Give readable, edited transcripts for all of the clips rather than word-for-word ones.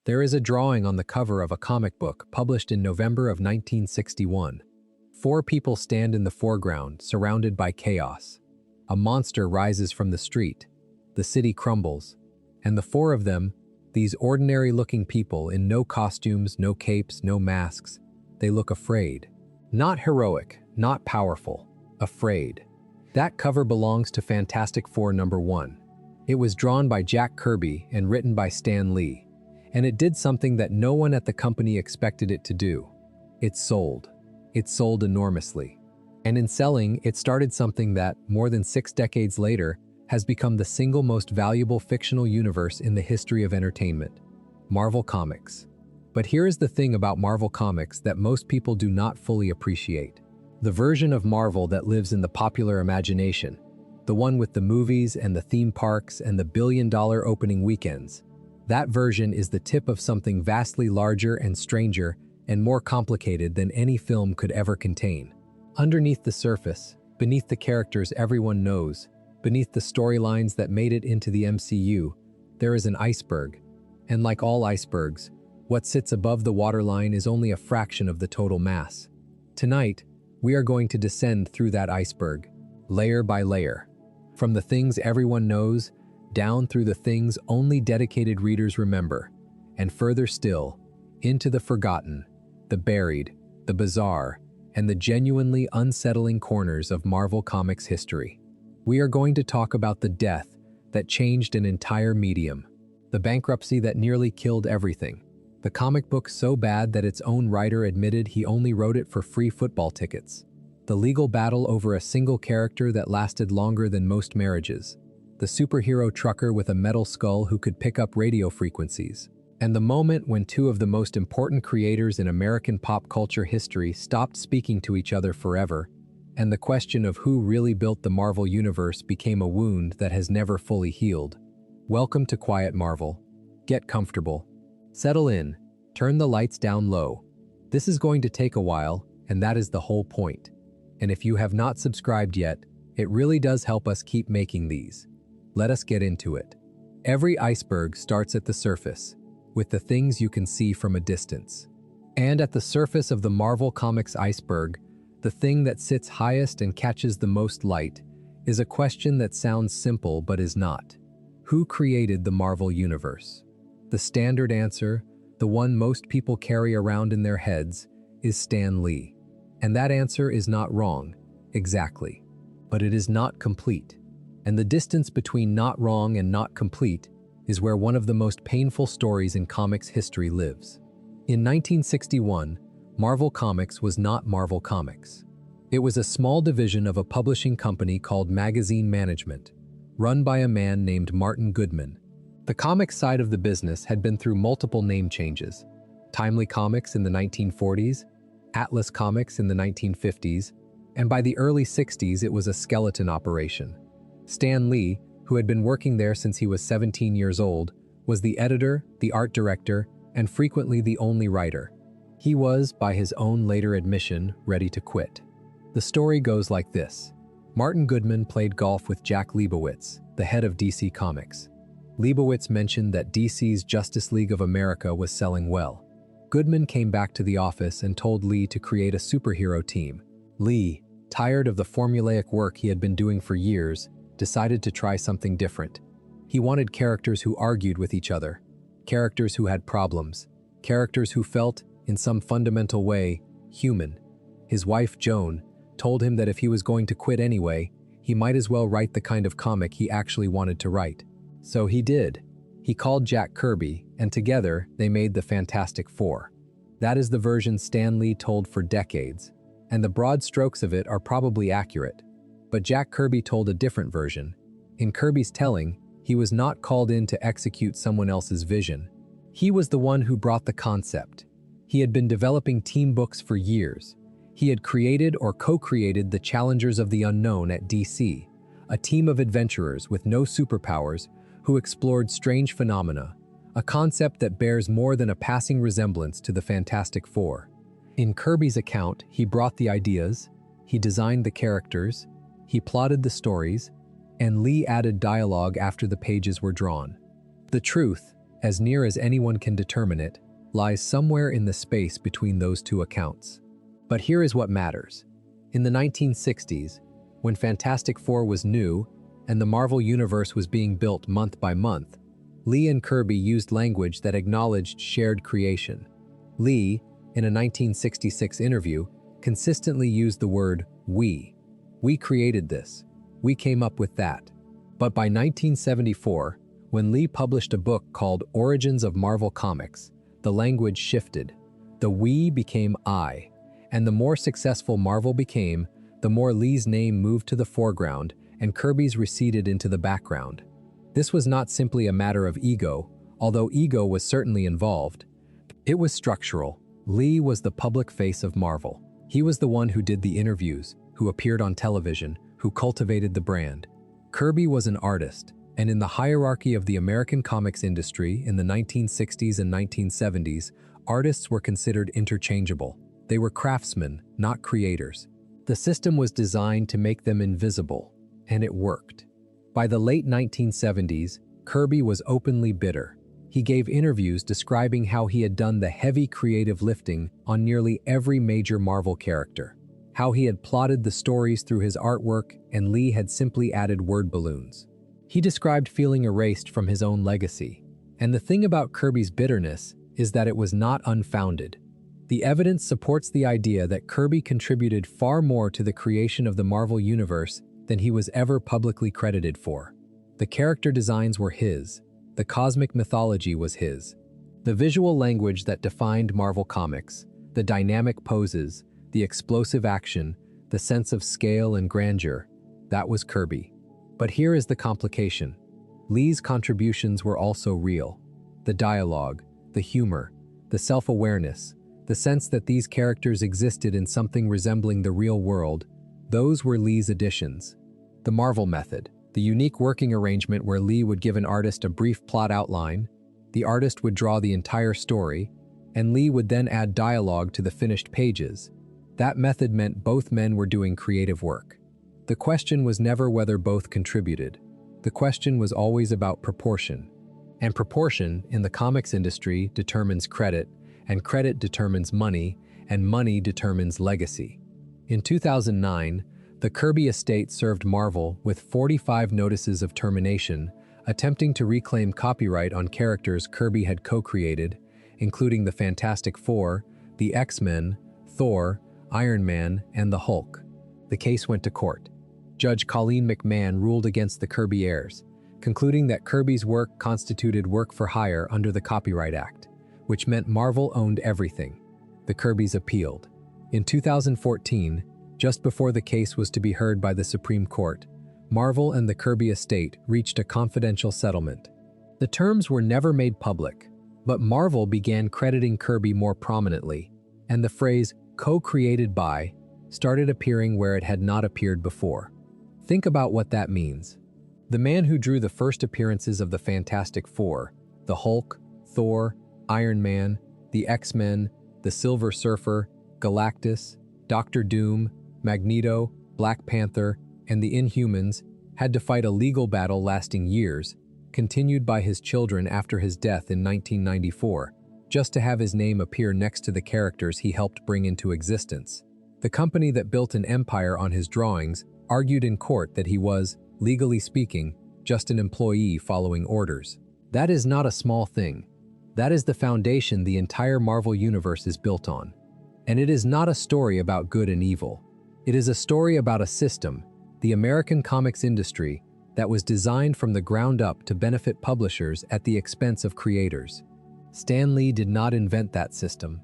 There is a drawing on the cover of a comic book published in November of 1961. Four people stand in the foreground, surrounded by chaos. A monster rises from the street. The city crumbles. And the four of them, these ordinary-looking people in no costumes, no capes, no masks, they look afraid. Not heroic, not powerful, afraid. That cover belongs to Fantastic Four #1. It was drawn by Jack Kirby and written by Stan Lee. And it did something that no one at the company expected it to do. It sold. It sold enormously. And in selling, it started something that, more than 6 decades later, has become the single most valuable fictional universe in the history of entertainment: Marvel Comics. But here is the thing about Marvel Comics that most people do not fully appreciate. The version of Marvel that lives in the popular imagination, the one with the movies and the theme parks and the billion-dollar opening weekends, that version is the tip of something vastly larger and stranger and more complicated than any film could ever contain. Underneath the surface, beneath the characters everyone knows, beneath the storylines that made it into the MCU, there is an iceberg. And like all icebergs, what sits above the waterline is only a fraction of the total mass. Tonight, we are going to descend through that iceberg, layer by layer. From the things everyone knows, down through the things only dedicated readers remember, and further still, into the forgotten, the buried, the bizarre, and the genuinely unsettling corners of Marvel Comics history. We are going to talk about the death that changed an entire medium, the bankruptcy that nearly killed everything, the comic book so bad that its own writer admitted he only wrote it for free football tickets, the legal battle over a single character that lasted longer than most marriages, the superhero trucker with a metal skull who could pick up radio frequencies, and the moment when two of the most important creators in American pop culture history stopped speaking to each other forever, and the question of who really built the Marvel Universe became a wound that has never fully healed. Welcome to Quiet Marvel. Get comfortable. Settle in. Turn the lights down low. This is going to take a while, and that is the whole point. And if you have not subscribed yet, it really does help us keep making these. Let us get into it. Every iceberg starts at the surface, with the things you can see from a distance. And at the surface of the Marvel Comics iceberg, the thing that sits highest and catches the most light is a question that sounds simple but is not. Who created the Marvel Universe? The standard answer, the one most people carry around in their heads, is Stan Lee. And that answer is not wrong, exactly. But it is not complete. And the distance between not wrong and not complete is where one of the most painful stories in comics history lives. In 1961, Marvel Comics was not Marvel Comics. It was a small division of a publishing company called Magazine Management, run by a man named Martin Goodman. The comics side of the business had been through multiple name changes: Timely Comics in the 1940s, Atlas Comics in the 1950s, and by the early 60s it was a skeleton operation. Stan Lee, who had been working there since he was 17 years old, was the editor, the art director, and frequently the only writer. He was, by his own later admission, ready to quit. The story goes like this. Martin Goodman played golf with Jack Leibowitz, the head of DC Comics. Leibowitz mentioned that DC's Justice League of America was selling well. Goodman came back to the office and told Lee to create a superhero team. Lee, tired of the formulaic work he had been doing for years, decided to try something different. He wanted characters who argued with each other, characters who had problems, characters who felt, in some fundamental way, human. His wife, Joan, told him that if he was going to quit anyway, he might as well write the kind of comic he actually wanted to write. So he did. He called Jack Kirby, and together they made the Fantastic Four. That is the version Stan Lee told for decades, and the broad strokes of it are probably accurate. But Jack Kirby told a different version. In Kirby's telling, he was not called in to execute someone else's vision. He was the one who brought the concept. He had been developing team books for years. He had created or co-created the Challengers of the Unknown at DC, a team of adventurers with no superpowers who explored strange phenomena, a concept that bears more than a passing resemblance to the Fantastic Four. In Kirby's account, he brought the ideas, he designed the characters, he plotted the stories, and Lee added dialogue after the pages were drawn. The truth, as near as anyone can determine it, lies somewhere in the space between those two accounts. But here is what matters. In the 1960s, when Fantastic Four was new and the Marvel Universe was being built month by month, Lee and Kirby used language that acknowledged shared creation. Lee, in a 1966 interview, consistently used the word we. We created this. We came up with that. But by 1974, when Lee published a book called Origins of Marvel Comics, the language shifted. The we became I, and the more successful Marvel became, the more Lee's name moved to the foreground and Kirby's receded into the background. This was not simply a matter of ego, although ego was certainly involved. It was structural. Lee was the public face of Marvel. He was the one who did the interviews, who appeared on television, who cultivated the brand. Kirby was an artist, and in the hierarchy of the American comics industry in the 1960s and 1970s, artists were considered interchangeable. They were craftsmen, not creators. The system was designed to make them invisible, and it worked. By the late 1970s, Kirby was openly bitter. He gave interviews describing how he had done the heavy creative lifting on nearly every major Marvel character, how he had plotted the stories through his artwork and Lee had simply added word balloons. He described feeling erased from his own legacy. And the thing about Kirby's bitterness is that it was not unfounded. The evidence supports the idea that Kirby contributed far more to the creation of the Marvel Universe than he was ever publicly credited for. The character designs were his. The cosmic mythology was his. The visual language that defined Marvel Comics, the dynamic poses, the explosive action, the sense of scale and grandeur, that was Kirby. But here is the complication. Lee's contributions were also real. The dialogue, the humor, the self-awareness, the sense that these characters existed in something resembling the real world, those were Lee's additions. The Marvel method, the unique working arrangement where Lee would give an artist a brief plot outline, the artist would draw the entire story, and Lee would then add dialogue to the finished pages. That method meant both men were doing creative work. The question was never whether both contributed. The question was always about proportion. And proportion, in the comics industry, determines credit, and credit determines money, and money determines legacy. In 2009, the Kirby estate served Marvel with 45 notices of termination, attempting to reclaim copyright on characters Kirby had co-created, including the Fantastic Four, the X-Men, Thor, Iron Man, and the Hulk. The case went to court. Judge Colleen McMahon ruled against the Kirby heirs, concluding that Kirby's work constituted work for hire under the Copyright Act, which meant Marvel owned everything. The Kirbys appealed. In 2014, just before the case was to be heard by the Supreme Court, Marvel and the Kirby estate reached a confidential settlement. The terms were never made public, but Marvel began crediting Kirby more prominently, and the phrase co-created by started appearing where it had not appeared before. Think about what that means. The man who drew the first appearances of the Fantastic Four, the Hulk, Thor, Iron Man, the X-Men, the Silver Surfer, Galactus, Doctor Doom, Magneto, Black Panther, and the Inhumans, had to fight a legal battle lasting years, continued by his children after his death in 1994, just to have his name appear next to the characters he helped bring into existence. The company that built an empire on his drawings argued in court that he was, legally speaking, just an employee following orders. That is not a small thing. That is the foundation the entire Marvel Universe is built on. And it is not a story about good and evil. It is a story about a system, the American comics industry, that was designed from the ground up to benefit publishers at the expense of creators. Stan Lee did not invent that system,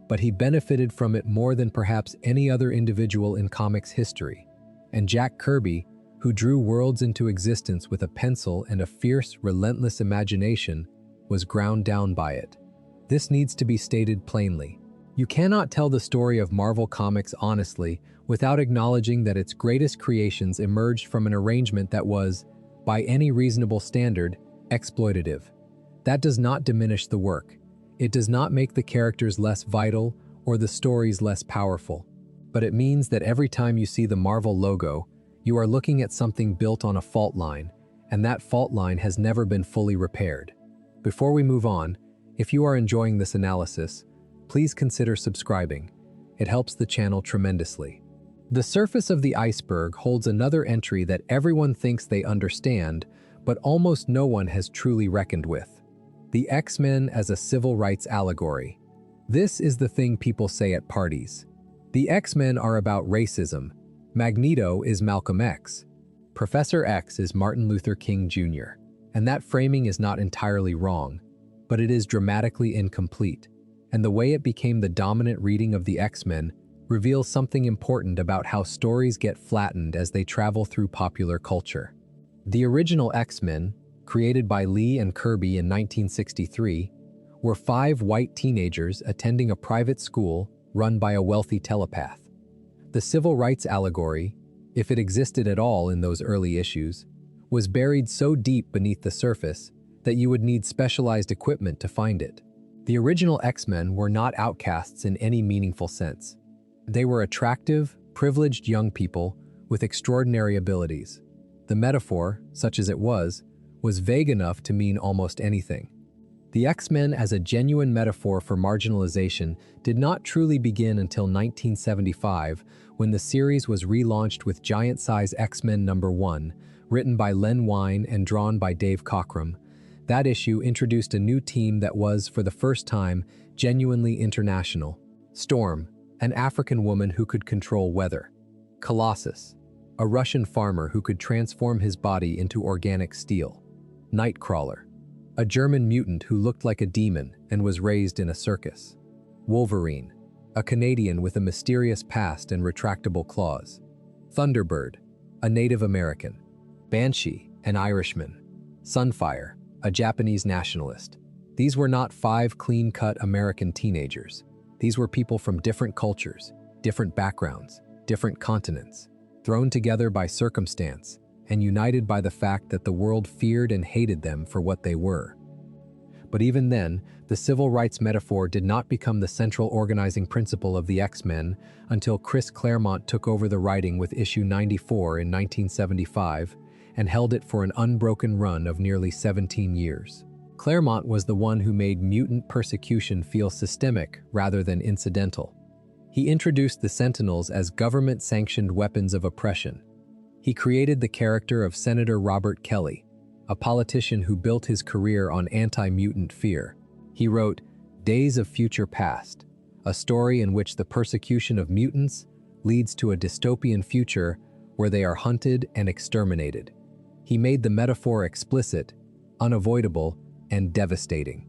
but he benefited from it more than perhaps any other individual in comics history. And Jack Kirby, who drew worlds into existence with a pencil and a fierce, relentless imagination, was ground down by it. This needs to be stated plainly. You cannot tell the story of Marvel Comics honestly without acknowledging that its greatest creations emerged from an arrangement that was, by any reasonable standard, exploitative. That does not diminish the work. It does not make the characters less vital or the stories less powerful. But it means that every time you see the Marvel logo, you are looking at something built on a fault line, and that fault line has never been fully repaired. Before we move on, if you are enjoying this analysis, please consider subscribing. It helps the channel tremendously. The surface of the iceberg holds another entry that everyone thinks they understand, but almost no one has truly reckoned with. The X-Men as a civil rights allegory. This is the thing people say at parties. The X-Men are about racism. Magneto is Malcolm X. Professor X is Martin Luther King Jr. And that framing is not entirely wrong, but it is dramatically incomplete. And the way it became the dominant reading of the X-Men reveals something important about how stories get flattened as they travel through popular culture. The original X-Men, created by Lee and Kirby in 1963, were 5 white teenagers attending a private school run by a wealthy telepath. The civil rights allegory, if it existed at all in those early issues, was buried so deep beneath the surface that you would need specialized equipment to find it. The original X-Men were not outcasts in any meaningful sense. They were attractive, privileged young people with extraordinary abilities. The metaphor, such as it was vague enough to mean almost anything. The X-Men as a genuine metaphor for marginalization did not truly begin until 1975, when the series was relaunched with giant-size X-Men #1, written by Len Wein and drawn by Dave Cockrum. That issue introduced a new team that was, for the first time, genuinely international. Storm, an African woman who could control weather. Colossus, a Russian farmer who could transform his body into organic steel. Nightcrawler, a German mutant who looked like a demon and was raised in a circus. Wolverine, a Canadian with a mysterious past and retractable claws. Thunderbird, a Native American. Banshee, an Irishman. Sunfire, a Japanese nationalist. These were not 5 clean-cut American teenagers. These were people from different cultures, different backgrounds, different continents, thrown together by circumstance and united by the fact that the world feared and hated them for what they were. But even then, the civil rights metaphor did not become the central organizing principle of the X-Men until Chris Claremont took over the writing with issue 94 in 1975 and held it for an unbroken run of nearly 17 years. Claremont was the one who made mutant persecution feel systemic rather than incidental. He introduced the Sentinels as government-sanctioned weapons of oppression. He created the character of Senator Robert Kelly, a politician who built his career on anti-mutant fear. He wrote Days of Future Past, a story in which the persecution of mutants leads to a dystopian future where they are hunted and exterminated. He made the metaphor explicit, unavoidable, and devastating.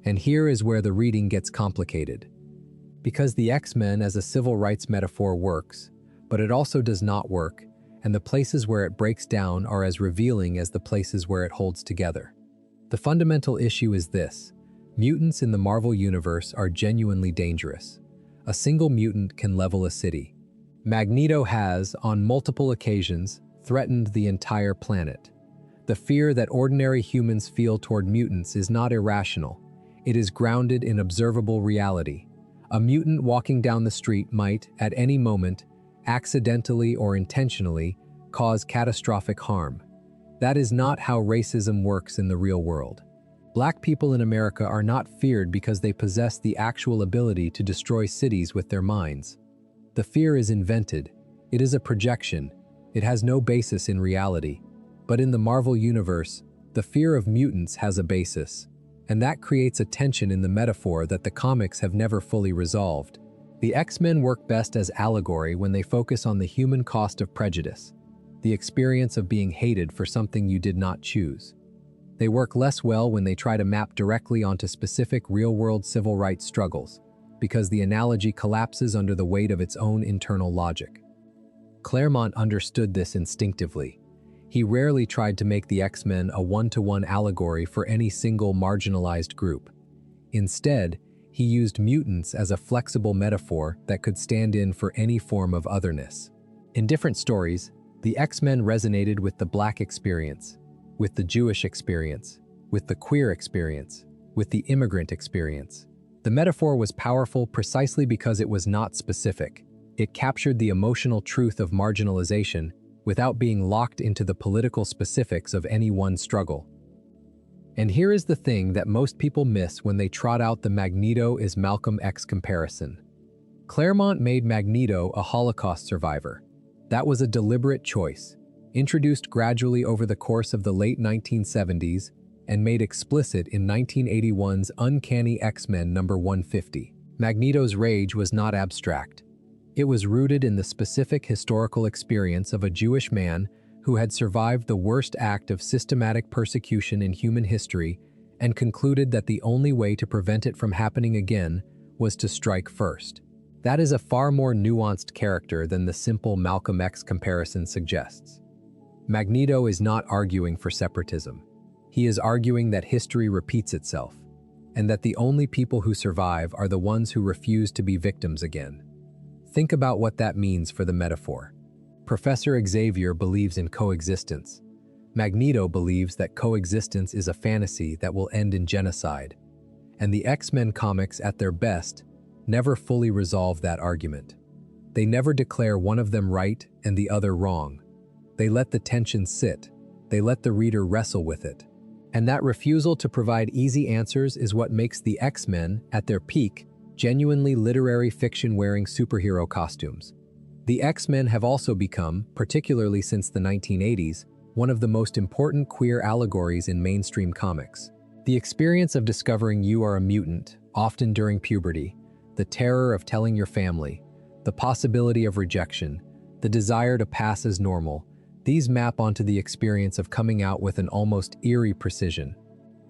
And here is where the reading gets complicated. Because the X-Men as a civil rights metaphor works, but it also does not work, and the places where it breaks down are as revealing as the places where it holds together. The fundamental issue is this: mutants in the Marvel Universe are genuinely dangerous. A single mutant can level a city. Magneto has, on multiple occasions, threatened the entire planet. The fear that ordinary humans feel toward mutants is not irrational. It is grounded in observable reality. A mutant walking down the street might, at any moment, accidentally or intentionally, cause catastrophic harm. That is not how racism works in the real world. Black people in America are not feared because they possess the actual ability to destroy cities with their minds. The fear is invented. It is a projection. It has no basis in reality. But in the Marvel Universe, the fear of mutants has a basis, and that creates a tension in the metaphor that the comics have never fully resolved. The X-Men work best as allegory when they focus on the human cost of prejudice, the experience of being hated for something you did not choose. They work less well when they try to map directly onto specific real-world civil rights struggles, because the analogy collapses under the weight of its own internal logic. Claremont understood this instinctively. He rarely tried to make the X-Men a one-to-one allegory for any single marginalized group. Instead, he used mutants as a flexible metaphor that could stand in for any form of otherness. In different stories, the X-Men resonated with the Black experience, with the Jewish experience, with the queer experience, with the immigrant experience. The metaphor was powerful precisely because it was not specific. It captured the emotional truth of marginalization without being locked into the political specifics of any one struggle. And here is the thing that most people miss when they trot out the Magneto is Malcolm X comparison. Claremont made Magneto a Holocaust survivor. That was a deliberate choice, introduced gradually over the course of the late 1970s and made explicit in 1981's Uncanny X-Men number 150. Magneto's rage was not abstract. It was rooted in the specific historical experience of a Jewish man who had survived the worst act of systematic persecution in human history and concluded that the only way to prevent it from happening again was to strike first. That is a far more nuanced character than the simple Malcolm X comparison suggests. Magneto is not arguing for separatism. He is arguing that history repeats itself, and that the only people who survive are the ones who refuse to be victims again. Think about what that means for the metaphor. Professor Xavier believes in coexistence. Magneto believes that coexistence is a fantasy that will end in genocide. And the X-Men comics, at their best, never fully resolve that argument. They never declare one of them right and the other wrong. They let the tension sit. They let the reader wrestle with it. And that refusal to provide easy answers is what makes the X-Men, at their peak, genuinely literary fiction wearing superhero costumes. The X-Men have also become, particularly since the 1980s, one of the most important queer allegories in mainstream comics. The experience of discovering you are a mutant, often during puberty, the terror of telling your family, the possibility of rejection, the desire to pass as normal, these map onto the experience of coming out with an almost eerie precision.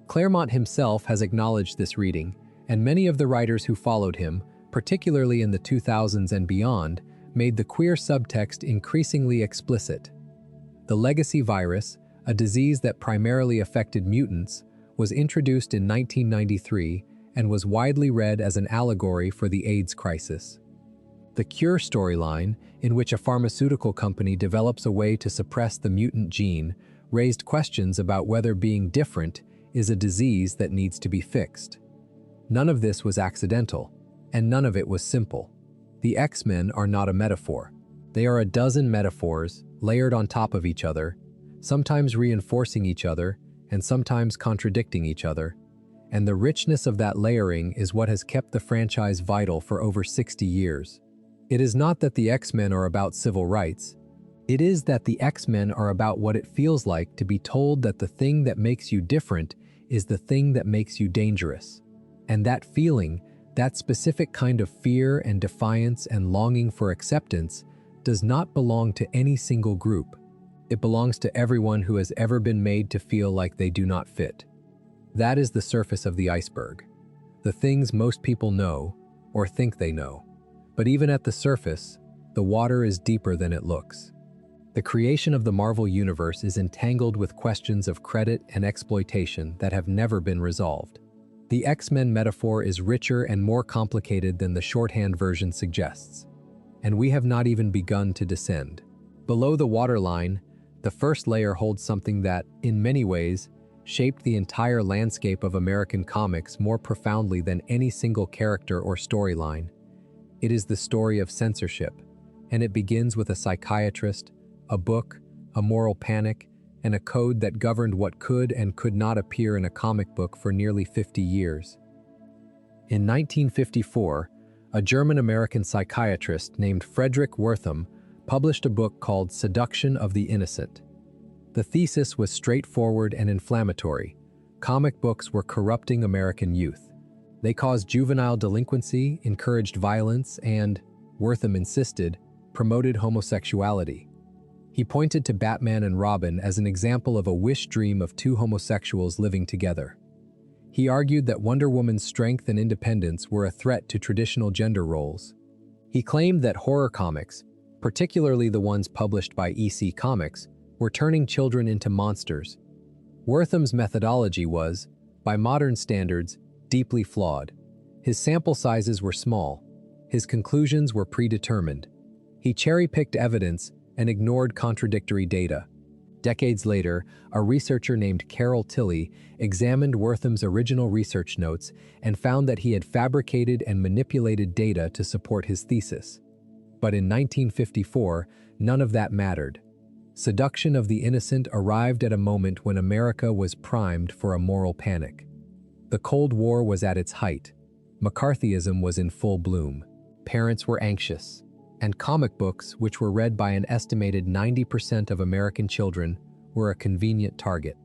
Claremont himself has acknowledged this reading, and many of the writers who followed him, particularly in the 2000s and beyond, made the queer subtext increasingly explicit. The legacy virus, a disease that primarily affected mutants, was introduced in 1993 and was widely read as an allegory for the AIDS crisis. The Cure storyline, in which a pharmaceutical company develops a way to suppress the mutant gene, raised questions about whether being different is a disease that needs to be fixed. None of this was accidental, and none of it was simple. The X-Men are not a metaphor. They are a dozen metaphors layered on top of each other, sometimes reinforcing each other and sometimes contradicting each other. And the richness of that layering is what has kept the franchise vital for over 60 years. It is not that the X-Men are about civil rights. It is that the X-Men are about what it feels like to be told that the thing that makes you different is the thing that makes you dangerous. And that feeling, that specific kind of fear and defiance and longing for acceptance, does not belong to any single group. It belongs to everyone who has ever been made to feel like they do not fit. That is the surface of the iceberg. The things most people know, or think they know. But even at the surface, the water is deeper than it looks. The creation of the Marvel Universe is entangled with questions of credit and exploitation that have never been resolved. The X-Men metaphor is richer and more complicated than the shorthand version suggests. And we have not even begun to descend. Below the waterline, the first layer holds something that, in many ways, shaped the entire landscape of American comics more profoundly than any single character or storyline. It is the story of censorship, and it begins with a psychiatrist, a book, a moral panic, and a code that governed what could and could not appear in a comic book for nearly 50 years. In 1954, a German-American psychiatrist named Frederick Wertham published a book called Seduction of the Innocent. The thesis was straightforward and inflammatory. Comic books were corrupting American youth. They caused juvenile delinquency, encouraged violence, and, Wertham insisted, promoted homosexuality. He pointed to Batman and Robin as an example of a wish dream of two homosexuals living together. He argued that Wonder Woman's strength and independence were a threat to traditional gender roles. He claimed that horror comics, particularly the ones published by EC Comics, were turning children into monsters. Wertham's methodology was, by modern standards, deeply flawed. His sample sizes were small. His conclusions were predetermined. He cherry-picked evidence and ignored contradictory data. Decades later, a researcher named Carol Tilley examined Wertham's original research notes and found that he had fabricated and manipulated data to support his thesis. But in 1954, none of that mattered. Seduction of the innocent arrived at a moment when America was primed for a moral panic. The Cold War was at its height. McCarthyism was in full bloom. Parents were anxious, and comic books, which were read by an estimated 90% of American children, were a convenient target.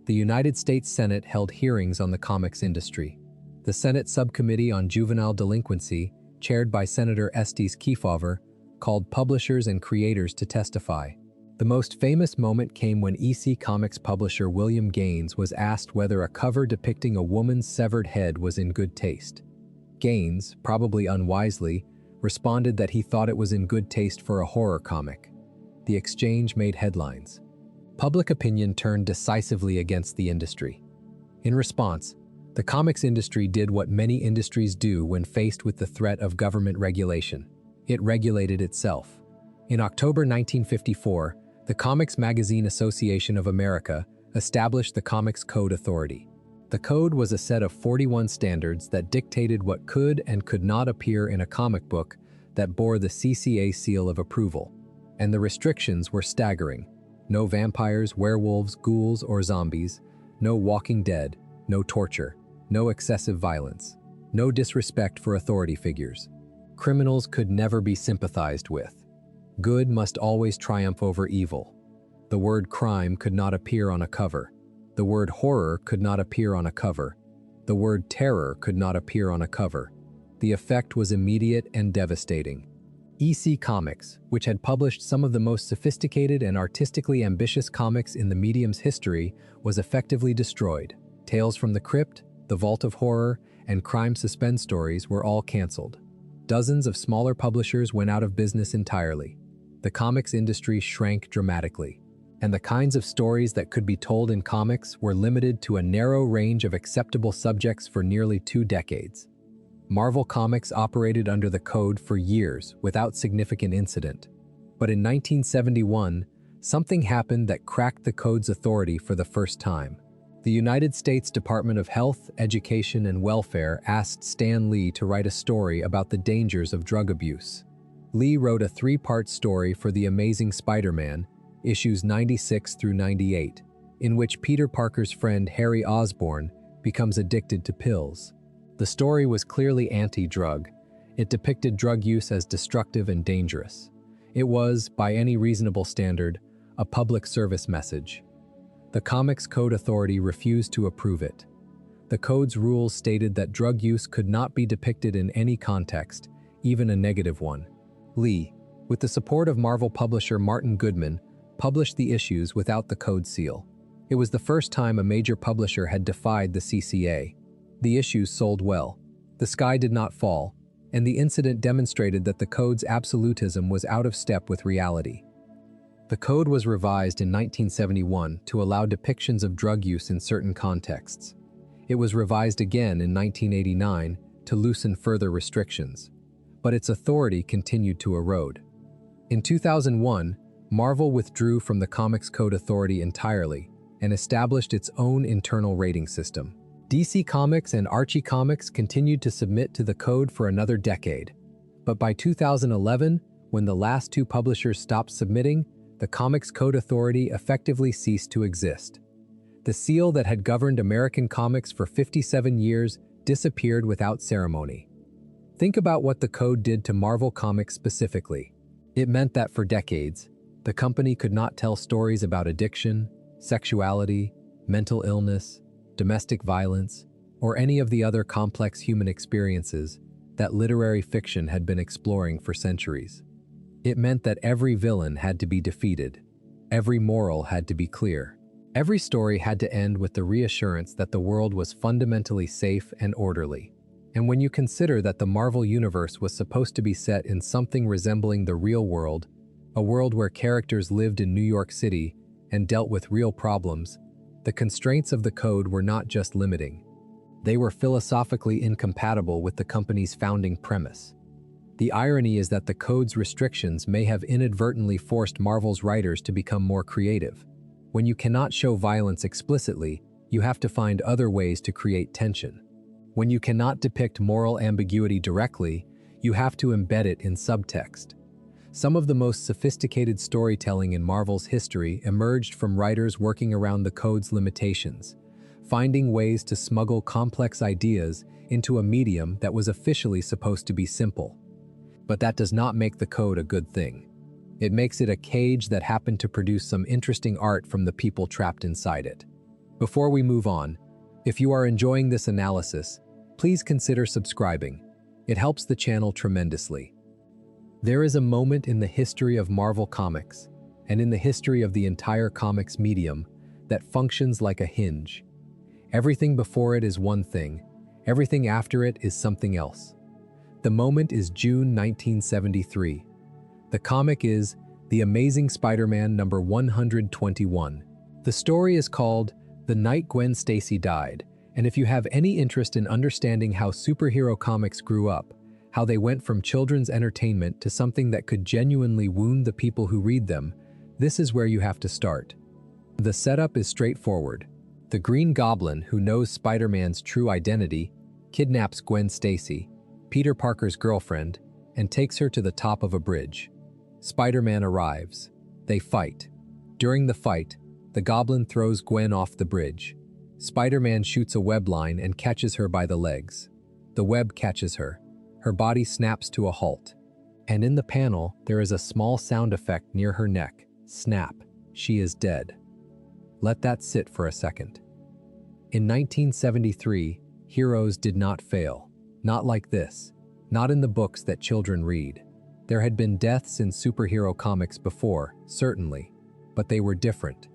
The United States Senate held hearings on the comics industry. The Senate Subcommittee on Juvenile Delinquency, chaired by Senator Estes Kefauver, called publishers and creators to testify. The most famous moment came when EC Comics publisher William Gaines was asked whether a cover depicting a woman's severed head was in good taste. Gaines, probably unwisely, responded that he thought it was in good taste for a horror comic. The exchange made headlines. Public opinion turned decisively against the industry. In response, the comics industry did what many industries do when faced with the threat of government regulation. It regulated itself. In October 1954, the Comics Magazine Association of America established the Comics Code Authority. The code was a set of 41 standards that dictated what could and could not appear in a comic book that bore the CCA seal of approval. And the restrictions were staggering. No vampires, werewolves, ghouls, or zombies. No Walking Dead. No torture. No excessive violence. No disrespect for authority figures. Criminals could never be sympathized with. Good must always triumph over evil. The word crime could not appear on a cover. The word horror could not appear on a cover. The word terror could not appear on a cover. The effect was immediate and devastating. EC Comics, which had published some of the most sophisticated and artistically ambitious comics in the medium's history, was effectively destroyed. Tales from the Crypt, The Vault of Horror, and crime suspense stories were all canceled. Dozens of smaller publishers went out of business entirely. The comics industry shrank dramatically, and the kinds of stories that could be told in comics were limited to a narrow range of acceptable subjects for nearly 2 decades. Marvel Comics operated under the code for years without significant incident. But in 1971, something happened that cracked the code's authority for the first time. The United States Department of Health, Education, and Welfare asked Stan Lee to write a story about the dangers of drug abuse. Lee wrote a 3-part story for The Amazing Spider-Man, issues 96 through 98, in which Peter Parker's friend Harry Osborn becomes addicted to pills. The story was clearly anti-drug. It depicted drug use as destructive and dangerous. It was, by any reasonable standard, a public service message. The Comics Code Authority refused to approve it. The code's rules stated that drug use could not be depicted in any context, even a negative one. Lee, with the support of Marvel publisher Martin Goodman, published the issues without the code seal. It was the first time a major publisher had defied the CCA. The issues sold well. The sky did not fall, and the incident demonstrated that the code's absolutism was out of step with reality. The code was revised in 1971 to allow depictions of drug use in certain contexts. It was revised again in 1989 to loosen further restrictions, but its authority continued to erode. In 2001, Marvel withdrew from the Comics Code Authority entirely and established its own internal rating system. DC Comics and Archie Comics continued to submit to the code for another decade, but by 2011, when the last 2 publishers stopped submitting, the Comics Code Authority effectively ceased to exist. The seal that had governed American comics for 57 years disappeared without ceremony. Think about what the code did to Marvel Comics specifically. It meant that for decades, the company could not tell stories about addiction, sexuality, mental illness, domestic violence, or any of the other complex human experiences that literary fiction had been exploring for centuries. It meant that every villain had to be defeated. Every moral had to be clear. Every story had to end with the reassurance that the world was fundamentally safe and orderly. And when you consider that the Marvel Universe was supposed to be set in something resembling the real world, a world where characters lived in New York City and dealt with real problems, the constraints of the code were not just limiting. They were philosophically incompatible with the company's founding premise. The irony is that the code's restrictions may have inadvertently forced Marvel's writers to become more creative. When you cannot show violence explicitly, you have to find other ways to create tension. When you cannot depict moral ambiguity directly, you have to embed it in subtext. Some of the most sophisticated storytelling in Marvel's history emerged from writers working around the code's limitations, finding ways to smuggle complex ideas into a medium that was officially supposed to be simple. But that does not make the code a good thing. It makes it a cage that happened to produce some interesting art from the people trapped inside it. Before we move on, if you are enjoying this analysis, please consider subscribing. It helps the channel tremendously. There is a moment in the history of Marvel Comics, and in the history of the entire comics medium, that functions like a hinge. Everything before it is one thing, everything after it is something else. The moment is June 1973. The comic is The Amazing Spider-Man number 121. The story is called The Night Gwen Stacy Died, and if you have any interest in understanding how superhero comics grew up, how they went from children's entertainment to something that could genuinely wound the people who read them, this is where you have to start. The setup is straightforward. The Green Goblin, who knows Spider-Man's true identity, kidnaps Gwen Stacy, Peter Parker's girlfriend, and takes her to the top of a bridge. Spider-Man arrives. They fight. During the fight, the Goblin throws Gwen off the bridge. Spider-Man shoots a web line and catches her by the legs. The web catches her. Her body snaps to a halt. And in the panel, there is a small sound effect near her neck. Snap. She is dead. Let that sit for a second. In 1973, heroes did not fail. Not like this. Not in the books that children read. There had been deaths in superhero comics before, certainly, but they were different.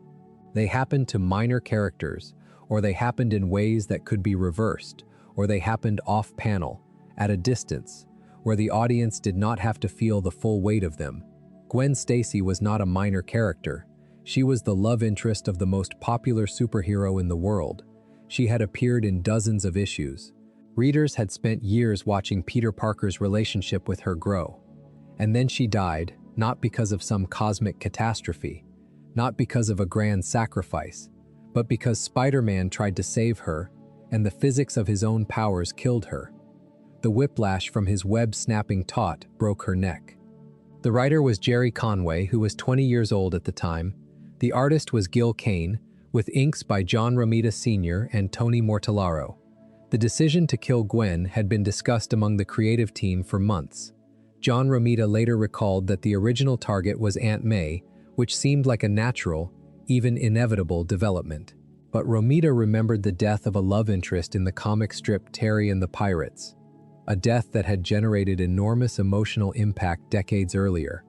They happened to minor characters, or they happened in ways that could be reversed, or they happened off-panel, at a distance, where the audience did not have to feel the full weight of them. Gwen Stacy was not a minor character. She was the love interest of the most popular superhero in the world. She had appeared in dozens of issues. Readers had spent years watching Peter Parker's relationship with her grow. And then she died, not because of some cosmic catastrophe, not because of a grand sacrifice, but because Spider-Man tried to save her, and the physics of his own powers killed her. The whiplash from his web-snapping taut broke her neck. The writer was Jerry Conway, who was 20 years old at the time. The artist was Gil Kane, with inks by John Romita Sr. and Tony Mortellaro. The decision to kill Gwen had been discussed among the creative team for months. John Romita later recalled that the original target was Aunt May, which seemed like a natural, even inevitable development. But Romita remembered the death of a love interest in the comic strip Terry and the Pirates, a death that had generated enormous emotional impact decades earlier,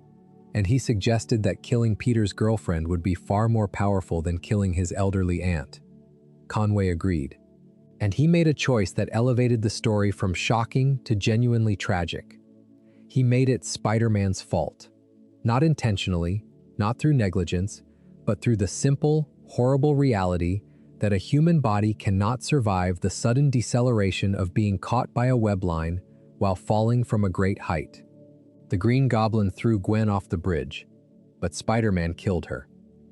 and he suggested that killing Peter's girlfriend would be far more powerful than killing his elderly aunt. Conway agreed, and he made a choice that elevated the story from shocking to genuinely tragic. He made it Spider-Man's fault, not intentionally, not through negligence, but through the simple, horrible reality that a human body cannot survive the sudden deceleration of being caught by a web line while falling from a great height. The Green Goblin threw Gwen off the bridge, but Spider-Man killed her.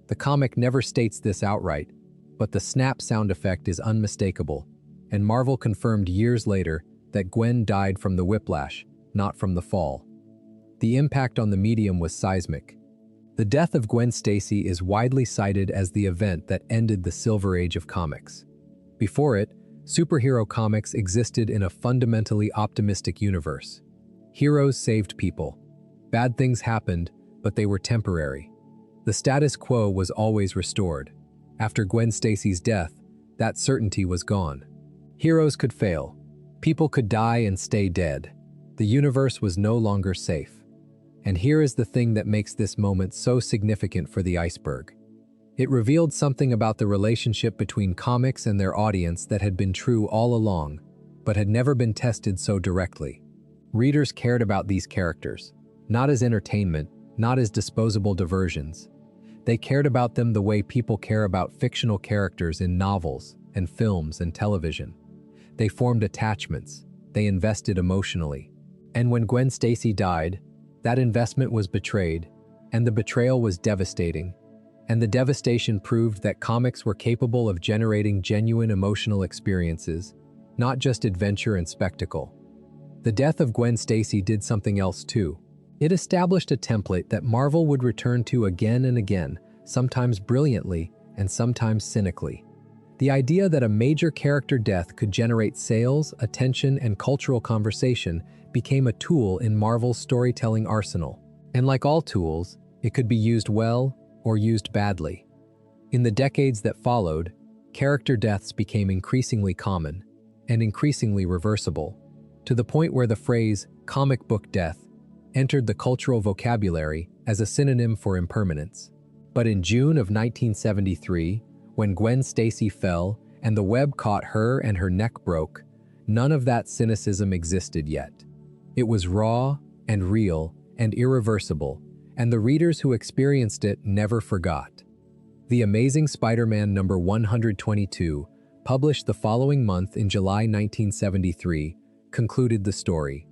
The comic never states this outright, but the snap sound effect is unmistakable, and Marvel confirmed years later that Gwen died from the whiplash, not from the fall. The impact on the medium was seismic. The death of Gwen Stacy is widely cited as the event that ended the Silver Age of comics. Before it, superhero comics existed in a fundamentally optimistic universe. Heroes saved people. Bad things happened, but they were temporary. The status quo was always restored. After Gwen Stacy's death, that certainty was gone. Heroes could fail. People could die and stay dead. The universe was no longer safe. And here is the thing that makes this moment so significant for the Iceberg. It revealed something about the relationship between comics and their audience that had been true all along, but had never been tested so directly. Readers cared about these characters, not as entertainment, not as disposable diversions. They cared about them the way people care about fictional characters in novels and films and television. They formed attachments. They invested emotionally. And when Gwen Stacy died, that investment was betrayed, and the betrayal was devastating. And the devastation proved that comics were capable of generating genuine emotional experiences, not just adventure and spectacle. The death of Gwen Stacy did something else too. It established a template that Marvel would return to again and again, sometimes brilliantly and sometimes cynically. The idea that a major character death could generate sales, attention, and cultural conversation became a tool in Marvel's storytelling arsenal. And like all tools, it could be used well or used badly. In the decades that followed, character deaths became increasingly common and increasingly reversible, to the point where the phrase comic book death entered the cultural vocabulary as a synonym for impermanence. But in June of 1973, when Gwen Stacy fell and the web caught her and her neck broke, none of that cynicism existed yet. It was raw and real and irreversible, and the readers who experienced it never forgot. The Amazing Spider-Man number 122, published the following month in July 1973, concluded the story.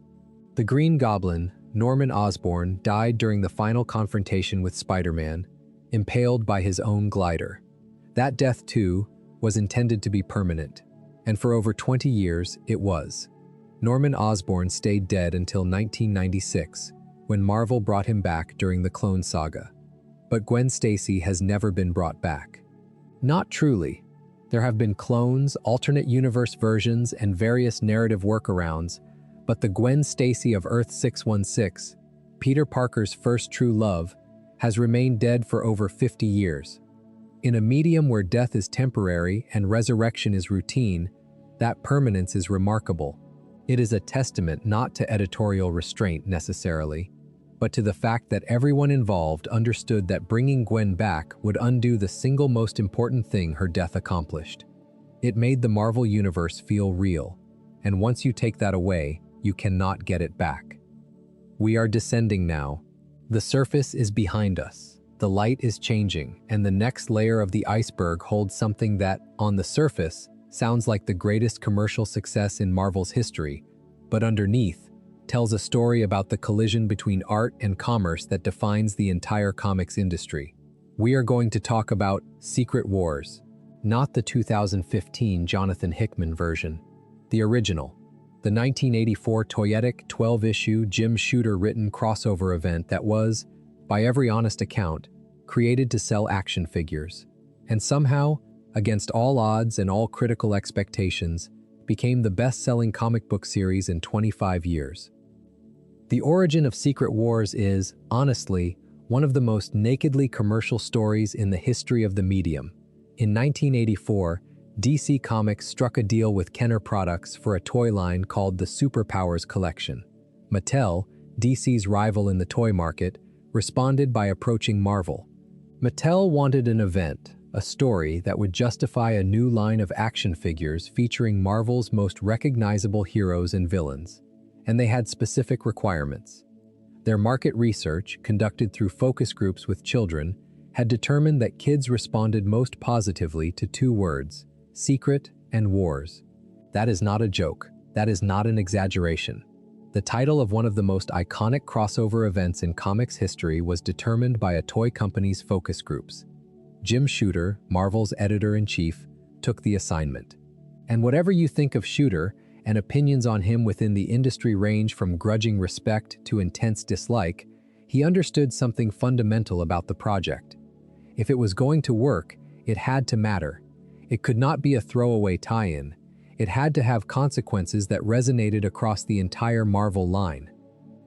The Green Goblin, Norman Osborn, died during the final confrontation with Spider-Man, impaled by his own glider. That death, too, was intended to be permanent, and for over 20 years, it was. Norman Osborn stayed dead until 1996, when Marvel brought him back during the Clone Saga. But Gwen Stacy has never been brought back. Not truly. There have been clones, alternate universe versions, and various narrative workarounds, but the Gwen Stacy of Earth 616, Peter Parker's first true love, has remained dead for over 50 years. In a medium where death is temporary and resurrection is routine, that permanence is remarkable. It is a testament not to editorial restraint necessarily, but to the fact that everyone involved understood that bringing Gwen back would undo the single most important thing her death accomplished. It made the Marvel Universe feel real, and once you take that away, you cannot get it back. We are descending now. The surface is behind us. The light is changing, and the next layer of the iceberg holds something that, on the surface, sounds like the greatest commercial success in Marvel's history, but underneath, tells a story about the collision between art and commerce that defines the entire comics industry. We are going to talk about Secret Wars, not the 2015 Jonathan Hickman version, the original, the 1984 toyetic 12-issue Jim Shooter-written crossover event that was, by every honest account, created to sell action figures, and somehow, against all odds and all critical expectations, became the best-selling comic book series in 25 years. The origin of Secret Wars is, honestly, one of the most nakedly commercial stories in the history of the medium. In 1984, DC Comics struck a deal with Kenner Products for a toy line called the Superpowers Collection. Mattel, DC's rival in the toy market, responded by approaching Marvel. Mattel wanted an event, a story that would justify a new line of action figures featuring Marvel's most recognizable heroes and villains, and they had specific requirements. Their market research, conducted through focus groups with children, had determined that kids responded most positively to two words: secret and wars. That is not a joke. That is not an exaggeration. The title of one of the most iconic crossover events in comics history was determined by a toy company's focus groups. Jim Shooter, Marvel's editor-in-chief, took the assignment. And whatever you think of Shooter, and opinions on him within the industry range from grudging respect to intense dislike, he understood something fundamental about the project. If it was going to work, it had to matter. It could not be a throwaway tie-in. It had to have consequences that resonated across the entire Marvel line.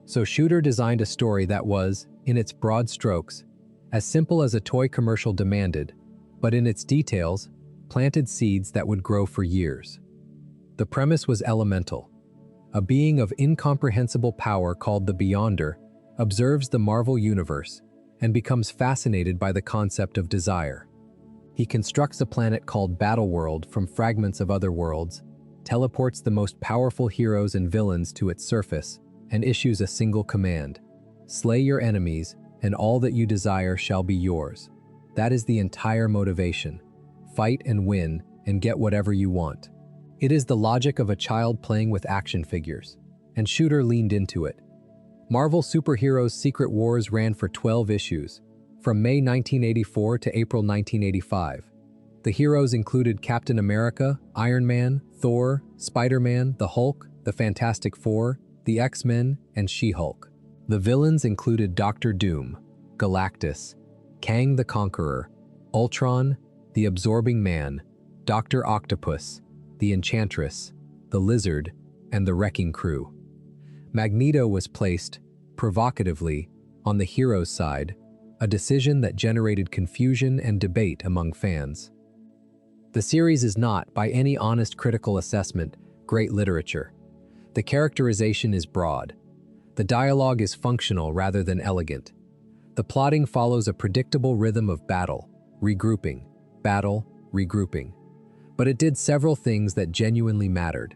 So Shooter designed a story that was, in its broad strokes, as simple as a toy commercial demanded, but in its details, planted seeds that would grow for years. The premise was elemental. A being of incomprehensible power called the Beyonder observes the Marvel Universe and becomes fascinated by the concept of desire. He constructs a planet called Battleworld from fragments of other worlds, teleports the most powerful heroes and villains to its surface, and issues a single command: slay your enemies, and all that you desire shall be yours. That is the entire motivation. Fight and win, and get whatever you want. It is the logic of a child playing with action figures, and Shooter leaned into it. Marvel Superheroes Secret Wars ran for 12 issues, from May 1984 to April 1985. The heroes included Captain America, Iron Man, Thor, Spider-Man, the Hulk, the Fantastic Four, the X-Men, and She-Hulk. The villains included Doctor Doom, Galactus, Kang the Conqueror, Ultron, the Absorbing Man, Dr. Octopus, the Enchantress, the Lizard, and the Wrecking Crew. Magneto was placed, provocatively, on the hero's side, a decision that generated confusion and debate among fans. The series is not, by any honest critical assessment, great literature. The characterization is broad. The dialogue is functional rather than elegant. The plotting follows a predictable rhythm of battle, regrouping, battle, regrouping. But it did several things that genuinely mattered.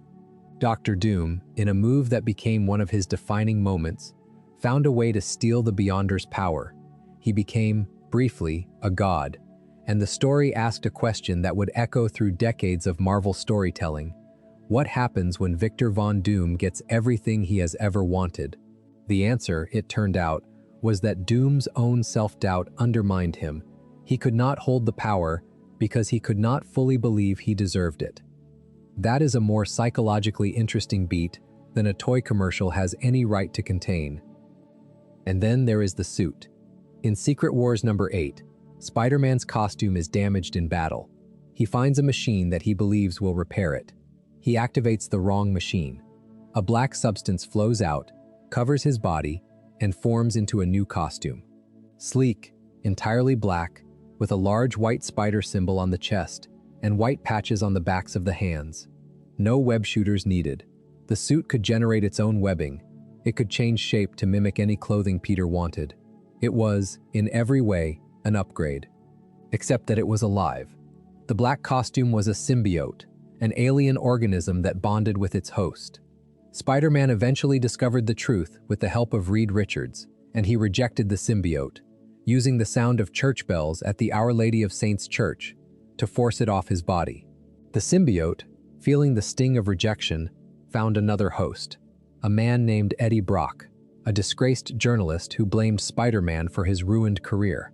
Doctor Doom, in a move that became one of his defining moments, found a way to steal the Beyonder's power. He became, briefly, a god, and the story asked a question that would echo through decades of Marvel storytelling. What happens when Victor Von Doom gets everything he has ever wanted? The answer, it turned out, was that Doom's own self-doubt undermined him. He could not hold the power because he could not fully believe he deserved it. That is a more psychologically interesting beat than a toy commercial has any right to contain. And then there is the suit. In Secret Wars number 8, Spider-Man's costume is damaged in battle. He finds a machine that he believes will repair it. He activates the wrong machine. A black substance flows out, covers his body, and forms into a new costume. Sleek, entirely black, with a large white spider symbol on the chest and white patches on the backs of the hands. No web shooters needed. The suit could generate its own webbing. It could change shape to mimic any clothing Peter wanted. It was, in every way, an upgrade. Except that it was alive. The black costume was a symbiote, an alien organism that bonded with its host. Spider-Man eventually discovered the truth with the help of Reed Richards, and he rejected the symbiote, using the sound of church bells at the Our Lady of Saints Church to force it off his body. The symbiote, feeling the sting of rejection, found another host, a man named Eddie Brock, a disgraced journalist who blamed Spider-Man for his ruined career.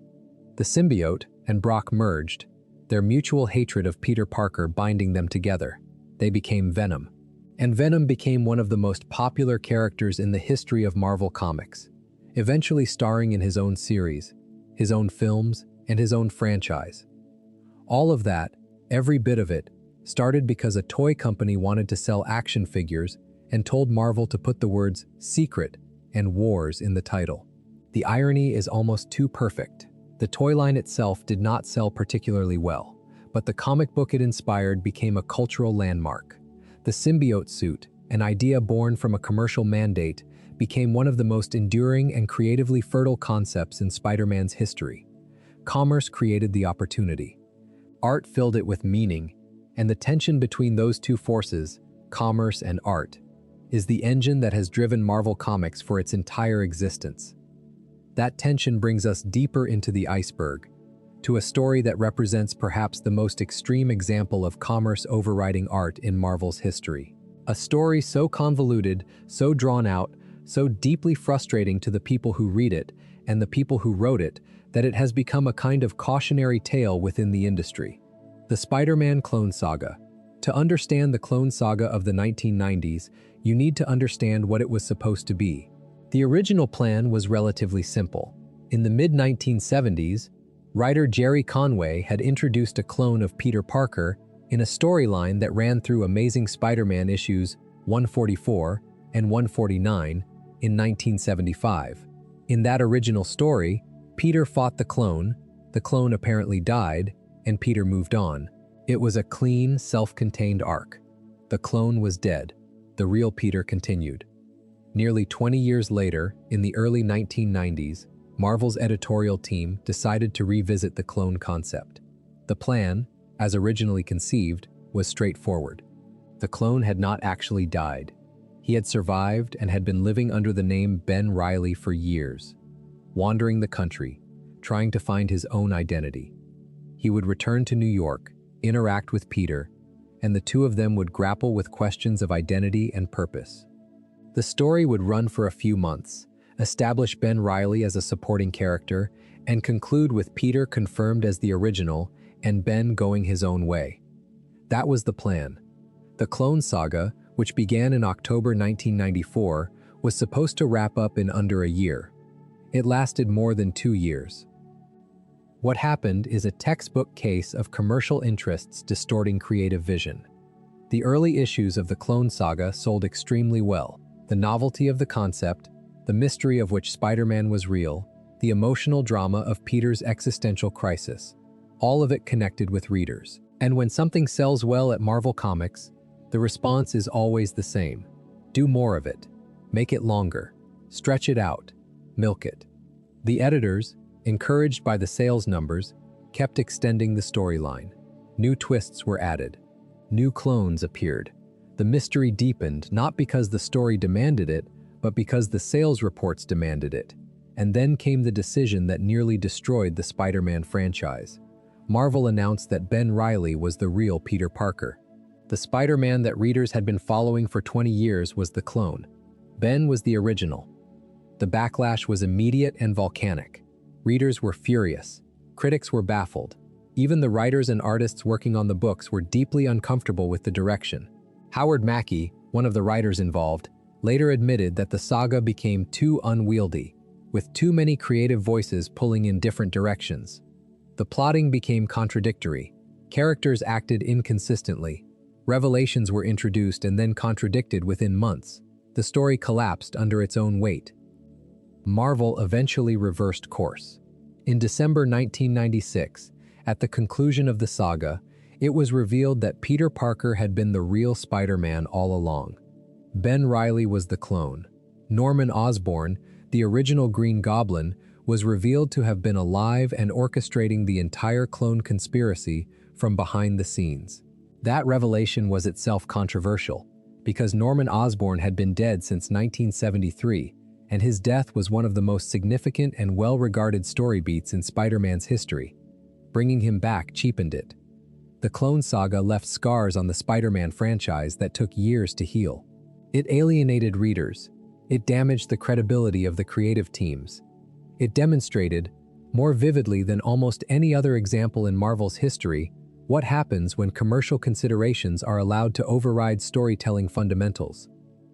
The symbiote and Brock merged, their mutual hatred of Peter Parker binding them together. They became Venom. And Venom became one of the most popular characters in the history of Marvel Comics, eventually starring in his own series, his own films, and his own franchise. All of that, every bit of it, started because a toy company wanted to sell action figures and told Marvel to put the words "secret" and "wars" in the title. The irony is almost too perfect. The toy line itself did not sell particularly well, but the comic book it inspired became a cultural landmark. The symbiote suit, an idea born from a commercial mandate, became one of the most enduring and creatively fertile concepts in Spider-Man's history. Commerce created the opportunity. Art filled it with meaning, and the tension between those two forces, commerce and art, is the engine that has driven Marvel Comics for its entire existence. That tension brings us deeper into the iceberg, to a story that represents perhaps the most extreme example of commerce overriding art in Marvel's history. A story so convoluted, so drawn out, so deeply frustrating to the people who read it and the people who wrote it that it has become a kind of cautionary tale within the industry. The Spider-Man Clone Saga. To understand the Clone Saga of the 1990s, you need to understand what it was supposed to be. The original plan was relatively simple. In the mid-1970s, writer Jerry Conway had introduced a clone of Peter Parker in a storyline that ran through Amazing Spider-Man issues 144 and 149 in 1975. In that original story, Peter fought the clone apparently died, and Peter moved on. It was a clean, self-contained arc. The clone was dead. The real Peter continued. Nearly 20 years later, in the early 1990s, Marvel's editorial team decided to revisit the clone concept. The plan, as originally conceived, was straightforward. The clone had not actually died. He had survived and had been living under the name Ben Reilly for years, wandering the country, trying to find his own identity. He would return to New York, interact with Peter, and the two of them would grapple with questions of identity and purpose. The story would run for a few months, establish Ben Reilly as a supporting character, and conclude with Peter confirmed as the original and Ben going his own way. That was the plan. The Clone Saga, which began in October 1994, was supposed to wrap up in under a year. It lasted more than 2 years. What happened is a textbook case of commercial interests distorting creative vision. The early issues of the Clone Saga sold extremely well. The novelty of the concept, the mystery of which Spider-Man was real, the emotional drama of Peter's existential crisis, all of it connected with readers. And when something sells well at Marvel Comics, the response is always the same. Do more of it. Make it longer. Stretch it out. Milk it. The editors, encouraged by the sales numbers, kept extending the storyline. New twists were added. New clones appeared. The mystery deepened not because the story demanded it, but because the sales reports demanded it. And then came the decision that nearly destroyed the Spider-Man franchise. Marvel announced that Ben Reilly was the real Peter Parker. The Spider-Man that readers had been following for 20 years was the clone. Ben was the original. The backlash was immediate and volcanic. Readers were furious. Critics were baffled. Even the writers and artists working on the books were deeply uncomfortable with the direction. Howard Mackey, one of the writers involved, later admitted that the saga became too unwieldy, with too many creative voices pulling in different directions. The plotting became contradictory. Characters acted inconsistently. Revelations were introduced and then contradicted within months. The story collapsed under its own weight. Marvel eventually reversed course. In December 1996, at the conclusion of the saga, it was revealed that Peter Parker had been the real Spider-Man all along. Ben Reilly was the clone. Norman Osborn, the original Green Goblin, was revealed to have been alive and orchestrating the entire clone conspiracy from behind the scenes. That revelation was itself controversial, because Norman Osborn had been dead since 1973, and his death was one of the most significant and well-regarded story beats in Spider-Man's history. Bringing him back cheapened it. The Clone Saga left scars on the Spider-Man franchise that took years to heal. It alienated readers. It damaged the credibility of the creative teams. It demonstrated, more vividly than almost any other example in Marvel's history, what happens when commercial considerations are allowed to override storytelling fundamentals.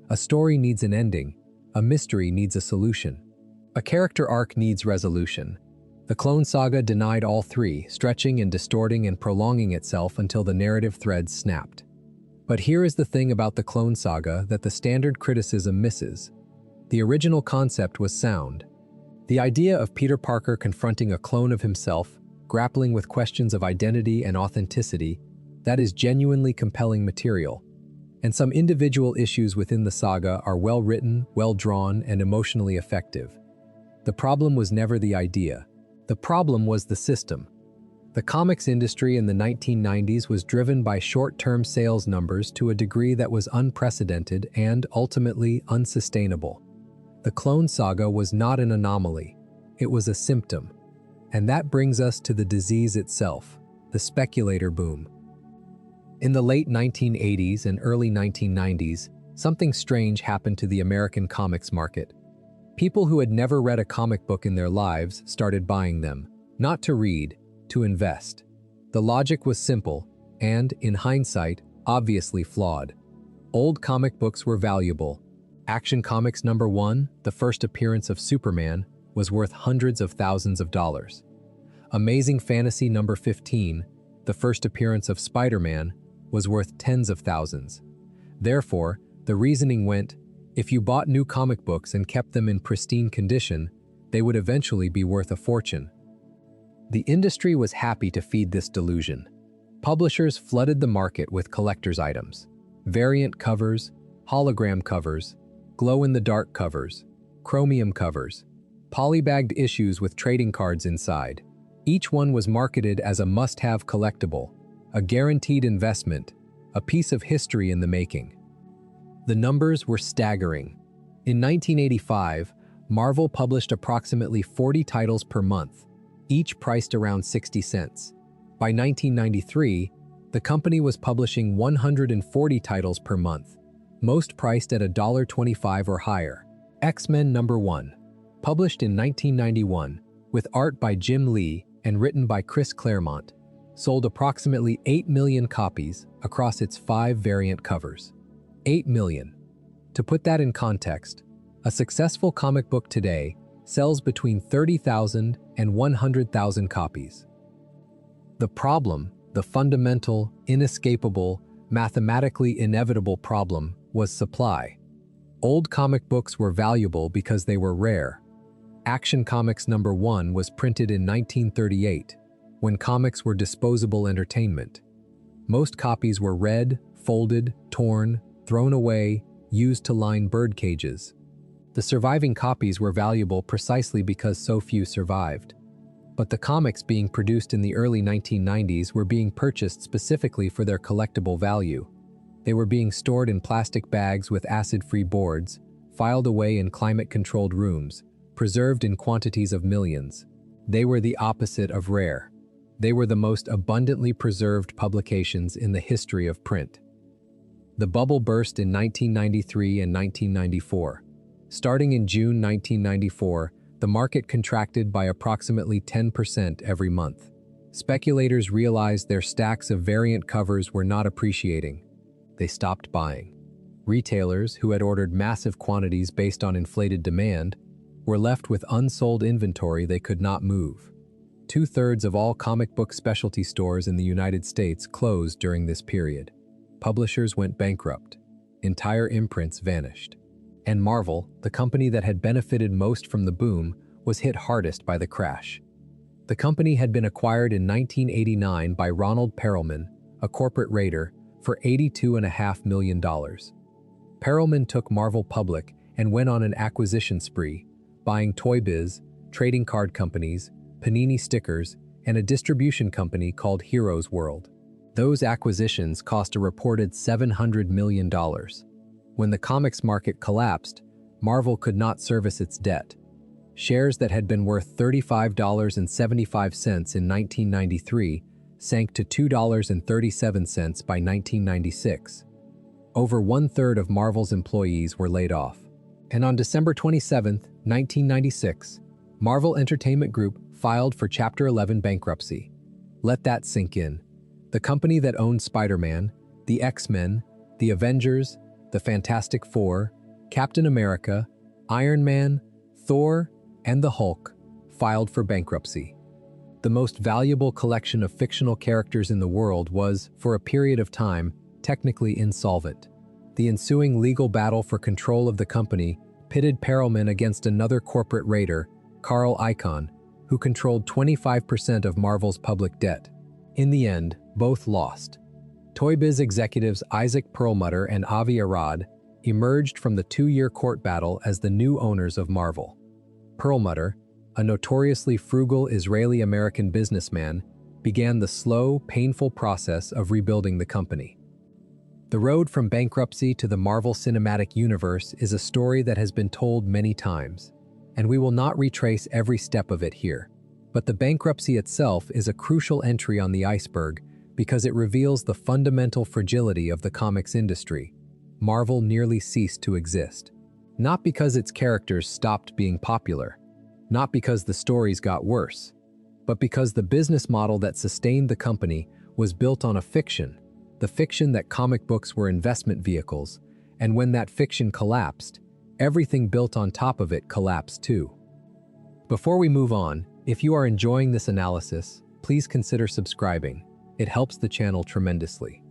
A story needs an ending. A mystery needs a solution. A character arc needs resolution. The Clone Saga denied all three, stretching and distorting and prolonging itself until the narrative threads snapped. But here is the thing about the Clone Saga that the standard criticism misses. The original concept was sound. The idea of Peter Parker confronting a clone of himself, grappling with questions of identity and authenticity, that is genuinely compelling material. And some individual issues within the saga are well-written, well-drawn, and emotionally effective. The problem was never the idea. The problem was the system. The comics industry in the 1990s was driven by short-term sales numbers to a degree that was unprecedented and, ultimately, unsustainable. The Clone Saga was not an anomaly. It was a symptom. And that brings us to the disease itself, the speculator boom. In the late 1980s and early 1990s, something strange happened to the American comics market. People who had never read a comic book in their lives started buying them, not to read, to invest. The logic was simple and, in hindsight, obviously flawed. Old comic books were valuable. Action Comics #1, the first appearance of Superman, was worth hundreds of thousands of dollars. Amazing Fantasy #15, the first appearance of Spider-Man, was worth tens of thousands. Therefore, the reasoning went, if you bought new comic books and kept them in pristine condition, they would eventually be worth a fortune. The industry was happy to feed this delusion. Publishers flooded the market with collector's items, variant covers, hologram covers, glow-in-the-dark covers, chromium covers, polybagged issues with trading cards inside. Each one was marketed as a must-have collectible, a guaranteed investment, a piece of history in the making. The numbers were staggering. In 1985, Marvel published approximately 40 titles per month, each priced around 60 cents. By 1993, the company was publishing 140 titles per month, most priced at $1.25 or higher. X-Men #1, published in 1991, with art by Jim Lee and written by Chris Claremont, sold approximately 8 million copies across its 5 variant covers. 8 million. To put that in context, A successful comic book today sells between 30,000 and 100,000 copies. The problem, the fundamental, inescapable, mathematically inevitable problem, was supply. Old comic books were valuable because they were rare. Action Comics #1 was printed in 1938, when comics were disposable entertainment. Most copies were read, folded, torn, thrown away, used to line bird cages. The surviving copies were valuable precisely because so few survived. But the comics being produced in the early 1990s were being purchased specifically for their collectible value. They were being stored in plastic bags with acid-free boards, filed away in climate-controlled rooms, preserved in quantities of millions. They were the opposite of rare. They were the most abundantly preserved publications in the history of print. The bubble burst in 1993 and 1994. Starting in June 1994, the market contracted by approximately 10% every month. Speculators realized their stacks of variant covers were not appreciating. They stopped buying. Retailers, who had ordered massive quantities based on inflated demand, were left with unsold inventory they could not move. 2/3 of all comic book specialty stores in the United States closed during this period. Publishers went bankrupt. Entire imprints vanished. And Marvel, the company that had benefited most from the boom, was hit hardest by the crash. The company had been acquired in 1989 by Ronald Perelman, a corporate raider, for $82.5 million. Perelman took Marvel public and went on an acquisition spree, buying Toy Biz, trading card companies, Panini stickers, and a distribution company called Heroes World. Those acquisitions cost a reported $700 million. When the comics market collapsed, Marvel could not service its debt. Shares that had been worth $35.75 in 1993 sank to $2.37 by 1996. Over 1/3 of Marvel's employees were laid off. And on December 27, 1996, Marvel Entertainment Group filed for Chapter 11 bankruptcy. Let that sink in. The company that owned Spider-Man, the X-Men, the Avengers, the Fantastic Four, Captain America, Iron Man, Thor, and the Hulk filed for bankruptcy. The most valuable collection of fictional characters in the world was, for a period of time, technically insolvent. The ensuing legal battle for control of the company pitted Perelman against another corporate raider, Carl Icahn, who controlled 25% of Marvel's public debt. In the end, both lost. Toy Biz executives Isaac Perlmutter and Avi Arad emerged from the 2-year court battle as the new owners of Marvel. Perlmutter, a notoriously frugal Israeli-American businessman, began the slow, painful process of rebuilding the company. The road from bankruptcy to the Marvel Cinematic Universe is a story that has been told many times, and we will not retrace every step of it here. But the bankruptcy itself is a crucial entry on the iceberg because it reveals the fundamental fragility of the comics industry. Marvel nearly ceased to exist. Not because its characters stopped being popular, not because the stories got worse, but because the business model that sustained the company was built on a fiction, the fiction that comic books were investment vehicles, and when that fiction collapsed, everything built on top of it collapsed too. Before we move on, if you are enjoying this analysis, please consider subscribing. It helps the channel tremendously.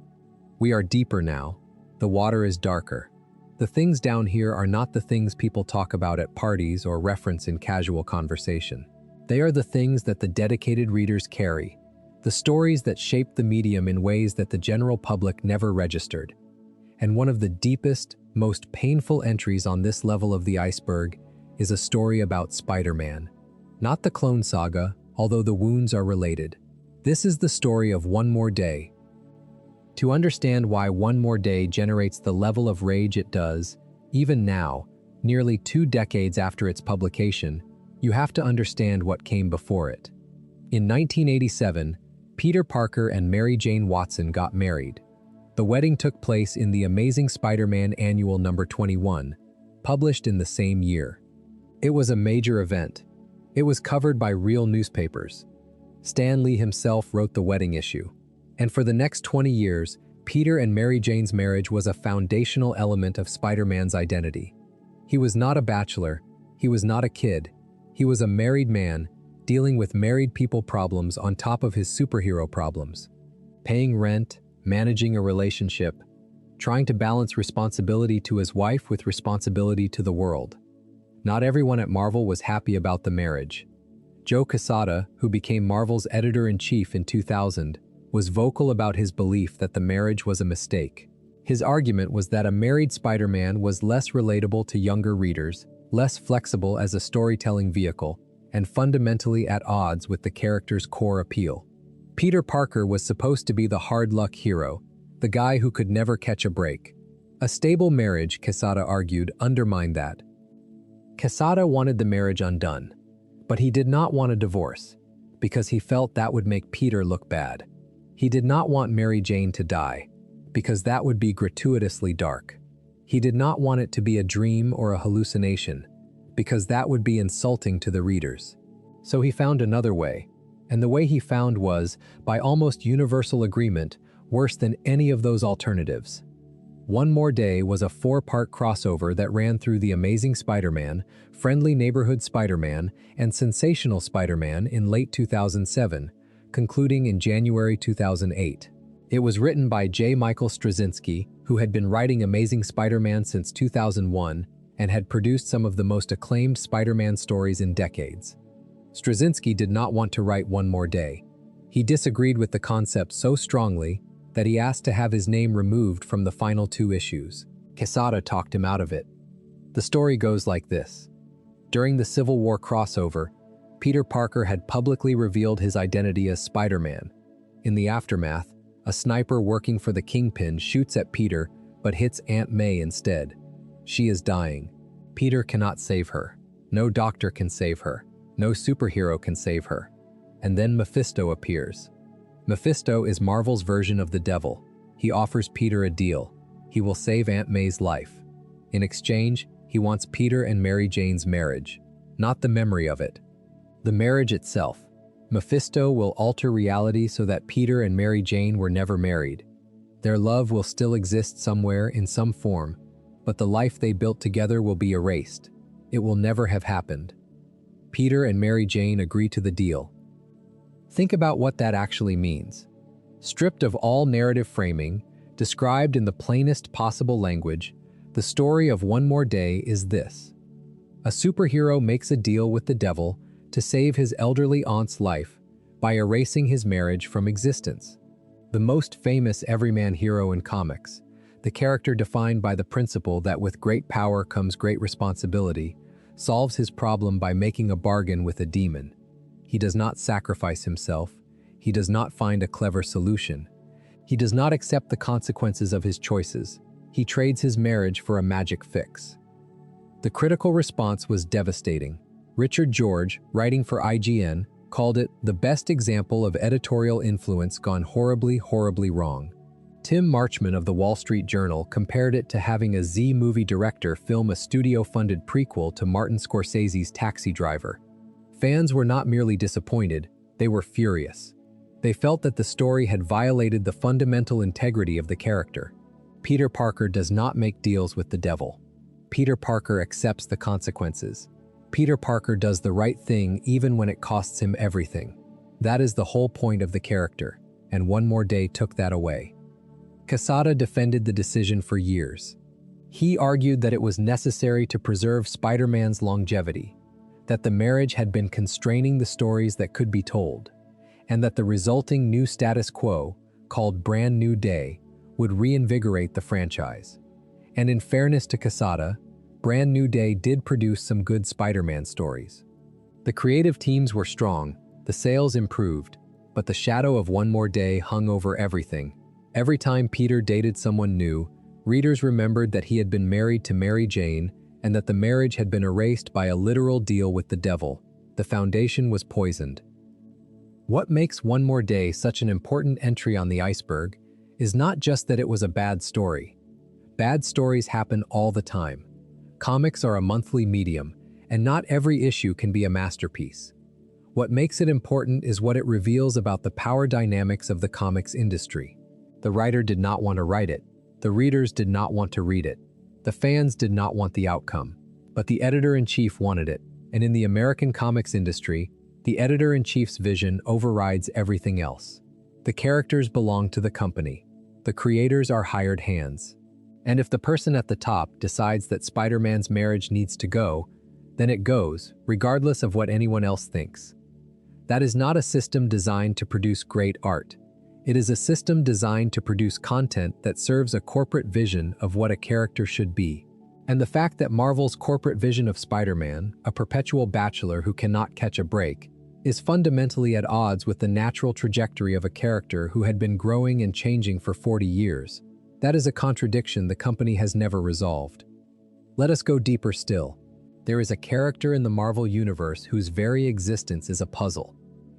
We are deeper now. The water is darker. The things down here are not the things people talk about at parties or reference in casual conversation. They are the things that the dedicated readers carry, the stories that shape the medium in ways that the general public never registered. And one of the deepest, most painful entries on this level of the iceberg is a story about Spider-Man. Not the Clone Saga, although the wounds are related. This is the story of One More Day. To understand why One More Day generates the level of rage it does, even now, nearly 2 decades after its publication, you have to understand what came before it. In 1987, Peter Parker and Mary Jane Watson got married. The wedding took place in The Amazing Spider-Man Annual No. 21, published in the same year. It was a major event. It was covered by real newspapers. Stan Lee himself wrote the wedding issue. And for the next 20 years, Peter and Mary Jane's marriage was a foundational element of Spider-Man's identity. He was not a bachelor, he was not a kid, he was a married man dealing with married people problems on top of his superhero problems. Paying rent, managing a relationship, trying to balance responsibility to his wife with responsibility to the world. Not everyone at Marvel was happy about the marriage. Joe Quesada, who became Marvel's editor-in-chief in 2000, was vocal about his belief that the marriage was a mistake. His argument was that a married Spider-Man was less relatable to younger readers, less flexible as a storytelling vehicle, and fundamentally at odds with the character's core appeal. Peter Parker was supposed to be the hard-luck hero, the guy who could never catch a break. A stable marriage, Quesada argued, undermined that. Quesada wanted the marriage undone, but he did not want a divorce, because he felt that would make Peter look bad. He did not want Mary Jane to die, because that would be gratuitously dark. He did not want it to be a dream or a hallucination, because that would be insulting to the readers. So he found another way, and the way he found was, by almost universal agreement, worse than any of those alternatives. One More Day was a 4-part crossover that ran through The Amazing Spider-Man, Friendly Neighborhood Spider-Man, and Sensational Spider-Man in late 2007, concluding in January 2008. It was written by J. Michael Straczynski, who had been writing Amazing Spider-Man since 2001 and had produced some of the most acclaimed Spider-Man stories in decades. Straczynski did not want to write One More Day. He disagreed with the concept so strongly that he asked to have his name removed from the final 2 issues. Quesada talked him out of it. The story goes like this. During the Civil War crossover, Peter Parker had publicly revealed his identity as Spider-Man. In the aftermath, a sniper working for the Kingpin shoots at Peter but hits Aunt May instead. She is dying. Peter cannot save her. No doctor can save her. No superhero can save her. And then Mephisto appears. Mephisto is Marvel's version of the devil. He offers Peter a deal. He will save Aunt May's life. In exchange, he wants Peter and Mary Jane's marriage, not the memory of it. The marriage itself. Mephisto will alter reality so that Peter and Mary Jane were never married. Their love will still exist somewhere in some form, but the life they built together will be erased. It will never have happened. Peter and Mary Jane agree to the deal. Think about what that actually means. Stripped of all narrative framing, described in the plainest possible language, the story of One More Day is this. A superhero makes a deal with the devil to save his elderly aunt's life by erasing his marriage from existence. The most famous everyman hero in comics, the character defined by the principle that with great power comes great responsibility, solves his problem by making a bargain with a demon. He does not sacrifice himself. He does not find a clever solution. He does not accept the consequences of his choices. He trades his marriage for a magic fix. The critical response was devastating. Richard George, writing for IGN, called it the best example of editorial influence gone horribly, horribly wrong. Tim Marchman of the Wall Street Journal compared it to having a Z-movie director film a studio-funded prequel to Martin Scorsese's Taxi Driver. Fans were not merely disappointed, they were furious. They felt that the story had violated the fundamental integrity of the character. Peter Parker does not make deals with the devil. Peter Parker accepts the consequences. Peter Parker does the right thing even when it costs him everything. That is the whole point of the character, and One More Day took that away. Quesada defended the decision for years. He argued that it was necessary to preserve Spider-Man's longevity, that the marriage had been constraining the stories that could be told, and that the resulting new status quo, called Brand New Day, would reinvigorate the franchise. And in fairness to Quesada, Brand New Day did produce some good Spider-Man stories. The creative teams were strong, the sales improved, but the shadow of One More Day hung over everything. Every time Peter dated someone new, readers remembered that he had been married to Mary Jane and that the marriage had been erased by a literal deal with the devil. The foundation was poisoned. What makes One More Day such an important entry on the iceberg is not just that it was a bad story. Bad stories happen all the time. Comics are a monthly medium, and not every issue can be a masterpiece. What makes it important is what it reveals about the power dynamics of the comics industry. The writer did not want to write it. The readers did not want to read it. The fans did not want the outcome. But the editor-in-chief wanted it, and in the American comics industry, the editor-in-chief's vision overrides everything else. The characters belong to the company. The creators are hired hands. And if the person at the top decides that Spider-Man's marriage needs to go, then it goes, regardless of what anyone else thinks. That is not a system designed to produce great art. It is a system designed to produce content that serves a corporate vision of what a character should be. And the fact that Marvel's corporate vision of Spider-Man, a perpetual bachelor who cannot catch a break, is fundamentally at odds with the natural trajectory of a character who had been growing and changing for 40 years. That is a contradiction the company has never resolved. Let us go deeper still. There is a character in the Marvel Universe whose very existence is a puzzle.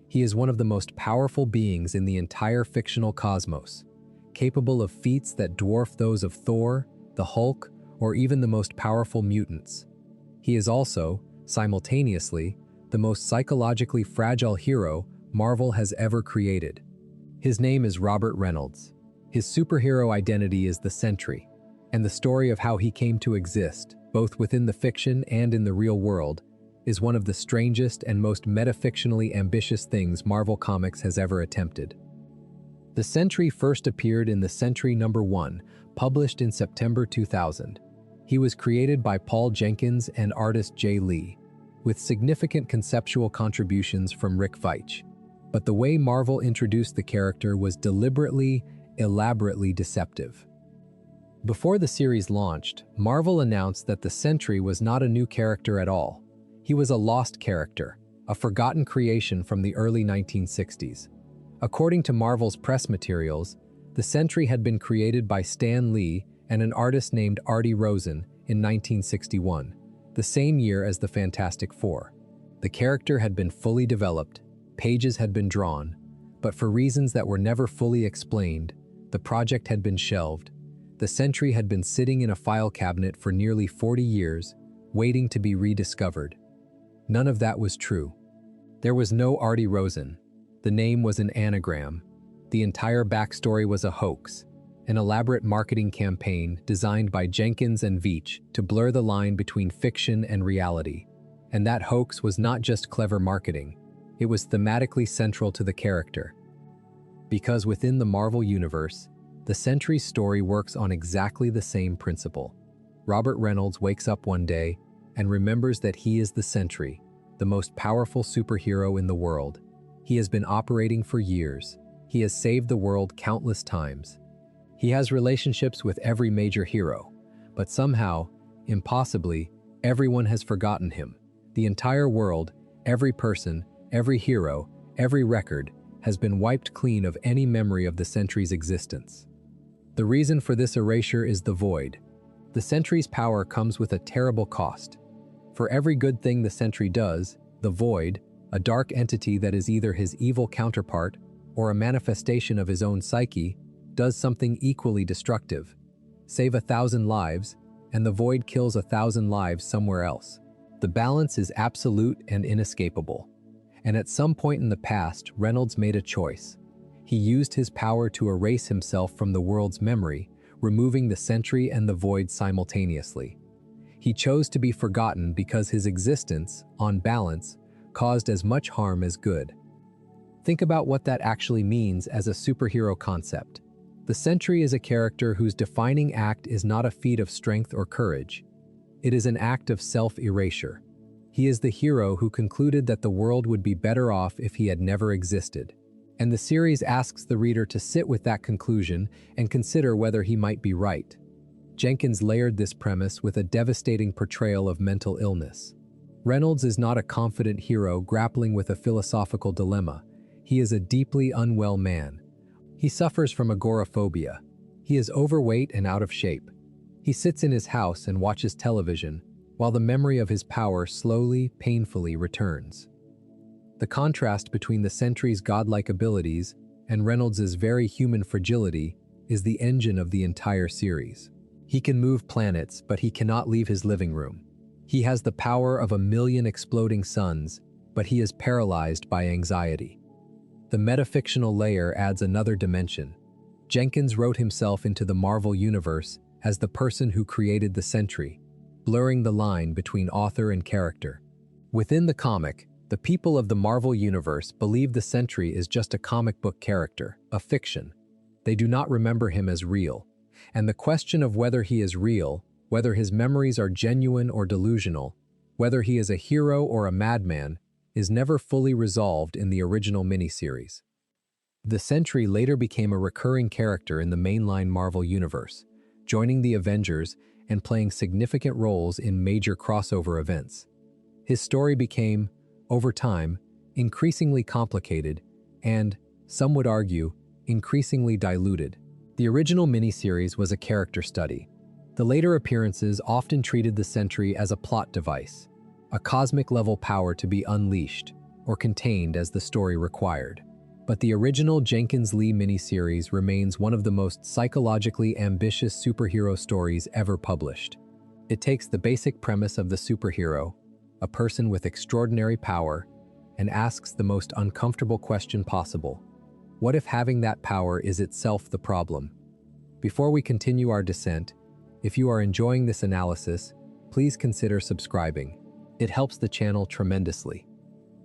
He is one of the most powerful beings in the entire fictional cosmos, capable of feats that dwarf those of Thor, the Hulk, or even the most powerful mutants. He is also, simultaneously, the most psychologically fragile hero Marvel has ever created. His name is Robert Reynolds. His superhero identity is the Sentry, and the story of how he came to exist, both within the fiction and in the real world, is one of the strangest and most metafictionally ambitious things Marvel Comics has ever attempted. The Sentry first appeared in the Sentry #1, published in September 2000. He was created by Paul Jenkins and artist Jay Lee, with significant conceptual contributions from Rick Veitch. But the way Marvel introduced the character was deliberately, elaborately deceptive. Before the series launched, Marvel announced that the Sentry was not a new character at all. He was a lost character, a forgotten creation from the early 1960s. According to Marvel's press materials, the Sentry had been created by Stan Lee and an artist named Artie Rosen in 1961, the same year as the Fantastic Four. The character had been fully developed, pages had been drawn, but for reasons that were never fully explained, the project had been shelved. The Sentry had been sitting in a file cabinet for nearly 40 years, waiting to be rediscovered. None of that was true. There was no Artie Rosen. The name was an anagram. The entire backstory was a hoax, an elaborate marketing campaign designed by Jenkins and Veitch to blur the line between fiction and reality. And that hoax was not just clever marketing. It was thematically central to the character. Because within the Marvel Universe, the Sentry's story works on exactly the same principle. Robert Reynolds wakes up one day and remembers that he is the Sentry, the most powerful superhero in the world. He has been operating for years. He has saved the world countless times. He has relationships with every major hero, but somehow, impossibly, everyone has forgotten him. The entire world, every person, every hero, every record, has been wiped clean of any memory of the Sentry's existence. The reason for this erasure is the void. The Sentry's power comes with a terrible cost. For every good thing the Sentry does, the void, a dark entity that is either his evil counterpart or a manifestation of his own psyche, does something equally destructive. Save 1,000 lives, and the void kills 1,000 lives somewhere else. The balance is absolute and inescapable. And at some point in the past, Reynolds made a choice. He used his power to erase himself from the world's memory, removing the Sentry and the void simultaneously. He chose to be forgotten because his existence, on balance, caused as much harm as good. Think about what that actually means as a superhero concept. The Sentry is a character whose defining act is not a feat of strength or courage. It is an act of self-erasure. He is the hero who concluded that the world would be better off if he had never existed. And the series asks the reader to sit with that conclusion and consider whether he might be right. Jenkins layered this premise with a devastating portrayal of mental illness. Reynolds is not a confident hero grappling with a philosophical dilemma. He is a deeply unwell man. He suffers from agoraphobia. He is overweight and out of shape. He sits in his house and watches television, while the memory of his power slowly, painfully returns. The contrast between the Sentry's godlike abilities and Reynolds' very human fragility is the engine of the entire series. He can move planets, but he cannot leave his living room. He has the power of 1,000,000 exploding suns, but he is paralyzed by anxiety. The metafictional layer adds another dimension. Jenkins wrote himself into the Marvel Universe as the person who created the Sentry, blurring the line between author and character. Within the comic, the people of the Marvel Universe believe the Sentry is just a comic book character, a fiction. They do not remember him as real. And the question of whether he is real, whether his memories are genuine or delusional, whether he is a hero or a madman, is never fully resolved in the original miniseries. The Sentry later became a recurring character in the mainline Marvel Universe, joining the Avengers and playing significant roles in major crossover events. His story became, over time, increasingly complicated and, some would argue, increasingly diluted. The original miniseries was a character study. The later appearances often treated the Sentry as a plot device, a cosmic-level power to be unleashed or contained as the story required. But the original Jenkins Lee miniseries remains one of the most psychologically ambitious superhero stories ever published. It takes the basic premise of the superhero, a person with extraordinary power, and asks the most uncomfortable question possible. What if having that power is itself the problem? Before we continue our descent, if you are enjoying this analysis, please consider subscribing. It helps the channel tremendously.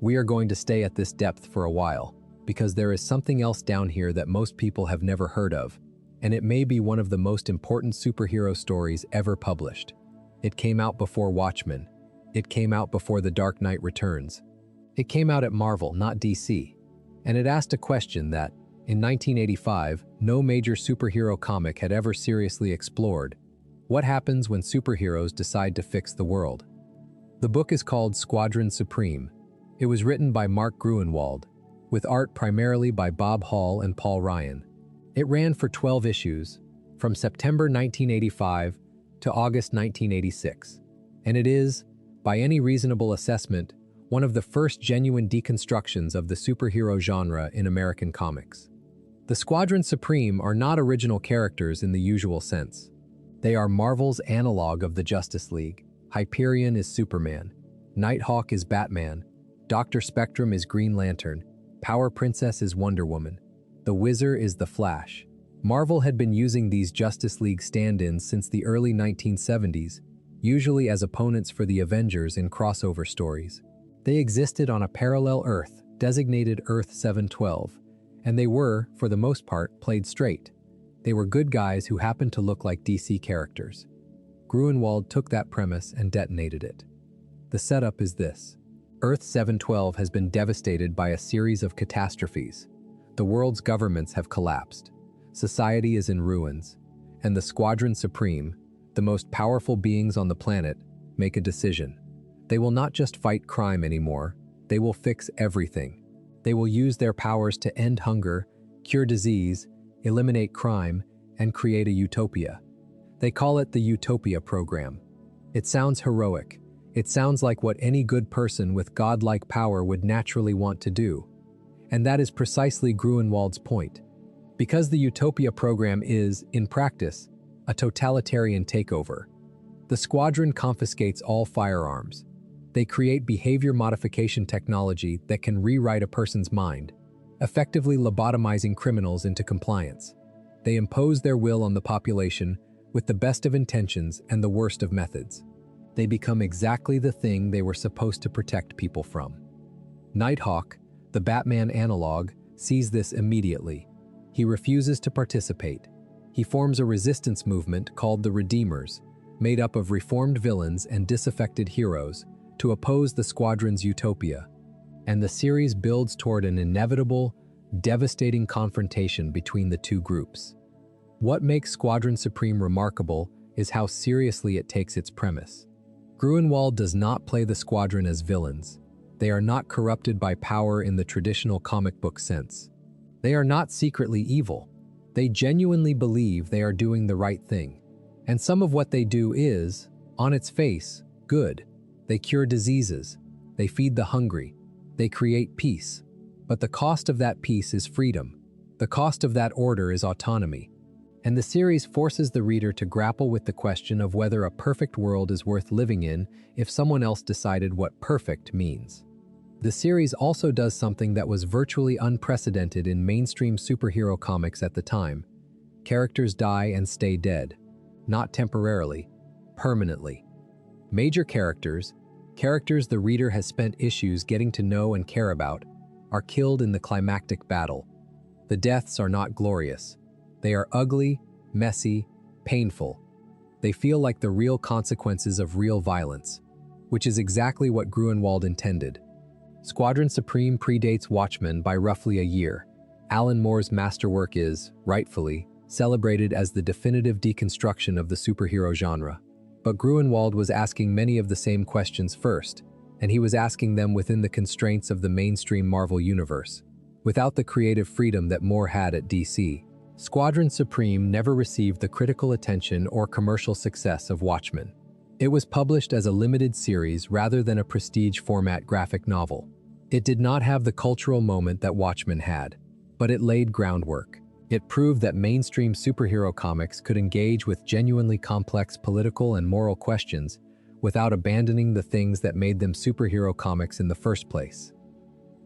We are going to stay at this depth for a while, because there is something else down here that most people have never heard of, and it may be one of the most important superhero stories ever published. It came out before Watchmen. It came out before The Dark Knight Returns. It came out at Marvel, not DC. And it asked a question that, in 1985, no major superhero comic had ever seriously explored. What happens when superheroes decide to fix the world? The book is called Squadron Supreme. It was written by Mark Gruenwald, with art primarily by Bob Hall and Paul Ryan. It ran for 12 issues, from September 1985 to August 1986, and it is, by any reasonable assessment, one of the first genuine deconstructions of the superhero genre in American comics. The Squadron Supreme are not original characters in the usual sense. They are Marvel's analog of the Justice League. Hyperion is Superman, Nighthawk is Batman, Dr. Spectrum is Green Lantern, Power Princess is Wonder Woman. The Wizard is the Flash. Marvel had been using these Justice League stand-ins since the early 1970s, usually as opponents for the Avengers in crossover stories. They existed on a parallel Earth, designated Earth 712, and they were, for the most part, played straight. They were good guys who happened to look like DC characters. Gruenwald took that premise and detonated it. The setup is this. Earth 712 has been devastated by a series of catastrophes. The world's governments have collapsed. Society is in ruins. And the Squadron Supreme, the most powerful beings on the planet, make a decision. They will not just fight crime anymore. They will fix everything. They will use their powers to end hunger, cure disease, eliminate crime, and create a utopia. They call it the Utopia Program. It sounds heroic. It sounds like what any good person with godlike power would naturally want to do. And that is precisely Gruenwald's point. Because the Utopia Program is, in practice, a totalitarian takeover, the Squadron confiscates all firearms. They create behavior modification technology that can rewrite a person's mind, effectively lobotomizing criminals into compliance. They impose their will on the population with the best of intentions and the worst of methods. They become exactly the thing they were supposed to protect people from. Nighthawk, the Batman analog, sees this immediately. He refuses to participate. He forms a resistance movement called the Redeemers, made up of reformed villains and disaffected heroes, to oppose the Squadron's utopia. And the series builds toward an inevitable, devastating confrontation between the two groups. What makes Squadron Supreme remarkable is how seriously it takes its premise. Gruenwald does not play the Squadron as villains. They are not corrupted by power in the traditional comic book sense. They are not secretly evil. They genuinely believe they are doing the right thing. And some of what they do is, on its face, good. They cure diseases. They feed the hungry. They create peace. But the cost of that peace is freedom. The cost of that order is autonomy. And the series forces the reader to grapple with the question of whether a perfect world is worth living in if someone else decided what perfect means. The series also does something that was virtually unprecedented in mainstream superhero comics at the time. Characters die and stay dead. Not temporarily, permanently. Major characters, characters the reader has spent issues getting to know and care about, are killed in the climactic battle. The deaths are not glorious. They are ugly, messy, painful. They feel like the real consequences of real violence, which is exactly what Gruenwald intended. Squadron Supreme predates Watchmen by roughly a year. Alan Moore's masterwork is, rightfully, celebrated as the definitive deconstruction of the superhero genre. But Gruenwald was asking many of the same questions first, and he was asking them within the constraints of the mainstream Marvel universe, without the creative freedom that Moore had at DC. Squadron Supreme never received the critical attention or commercial success of Watchmen. It was published as a limited series rather than a prestige format graphic novel. It did not have the cultural moment that Watchmen had, but it laid groundwork. It proved that mainstream superhero comics could engage with genuinely complex political and moral questions without abandoning the things that made them superhero comics in the first place.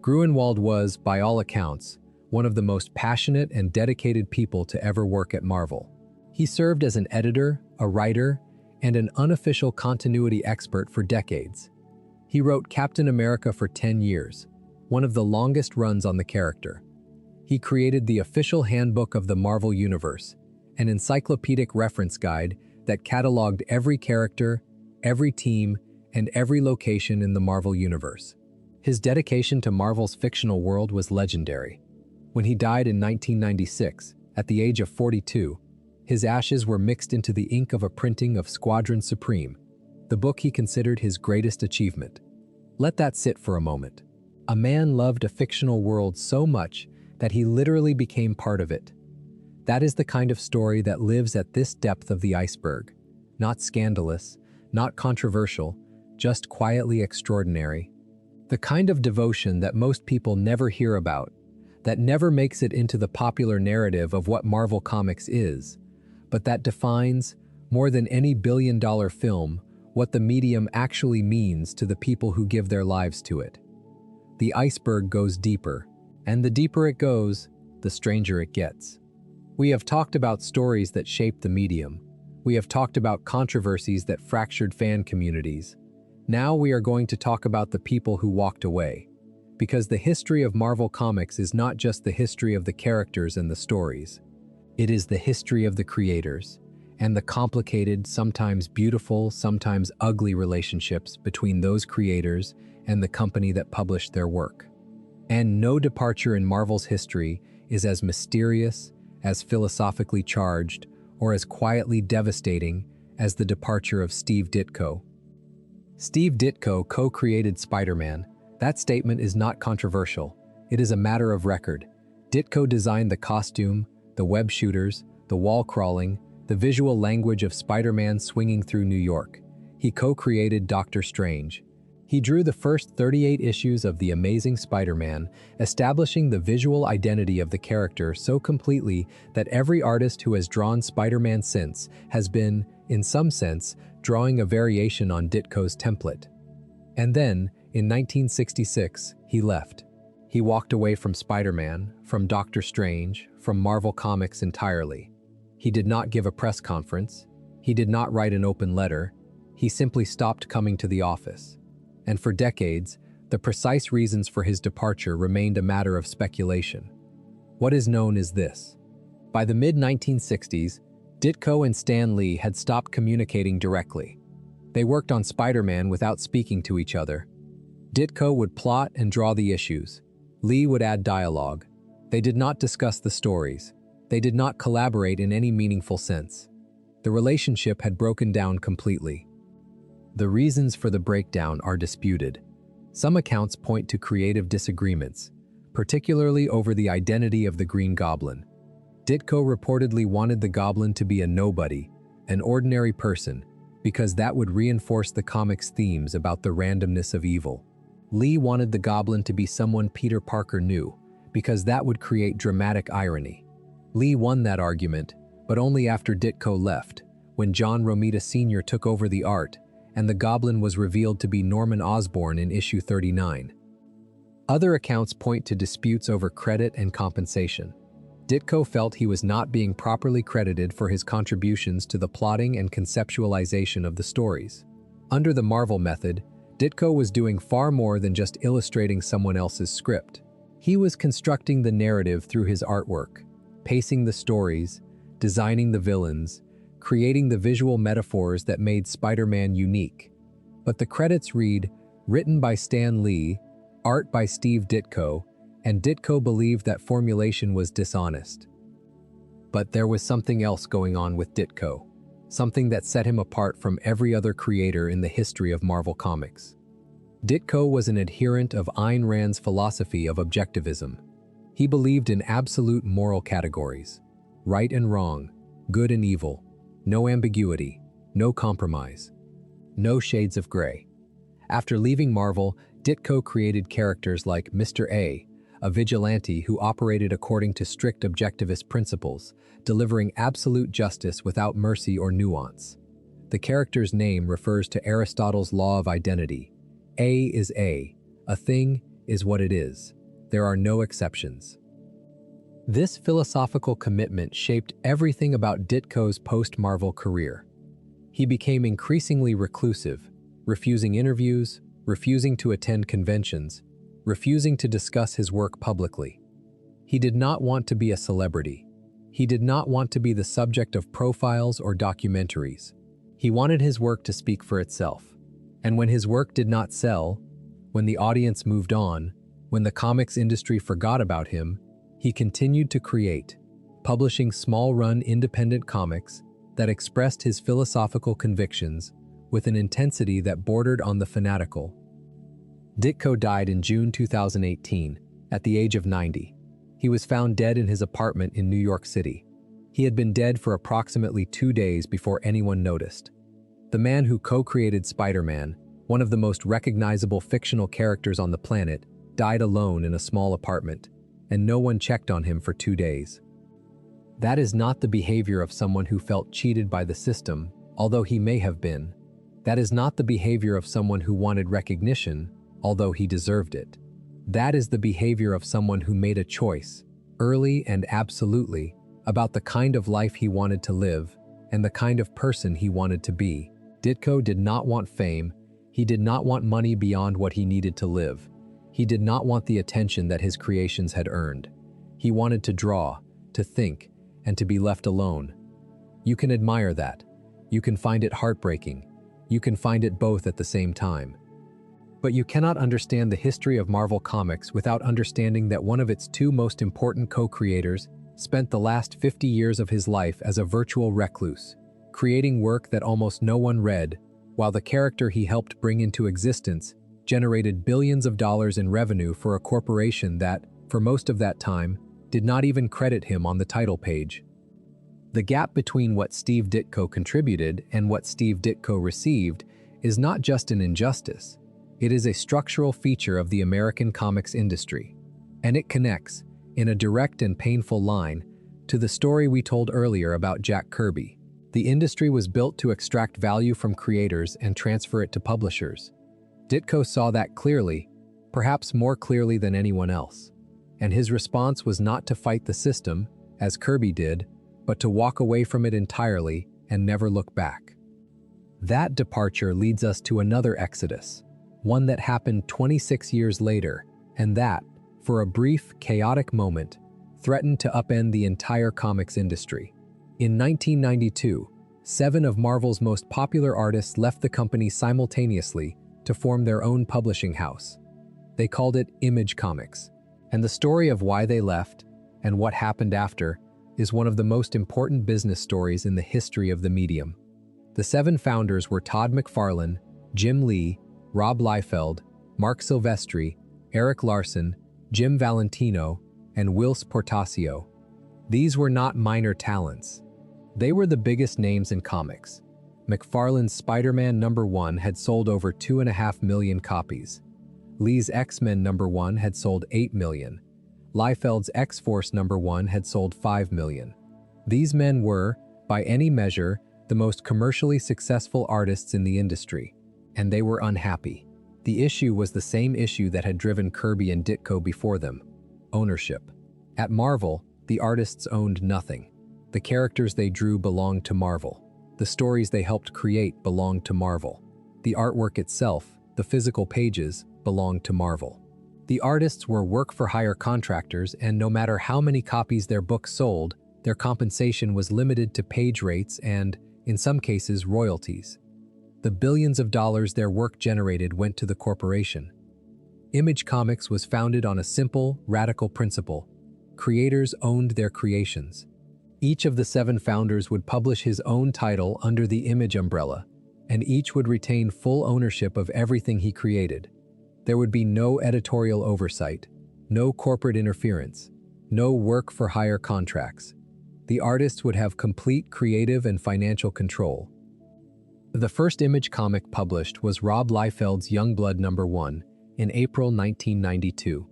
Gruenwald was, by all accounts, one of the most passionate and dedicated people to ever work at Marvel. He served as an editor, a writer, and an unofficial continuity expert for decades. He wrote Captain America for 10 years, one of the longest runs on the character. He created the official handbook of the Marvel Universe, an encyclopedic reference guide that cataloged every character, every team, and every location in the Marvel Universe. His dedication to Marvel's fictional world was legendary. When he died in 1996, at the age of 42, his ashes were mixed into the ink of a printing of Squadron Supreme, the book he considered his greatest achievement. Let that sit for a moment. A man loved a fictional world so much that he literally became part of it. That is the kind of story that lives at this depth of the iceberg. Not scandalous, not controversial, just quietly extraordinary. The kind of devotion that most people never hear about, that never makes it into the popular narrative of what Marvel Comics is, but that defines, more than any billion-dollar film, what the medium actually means to the people who give their lives to it. The iceberg goes deeper, and the deeper it goes, the stranger it gets. We have talked about stories that shaped the medium. We have talked about controversies that fractured fan communities. Now we are going to talk about the people who walked away. Because the history of Marvel Comics is not just the history of the characters and the stories. It is the history of the creators, and the complicated, sometimes beautiful, sometimes ugly relationships between those creators and the company that published their work. And no departure in Marvel's history is as mysterious, as philosophically charged, or as quietly devastating as the departure of Steve Ditko. Steve Ditko co-created Spider-Man. That statement is not controversial. It is a matter of record. Ditko designed the costume, the web shooters, the wall crawling, the visual language of Spider-Man swinging through New York. He co-created Doctor Strange. He drew the first 38 issues of The Amazing Spider-Man, establishing the visual identity of the character so completely that every artist who has drawn Spider-Man since has been, in some sense, drawing a variation on Ditko's template. And then, in 1966, he left. He walked away from Spider-Man, from Doctor Strange, from Marvel Comics entirely. He did not give a press conference. He did not write an open letter. He simply stopped coming to the office. And for decades, the precise reasons for his departure remained a matter of speculation. What is known is this. By the mid-1960s, Ditko and Stan Lee had stopped communicating directly. They worked on Spider-Man without speaking to each other. Ditko would plot and draw the issues. Lee would add dialogue. They did not discuss the stories. They did not collaborate in any meaningful sense. The relationship had broken down completely. The reasons for the breakdown are disputed. Some accounts point to creative disagreements, particularly over the identity of the Green Goblin. Ditko reportedly wanted the Goblin to be a nobody, an ordinary person, because that would reinforce the comic's themes about the randomness of evil. Lee wanted the Goblin to be someone Peter Parker knew, because that would create dramatic irony. Lee won that argument, but only after Ditko left, when John Romita Sr. took over the art, and the Goblin was revealed to be Norman Osborn in issue 39. Other accounts point to disputes over credit and compensation. Ditko felt he was not being properly credited for his contributions to the plotting and conceptualization of the stories. Under the Marvel method, Ditko was doing far more than just illustrating someone else's script. He was constructing the narrative through his artwork, pacing the stories, designing the villains, creating the visual metaphors that made Spider-Man unique. But the credits read, written by Stan Lee, art by Steve Ditko, and Ditko believed that formulation was dishonest. But there was something else going on with Ditko, something that set him apart from every other creator in the history of Marvel Comics. Ditko was an adherent of Ayn Rand's philosophy of objectivism. He believed in absolute moral categories, right and wrong, good and evil, no ambiguity, no compromise, no shades of gray. After leaving Marvel, Ditko created characters like Mr. A vigilante who operated according to strict objectivist principles, delivering absolute justice without mercy or nuance. The character's name refers to Aristotle's law of identity. A is A. A thing is what it is. There are no exceptions. This philosophical commitment shaped everything about Ditko's post-Marvel career. He became increasingly reclusive, refusing interviews, refusing to attend conventions, refusing to discuss his work publicly. He did not want to be a celebrity. He did not want to be the subject of profiles or documentaries. He wanted his work to speak for itself. And when his work did not sell, when the audience moved on, when the comics industry forgot about him, he continued to create, publishing small-run independent comics that expressed his philosophical convictions with an intensity that bordered on the fanatical. Ditko died in June 2018, at the age of 90. He was found dead in his apartment in New York City. He had been dead for approximately 2 days before anyone noticed. The man who co-created Spider-Man, one of the most recognizable fictional characters on the planet, died alone in a small apartment, and no one checked on him for 2 days. That is not the behavior of someone who felt cheated by the system, although he may have been. That is not the behavior of someone who wanted recognition, although he deserved it. That is the behavior of someone who made a choice, early and absolutely, about the kind of life he wanted to live and the kind of person he wanted to be. Ditko did not want fame. He did not want money beyond what he needed to live. He did not want the attention that his creations had earned. He wanted to draw, to think, and to be left alone. You can admire that. You can find it heartbreaking. You can find it both at the same time. But you cannot understand the history of Marvel Comics without understanding that one of its 2 most important co-creators spent the last 50 years of his life as a virtual recluse, creating work that almost no one read, while the character he helped bring into existence generated billions of dollars in revenue for a corporation that, for most of that time, did not even credit him on the title page. The gap between what Steve Ditko contributed and what Steve Ditko received is not just an injustice. It is a structural feature of the American comics industry, and it connects, in a direct and painful line, to the story we told earlier about Jack Kirby. The industry was built to extract value from creators and transfer it to publishers. Ditko saw that clearly, perhaps more clearly than anyone else, and his response was not to fight the system, as Kirby did, but to walk away from it entirely and never look back. That departure leads us to another exodus, one that happened 26 years later, and that, for a brief, chaotic moment, threatened to upend the entire comics industry. In 1992, 7 of Marvel's most popular artists left the company simultaneously to form their own publishing house. They called it Image Comics, and the story of why they left and what happened after is one of the most important business stories in the history of the medium. The 7 founders were Todd McFarlane, Jim Lee, Rob Liefeld, Mark Silvestri, Eric Larson, Jim Valentino, and Whilce Portacio. These were not minor talents. They were the biggest names in comics. McFarlane's Spider-Man #1 had sold over 2.5 million copies. Lee's X-Men #1 had sold 8 million. Liefeld's X-Force #1 had sold 5 million. These men were, by any measure, the most commercially successful artists in the industry, and they were unhappy. The issue was the same issue that had driven Kirby and Ditko before them: ownership. At Marvel, the artists owned nothing. The characters they drew belonged to Marvel. The stories they helped create belonged to Marvel. The artwork itself, the physical pages, belonged to Marvel. The artists were work-for-hire contractors, and no matter how many copies their books sold, their compensation was limited to page rates and, in some cases, royalties. The billions of dollars their work generated went to the corporation. Image Comics was founded on a simple, radical principle. Creators owned their creations. Each of the 7 founders would publish his own title under the Image umbrella, and each would retain full ownership of everything he created. There would be no editorial oversight, no corporate interference, no work-for-hire contracts. The artists would have complete creative and financial control. The first Image comic published was Rob Liefeld's Youngblood #1 in April 1992.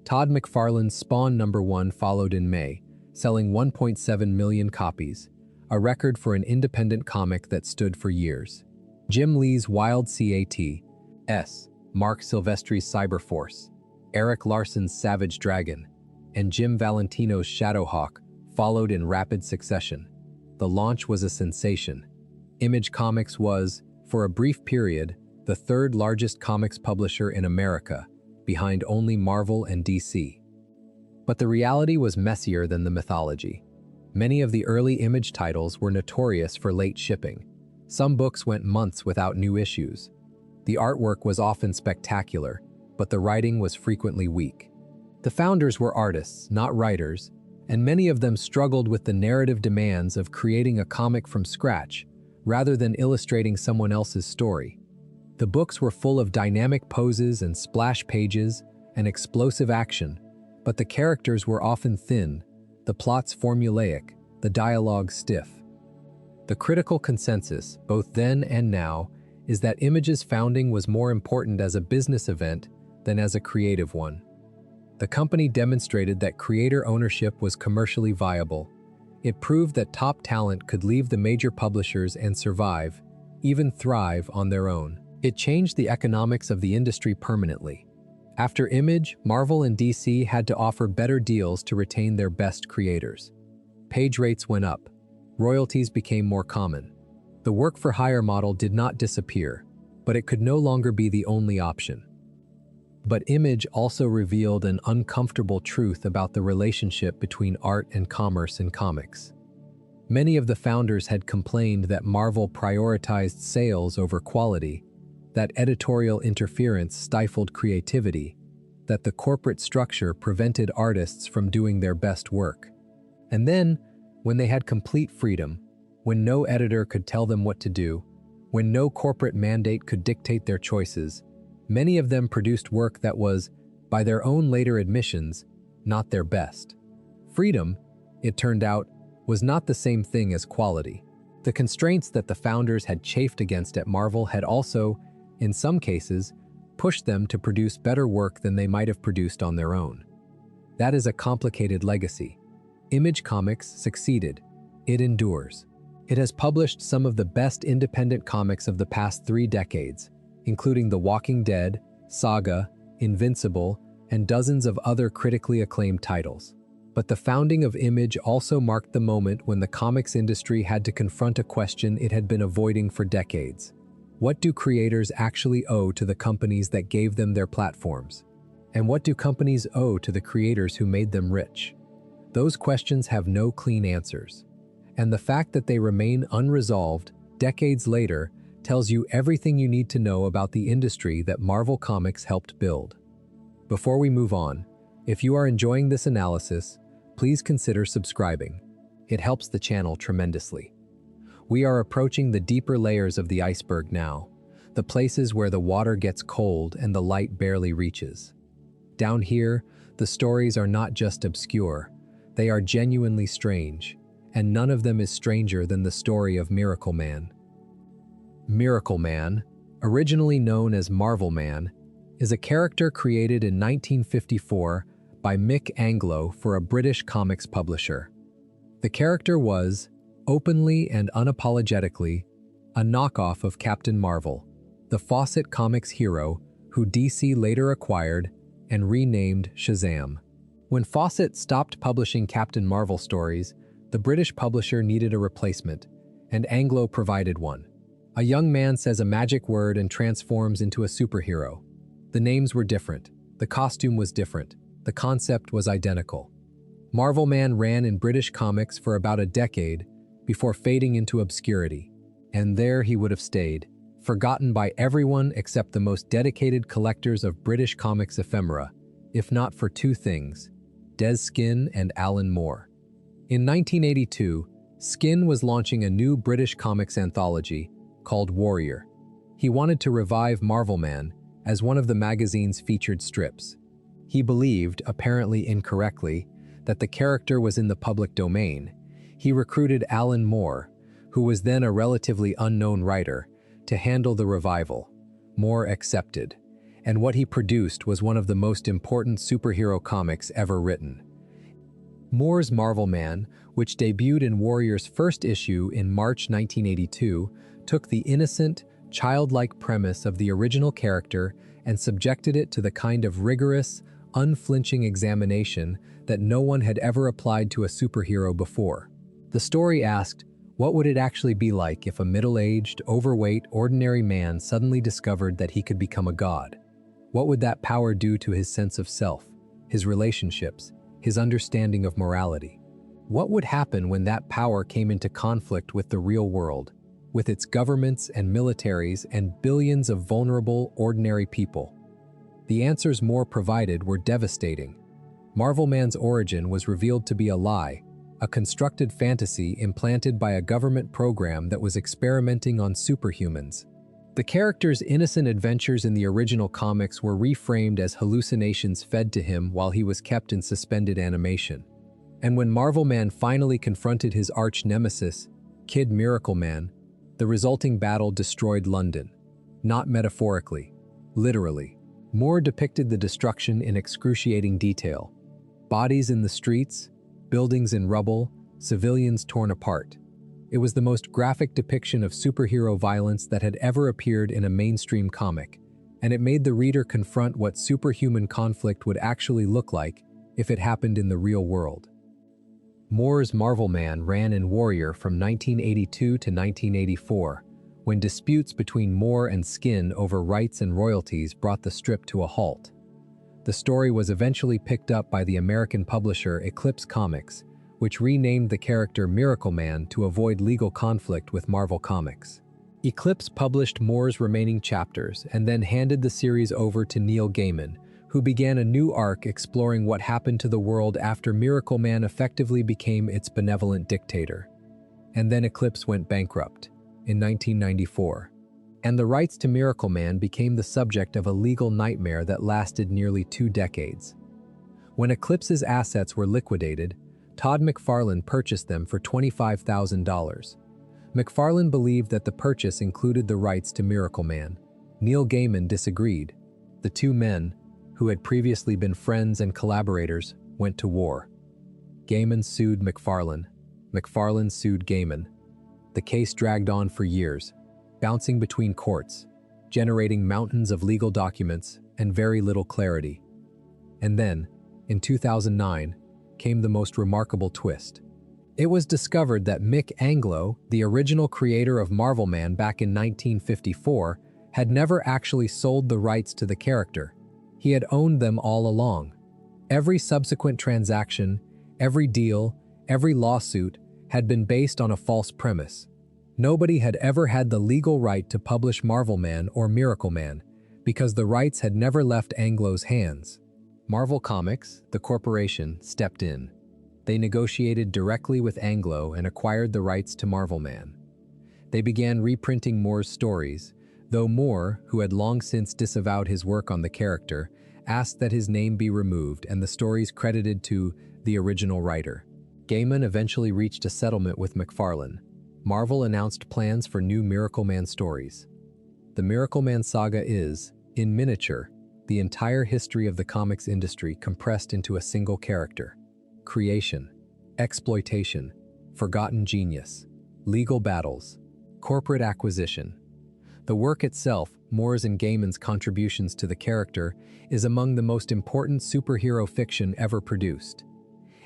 Todd McFarlane's Spawn #1 followed in May, selling 1.7 million copies, a record for an independent comic that stood for years. Jim Lee's Wild Cats, Mark Silvestri's Cyberforce, Eric Larson's Savage Dragon, and Jim Valentino's Shadowhawk followed in rapid succession. The launch was a sensation. Image Comics was, for a brief period, the 3rd largest comics publisher in America, behind only Marvel and DC. But the reality was messier than the mythology. Many of the early Image titles were notorious for late shipping. Some books went months without new issues. The artwork was often spectacular, but the writing was frequently weak. The founders were artists, not writers, and many of them struggled with the narrative demands of creating a comic from scratch, rather than illustrating someone else's story. The books were full of dynamic poses and splash pages and explosive action, but the characters were often thin, the plots formulaic, the dialogue stiff. The critical consensus, both then and now, is that Image's founding was more important as a business event than as a creative one. The company demonstrated that creator ownership was commercially viable. It proved that top talent could leave the major publishers and survive, even thrive, on their own. It changed the economics of the industry permanently. After Image, Marvel and DC had to offer better deals to retain their best creators. Page rates went up. Royalties became more common. The work-for-hire model did not disappear, but it could no longer be the only option. But Image also revealed an uncomfortable truth about the relationship between art and commerce in comics. Many of the founders had complained that Marvel prioritized sales over quality, that editorial interference stifled creativity, that the corporate structure prevented artists from doing their best work. And then, when they had complete freedom, when no editor could tell them what to do, when no corporate mandate could dictate their choices, many of them produced work that was, by their own later admissions, not their best. Freedom, it turned out, was not the same thing as quality. The constraints that the founders had chafed against at Marvel had also, in some cases, pushed them to produce better work than they might have produced on their own. That is a complicated legacy. Image Comics succeeded. It endures. It has published some of the best independent comics of the past 3 decades, including The Walking Dead, Saga, Invincible, and dozens of other critically acclaimed titles. But the founding of Image also marked the moment when the comics industry had to confront a question it had been avoiding for decades. What do creators actually owe to the companies that gave them their platforms? And what do companies owe to the creators who made them rich? Those questions have no clean answers. And the fact that they remain unresolved decades later tells you everything you need to know about the industry that Marvel Comics helped build. Before we move on, if you are enjoying this analysis, please consider subscribing. It helps the channel tremendously. We are approaching the deeper layers of the iceberg now, the places where the water gets cold and the light barely reaches. Down here, the stories are not just obscure, they are genuinely strange, and none of them is stranger than the story of Miracleman. Miracleman, originally known as Marvelman, is a character created in 1954 by Mick Anglo for a British comics publisher. The character was, openly and unapologetically, a knockoff of Captain Marvel, the Fawcett Comics hero who DC later acquired and renamed Shazam. When Fawcett stopped publishing Captain Marvel stories, the British publisher needed a replacement, and Anglo provided one. A young man says a magic word and transforms into a superhero. The names were different. The costume was different. The concept was identical. Marvelman ran in British comics for about a decade before fading into obscurity. And there he would have stayed, forgotten by everyone except the most dedicated collectors of British comics ephemera, if not for two things: Des Skin and Alan Moore. In 1982, Skin was launching a new British comics anthology called Warrior. He wanted to revive Marvelman as one of the magazine's featured strips. He believed, apparently incorrectly, that the character was in the public domain. He recruited Alan Moore, who was then a relatively unknown writer, to handle the revival. Moore accepted, and what he produced was one of the most important superhero comics ever written. Moore's Marvelman, which debuted in Warrior's first issue in March 1982, took the innocent, childlike premise of the original character and subjected it to the kind of rigorous, unflinching examination that no one had ever applied to a superhero before. The story asked, what would it actually be like if a middle-aged, overweight, ordinary man suddenly discovered that he could become a god? What would that power do to his sense of self, his relationships, his understanding of morality? What would happen when that power came into conflict with the real world, with its governments and militaries and billions of vulnerable, ordinary people? The answers Moore provided were devastating. Marvelman's origin was revealed to be a lie, a constructed fantasy implanted by a government program that was experimenting on superhumans. The character's innocent adventures in the original comics were reframed as hallucinations fed to him while he was kept in suspended animation. And when Marvelman finally confronted his arch-nemesis, Kid Miracleman, the resulting battle destroyed London. Not metaphorically, literally. Moore depicted the destruction in excruciating detail. Bodies in the streets, buildings in rubble, civilians torn apart. It was the most graphic depiction of superhero violence that had ever appeared in a mainstream comic, and it made the reader confront what superhuman conflict would actually look like if it happened in the real world. Moore's Marvelman ran in Warrior from 1982 to 1984, when disputes between Moore and Skin over rights and royalties brought the strip to a halt. The story was eventually picked up by the American publisher Eclipse Comics, which renamed the character Miracleman to avoid legal conflict with Marvel Comics. Eclipse published Moore's remaining chapters and then handed the series over to Neil Gaiman, who began a new arc exploring what happened to the world after Miracleman effectively became its benevolent dictator. And then Eclipse went bankrupt in 1994, and the rights to Miracleman became the subject of a legal nightmare that lasted nearly 2 decades. When Eclipse's assets were liquidated, Todd McFarlane purchased them for $25,000. McFarlane believed that the purchase included the rights to Miracleman. Neil Gaiman disagreed. The two men, who had previously been friends and collaborators, went to war. Gaiman sued McFarlane. McFarlane sued Gaiman. The case dragged on for years, bouncing between courts, generating mountains of legal documents and very little clarity. And then, in 2009, came the most remarkable twist. It was discovered that Mick Anglo, the original creator of Marvelman back in 1954, had never actually sold the rights to the character. He had owned them all along. Every subsequent transaction, every deal, every lawsuit had been based on a false premise. Nobody had ever had the legal right to publish Marvelman or Miracleman because the rights had never left Anglo's hands. Marvel Comics, the corporation, stepped in. They negotiated directly with Anglo and acquired the rights to Marvelman. They began reprinting Moore's stories, though Moore, who had long since disavowed his work on the character, asked that his name be removed and the stories credited to the original writer. Gaiman eventually reached a settlement with McFarlane. Marvel announced plans for new Miracleman stories. The Miracleman saga is, in miniature, the entire history of the comics industry compressed into a single character. Creation, exploitation, forgotten genius, legal battles, corporate acquisition. The work itself, Moore's and Gaiman's contributions to the character, is among the most important superhero fiction ever produced.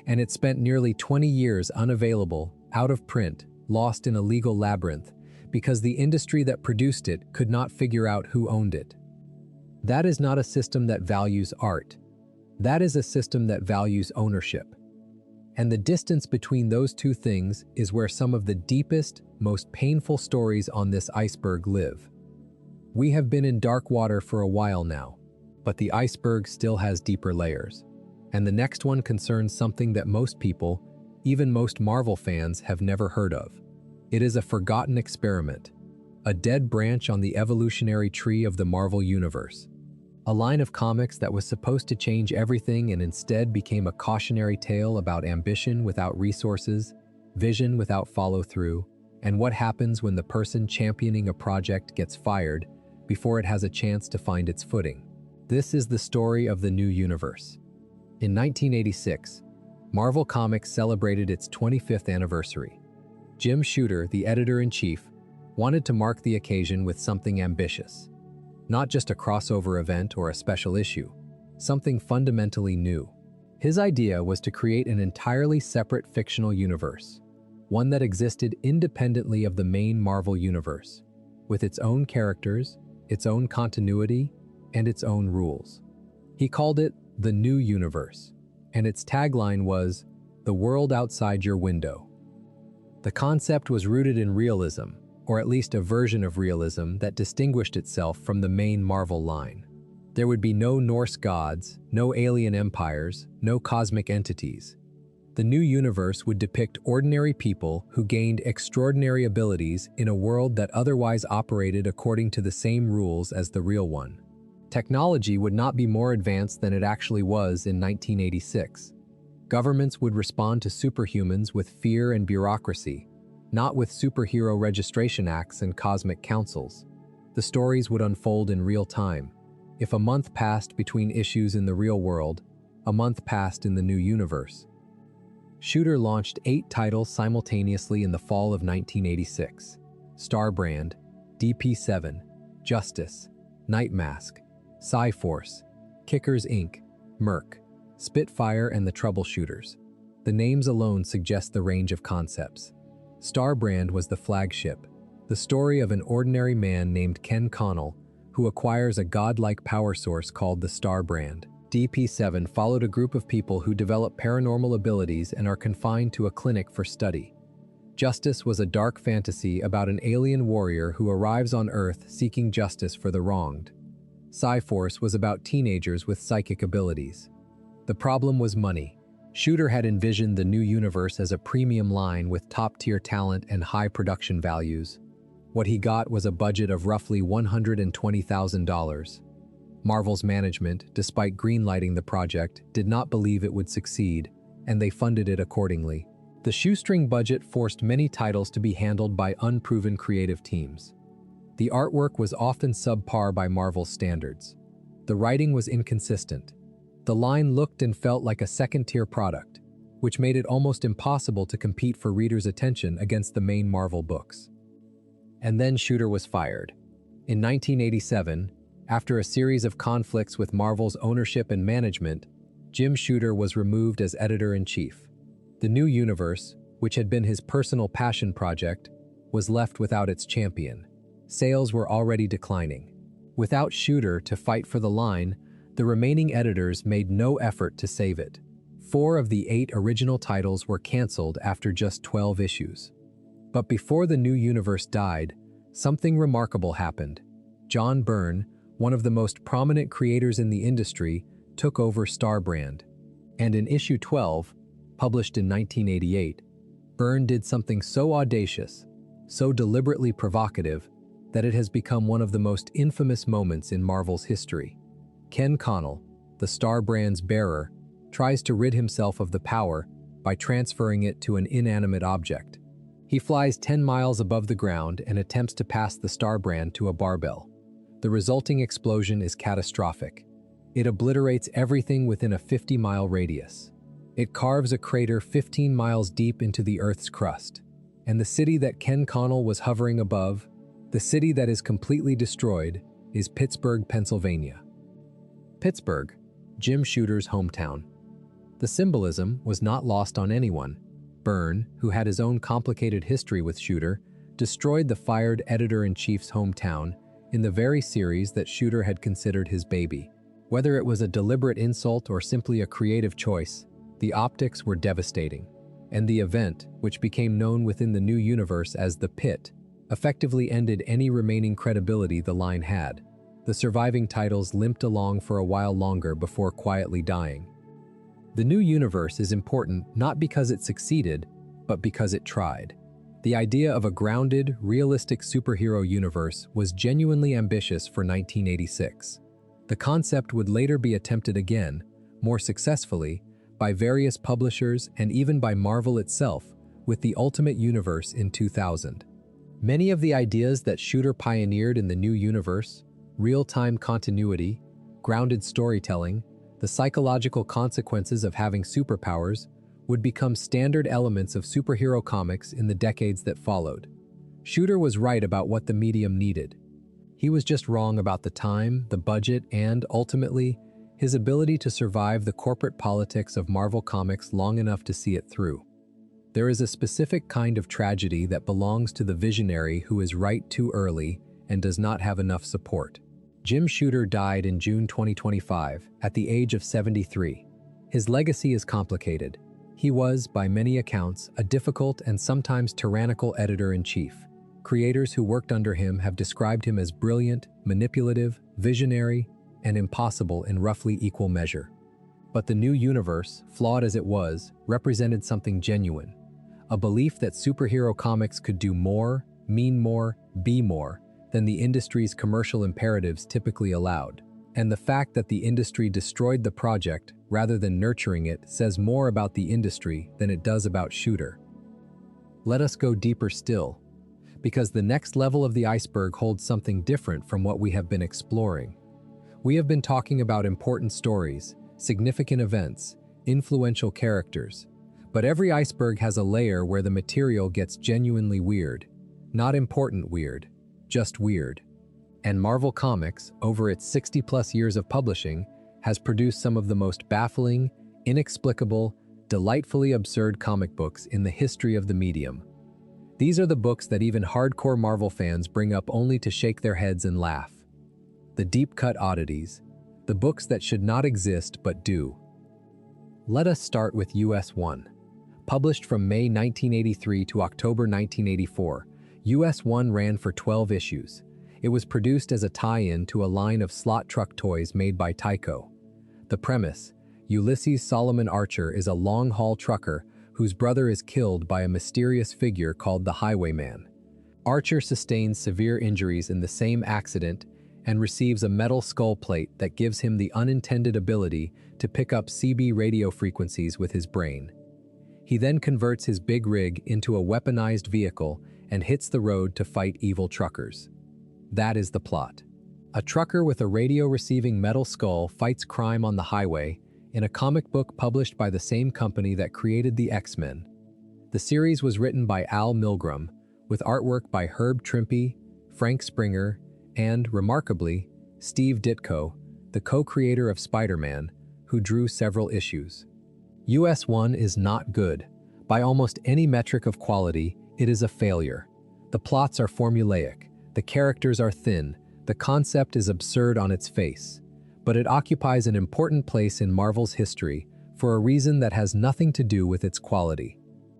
And it spent nearly 20 years unavailable, out of print, lost in a legal labyrinth, because the industry that produced it could not figure out who owned it. That is not a system that values art. That is a system that values ownership. And the distance between those two things is where some of the deepest, most painful stories on this iceberg live. We have been in dark water for a while now, but the iceberg still has deeper layers. And the next one concerns something that most people, even most Marvel fans, have never heard of. It is a forgotten experiment, a dead branch on the evolutionary tree of the Marvel Universe. A line of comics that was supposed to change everything and instead became a cautionary tale about ambition without resources, vision without follow-through, and what happens when the person championing a project gets fired before it has a chance to find its footing. This is the story of the new universe. In 1986, Marvel Comics celebrated its 25th anniversary. Jim Shooter, the editor-in-chief, wanted to mark the occasion with something ambitious. Not just a crossover event or a special issue, something fundamentally new. His idea was to create an entirely separate fictional universe, one that existed independently of the main Marvel universe, with its own characters, its own continuity, and its own rules. He called it the New Universe, and its tagline was, "The world outside your window." The concept was rooted in realism, or at least a version of realism that distinguished itself from the main Marvel line. There would be no Norse gods, no alien empires, no cosmic entities. The new universe would depict ordinary people who gained extraordinary abilities in a world that otherwise operated according to the same rules as the real one. Technology would not be more advanced than it actually was in 1986. Governments would respond to superhumans with fear and bureaucracy, not with superhero registration acts and cosmic councils. The stories would unfold in real time. If a month passed between issues in the real world, a month passed in the new universe. Shooter launched 8 titles simultaneously in the fall of 1986. Starbrand, DP7, Justice, Nightmask, Psyforce, Kickers Inc., Merc, Spitfire, and the Troubleshooters. The names alone suggest the range of concepts. Starbrand was the flagship, the story of an ordinary man named Ken Connell who acquires a godlike power source called the Starbrand. DP7 followed a group of people who develop paranormal abilities and are confined to a clinic for study. Justice was a dark fantasy about an alien warrior who arrives on Earth seeking justice for the wronged. Psyforce was about teenagers with psychic abilities. The problem was money. Shooter had envisioned the new universe as a premium line with top-tier talent and high production values. What he got was a budget of roughly $120,000. Marvel's management, despite greenlighting the project, did not believe it would succeed, and they funded it accordingly. The shoestring budget forced many titles to be handled by unproven creative teams. The artwork was often subpar by Marvel's standards. The writing was inconsistent. The line looked and felt like a second-tier product, which made it almost impossible to compete for readers' attention against the main Marvel books. And then Shooter was fired. In 1987, after a series of conflicts with Marvel's ownership and management, Jim Shooter was removed as editor-in-chief. The new universe, which had been his personal passion project, was left without its champion. Sales were already declining. Without Shooter to fight for the line, the remaining editors made no effort to save it. 4 of the 8 original titles were canceled after just 12 issues. But before the new universe died, something remarkable happened. John Byrne, one of the most prominent creators in the industry, took over Starbrand. And in issue 12, published in 1988, Byrne did something so audacious, so deliberately provocative, that it has become one of the most infamous moments in Marvel's history. Ken Connell, the Starbrand's bearer, tries to rid himself of the power by transferring it to an inanimate object. He flies 10 miles above the ground and attempts to pass the Starbrand to a barbell. The resulting explosion is catastrophic. It obliterates everything within a 50-mile radius. It carves a crater 15 miles deep into the Earth's crust. And the city that Ken Connell was hovering above, the city that is completely destroyed, is Pittsburgh, Pennsylvania. Pittsburgh, Jim Shooter's hometown. The symbolism was not lost on anyone. Byrne, who had his own complicated history with Shooter, destroyed the fired editor-in-chief's hometown in the very series that Shooter had considered his baby. Whether it was a deliberate insult or simply a creative choice, the optics were devastating. And the event, which became known within the new universe as the Pit, effectively ended any remaining credibility the line had. The surviving titles limped along for a while longer before quietly dying. The new universe is important not because it succeeded, but because it tried. The idea of a grounded, realistic superhero universe was genuinely ambitious for 1986. The concept would later be attempted again, more successfully, by various publishers and even by Marvel itself, with the Ultimate Universe in 2000. Many of the ideas that Shooter pioneered in the new universe, real-time continuity, grounded storytelling, the psychological consequences of having superpowers, would become standard elements of superhero comics in the decades that followed. Shooter was right about what the medium needed. He was just wrong about the time, the budget, and, ultimately, his ability to survive the corporate politics of Marvel Comics long enough to see it through. There is a specific kind of tragedy that belongs to the visionary who is right too early and does not have enough support. Jim Shooter died in June 2025 at the age of 73. His legacy is complicated. He was, by many accounts, a difficult and sometimes tyrannical editor-in-chief. Creators who worked under him have described him as brilliant, manipulative, visionary, and impossible in roughly equal measure. But the new universe, flawed as it was, represented something genuine. A belief that superhero comics could do more, mean more, be more than the industry's commercial imperatives typically allowed. And the fact that the industry destroyed the project rather than nurturing it says more about the industry than it does about Shooter. Let us go deeper still, because the next level of the iceberg holds something different from what we have been exploring. We have been talking about important stories, significant events, influential characters, but every iceberg has a layer where the material gets genuinely weird. Not important weird, just weird. And Marvel Comics, over its 60-plus years of publishing, has produced some of the most baffling, inexplicable, delightfully absurd comic books in the history of the medium. These are the books that even hardcore Marvel fans bring up only to shake their heads and laugh. The deep-cut oddities, the books that should not exist but do. Let us start with US 1. Published from May 1983 to October 1984, US 1 ran for 12 issues. It was produced as a tie-in to a line of slot truck toys made by Ditko. The premise: Ulysses Solomon Archer is a long-haul trucker whose brother is killed by a mysterious figure called the Highwayman. Archer sustains severe injuries in the same accident and receives a metal skull plate that gives him the unintended ability to pick up CB radio frequencies with his brain. He then converts his big rig into a weaponized vehicle and hits the road to fight evil truckers. That is the plot. A trucker with a radio-receiving metal skull fights crime on the highway in a comic book published by the same company that created the X-Men. The series was written by Al Milgrom, with artwork by Herb Trimpe, Frank Springer, and, remarkably, Steve Ditko, the co-creator of Spider-Man, who drew several issues. US 1 is not good. By almost any metric of quality, it is a failure. The plots are formulaic, the characters are thin, the concept is absurd on its face, but it occupies an important place in Marvel's history for a reason that has nothing to do with its quality.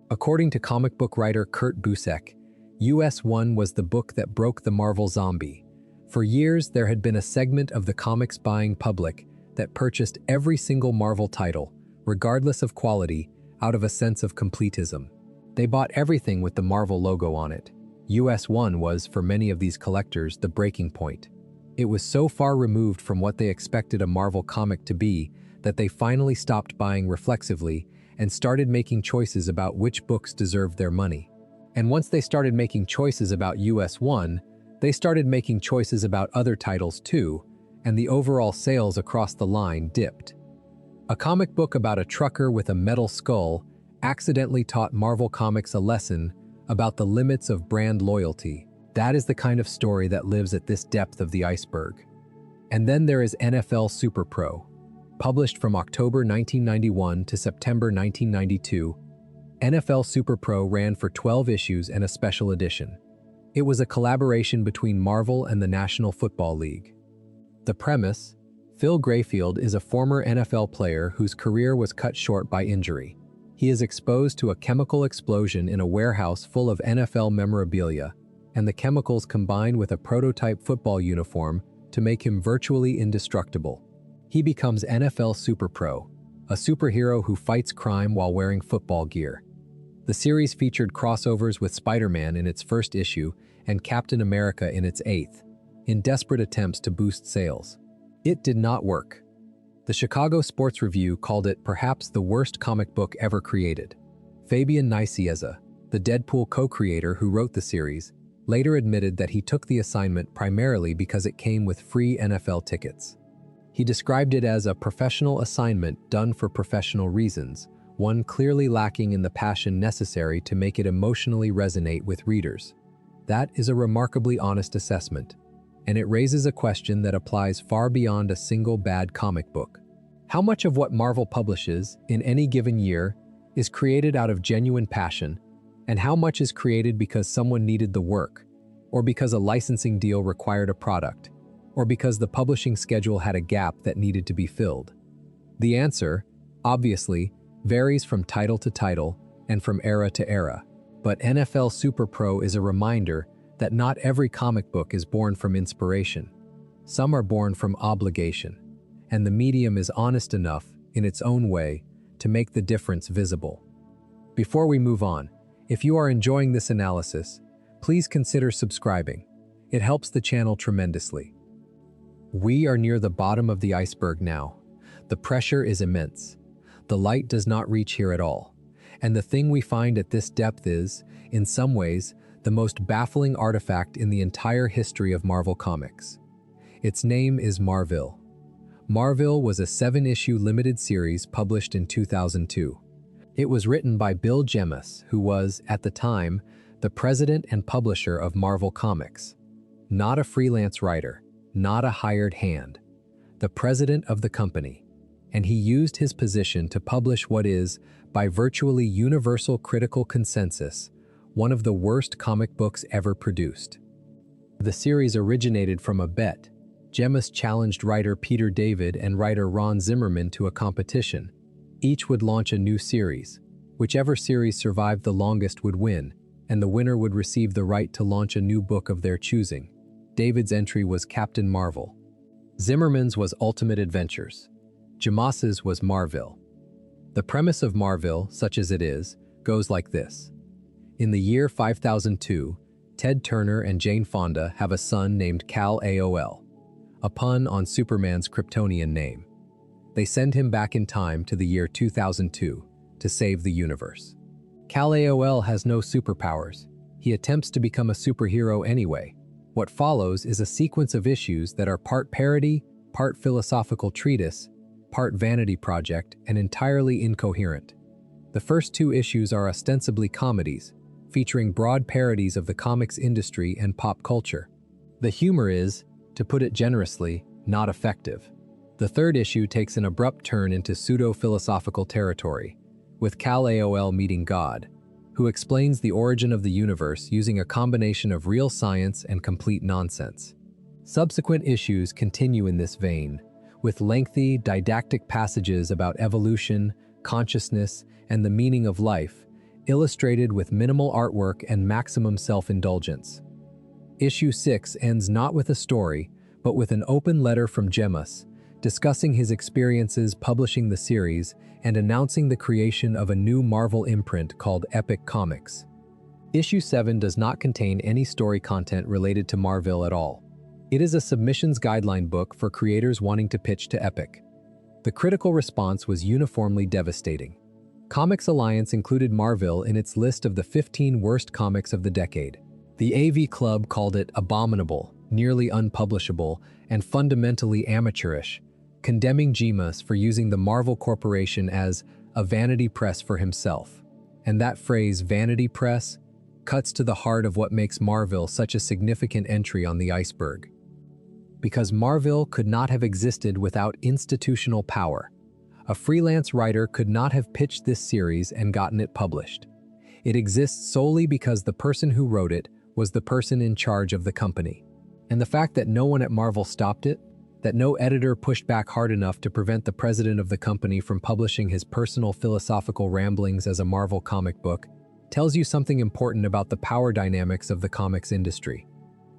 According to comic book writer Kurt Busiek, US 1 was the book that broke the Marvel zombie. For years, there had been a segment of the comics buying public that purchased every single Marvel title, regardless of quality, out of a sense of completism. They bought everything with the Marvel logo on it. US 1 was, for many of these collectors, the breaking point. It was so far removed from what they expected a Marvel comic to be that they finally stopped buying reflexively and started making choices about which books deserved their money. And once they started making choices about US 1, they started making choices about other titles too, and the overall sales across the line dipped. A comic book about a trucker with a metal skull accidentally taught Marvel Comics a lesson about the limits of brand loyalty. That is the kind of story that lives at this depth of the iceberg. And then there is NFL Super Pro. Published from October 1991 to September 1992, NFL Super Pro ran for 12 issues and a special edition. It was a collaboration between Marvel and the National Football League. The premise: Phil Grayfield is a former NFL player whose career was cut short by injury. He is exposed to a chemical explosion in a warehouse full of NFL memorabilia, and the chemicals combine with a prototype football uniform to make him virtually indestructible. He becomes NFL Super Pro, a superhero who fights crime while wearing football gear. The series featured crossovers with Spider-Man in its first issue and Captain America in its 8th, in desperate attempts to boost sales. It did not work. The Chicago Sports Review called it perhaps the worst comic book ever created. Fabian Nicieza, the Deadpool co-creator who wrote the series, later admitted that he took the assignment primarily because it came with free NFL tickets. He described it as a professional assignment done for professional reasons, one clearly lacking in the passion necessary to make it emotionally resonate with readers. That is a remarkably honest assessment, and it raises a question that applies far beyond a single bad comic book. How much of what Marvel publishes in any given year is created out of genuine passion, and how much is created because someone needed the work, or because a licensing deal required a product, or because the publishing schedule had a gap that needed to be filled? The answer, obviously, varies from title to title and from era to era. But NFL Super Pro is a reminder that not every comic book is born from inspiration. Some are born from obligation, and the medium is honest enough, in its own way, to make the difference visible. Before we move on, if you are enjoying this analysis, please consider subscribing. It helps the channel tremendously. We are near the bottom of the iceberg now. The pressure is immense. The light does not reach here at all. And the thing we find at this depth is, in some ways, the most baffling artifact in the entire history of Marvel Comics. Its name is Marvel. Marvel was a 7-issue limited series published in 2002. It was written by Bill Jemas, who was, at the time, the president and publisher of Marvel Comics. Not a freelance writer, not a hired hand. The president of the company. And he used his position to publish what is, by virtually universal critical consensus, one of the worst comic books ever produced. The series originated from a bet. Jemas challenged writer Peter David and writer Ron Zimmerman to a competition. Each would launch a new series. Whichever series survived the longest would win, and the winner would receive the right to launch a new book of their choosing. David's entry was Captain Marvel. Zimmerman's was Ultimate Adventures. Jemas's was Marvel. The premise of Marvel, such as it is, goes like this. In the year 5002, Ted Turner and Jane Fonda have a son named Kal-AOL, a pun on Superman's Kryptonian name. They send him back in time to the year 2002 to save the universe. Kal-AOL has no superpowers. He attempts to become a superhero anyway. What follows is a sequence of issues that are part parody, part philosophical treatise, part vanity project, and entirely incoherent. The first 2 issues are ostensibly comedies, featuring broad parodies of the comics industry and pop culture. The humor is, to put it generously, not effective. The 3rd issue takes an abrupt turn into pseudo-philosophical territory, with Kal-AOL meeting God, who explains the origin of the universe using a combination of real science and complete nonsense. Subsequent issues continue in this vein, with lengthy, didactic passages about evolution, consciousness, and the meaning of life, illustrated with minimal artwork and maximum self-indulgence. Issue 6 ends not with a story, but with an open letter from Jemas, discussing his experiences publishing the series and announcing the creation of a new Marvel imprint called Epic Comics. Issue 7 does not contain any story content related to Marvel at all. It is a submissions guideline book for creators wanting to pitch to Epic. The critical response was uniformly devastating. Comics Alliance included Marvel in its list of the 15 worst comics of the decade. The AV Club called it abominable, nearly unpublishable, and fundamentally amateurish, condemning Jemas for using the Marvel Corporation as a vanity press for himself. And that phrase, vanity press, cuts to the heart of what makes Marvel such a significant entry on the iceberg. Because Marvel could not have existed without institutional power. A freelance writer could not have pitched this series and gotten it published. It exists solely because the person who wrote it was the person in charge of the company. And the fact that no one at Marvel stopped it, that no editor pushed back hard enough to prevent the president of the company from publishing his personal philosophical ramblings as a Marvel comic book, tells you something important about the power dynamics of the comics industry.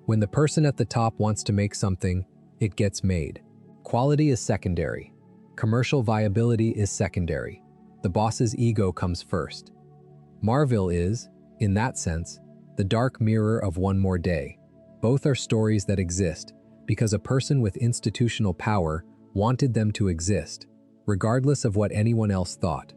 When the person at the top wants to make something, it gets made. Quality is secondary. Commercial viability is secondary. The boss's ego comes first. Marvel is, in that sense, the dark mirror of One More Day. Both are stories that exist because a person with institutional power wanted them to exist, regardless of what anyone else thought.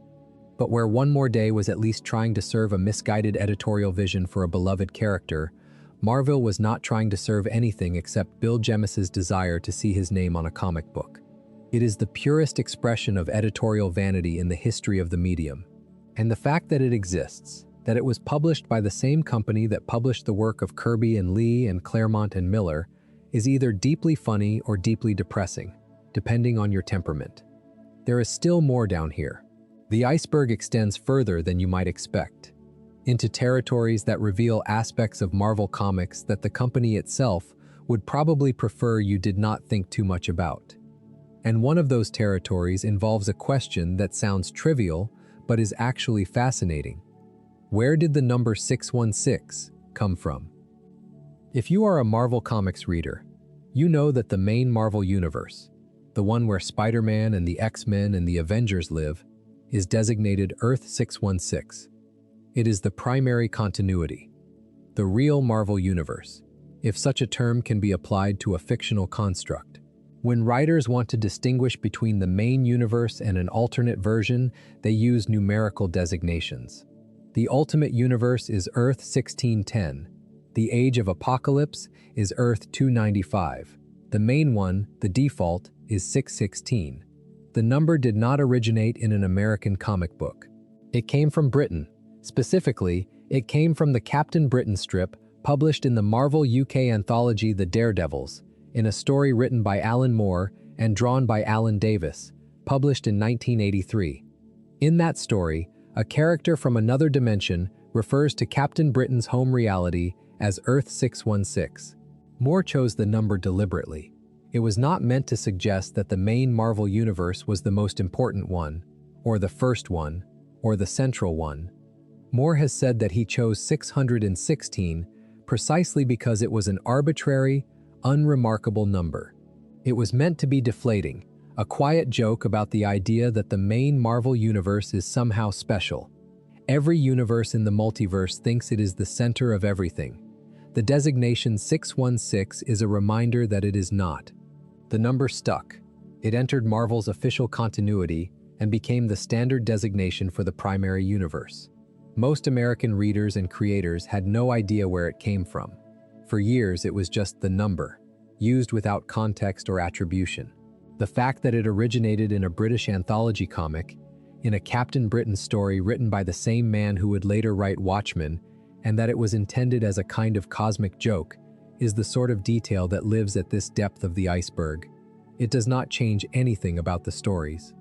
But where One More Day was at least trying to serve a misguided editorial vision for a beloved character, Marvel was not trying to serve anything except Bill Jemis's desire to see his name on a comic book. It is the purest expression of editorial vanity in the history of the medium. And the fact that it exists, that it was published by the same company that published the work of Kirby and Lee and Claremont and Miller, is either deeply funny or deeply depressing, depending on your temperament. There is still more down here. The iceberg extends further than you might expect, into territories that reveal aspects of Marvel Comics that the company itself would probably prefer you did not think too much about. And one of those territories involves a question that sounds trivial, but is actually fascinating. Where did the number 616 come from? If you are a Marvel Comics reader, you know that the main Marvel universe, the one where Spider-Man and the X-Men and the Avengers live, is designated Earth 616. It is the primary continuity, the real Marvel universe, if such a term can be applied to a fictional construct. When writers want to distinguish between the main universe and an alternate version, they use numerical designations. The Ultimate Universe is Earth 1610. The Age of Apocalypse is Earth 295. The main one, the default, is 616. The number did not originate in an American comic book. It came from Britain. Specifically, it came from the Captain Britain strip published in the Marvel UK anthology The Daredevils, in a story written by Alan Moore and drawn by Alan Davis, published in 1983. In that story, a character from another dimension refers to Captain Britain's home reality as Earth 616. Moore chose the number deliberately. It was not meant to suggest that the main Marvel universe was the most important one, or the first one, or the central one. Moore has said that he chose 616 precisely because it was an arbitrary, unremarkable number. It was meant to be deflating, a quiet joke about the idea that the main Marvel universe is somehow special. Every universe in the multiverse thinks it is the center of everything. The designation 616 is a reminder that it is not. The number stuck. It entered Marvel's official continuity and became the standard designation for the primary universe. Most American readers and creators had no idea where it came from. For years, it was just the number, used without context or attribution. The fact that it originated in a British anthology comic, in a Captain Britain story written by the same man who would later write Watchmen, and that it was intended as a kind of cosmic joke, is the sort of detail that lives at this depth of the iceberg. It does not change anything about the stories,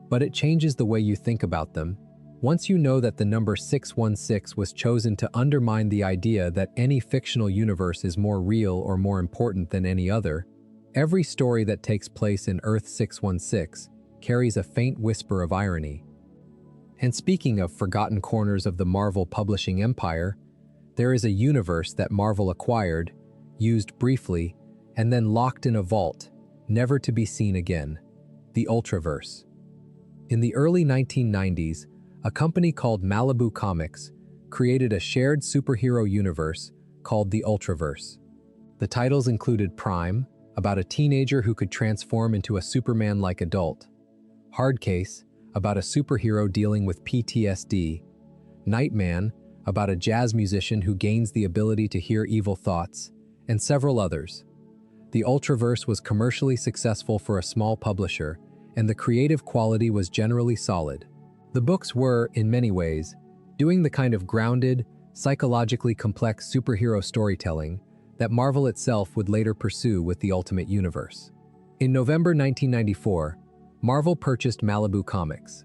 but it changes the way you think about them. Once you know that the number 616 was chosen to undermine the idea that any fictional universe is more real or more important than any other, every story that takes place in Earth 616 carries a faint whisper of irony. And speaking of forgotten corners of the Marvel publishing empire, there is a universe that Marvel acquired, used briefly, and then locked in a vault, never to be seen again: the Ultraverse. In the early 1990s, a company called Malibu Comics created a shared superhero universe called the Ultraverse. The titles included Prime, about a teenager who could transform into a Superman-like adult; Hardcase, about a superhero dealing with PTSD; Nightman, about a jazz musician who gains the ability to hear evil thoughts, and several others. The Ultraverse was commercially successful for a small publisher, and the creative quality was generally solid. The books were, in many ways, doing the kind of grounded, psychologically complex superhero storytelling that Marvel itself would later pursue with the Ultimate Universe. In November 1994, Marvel purchased Malibu Comics.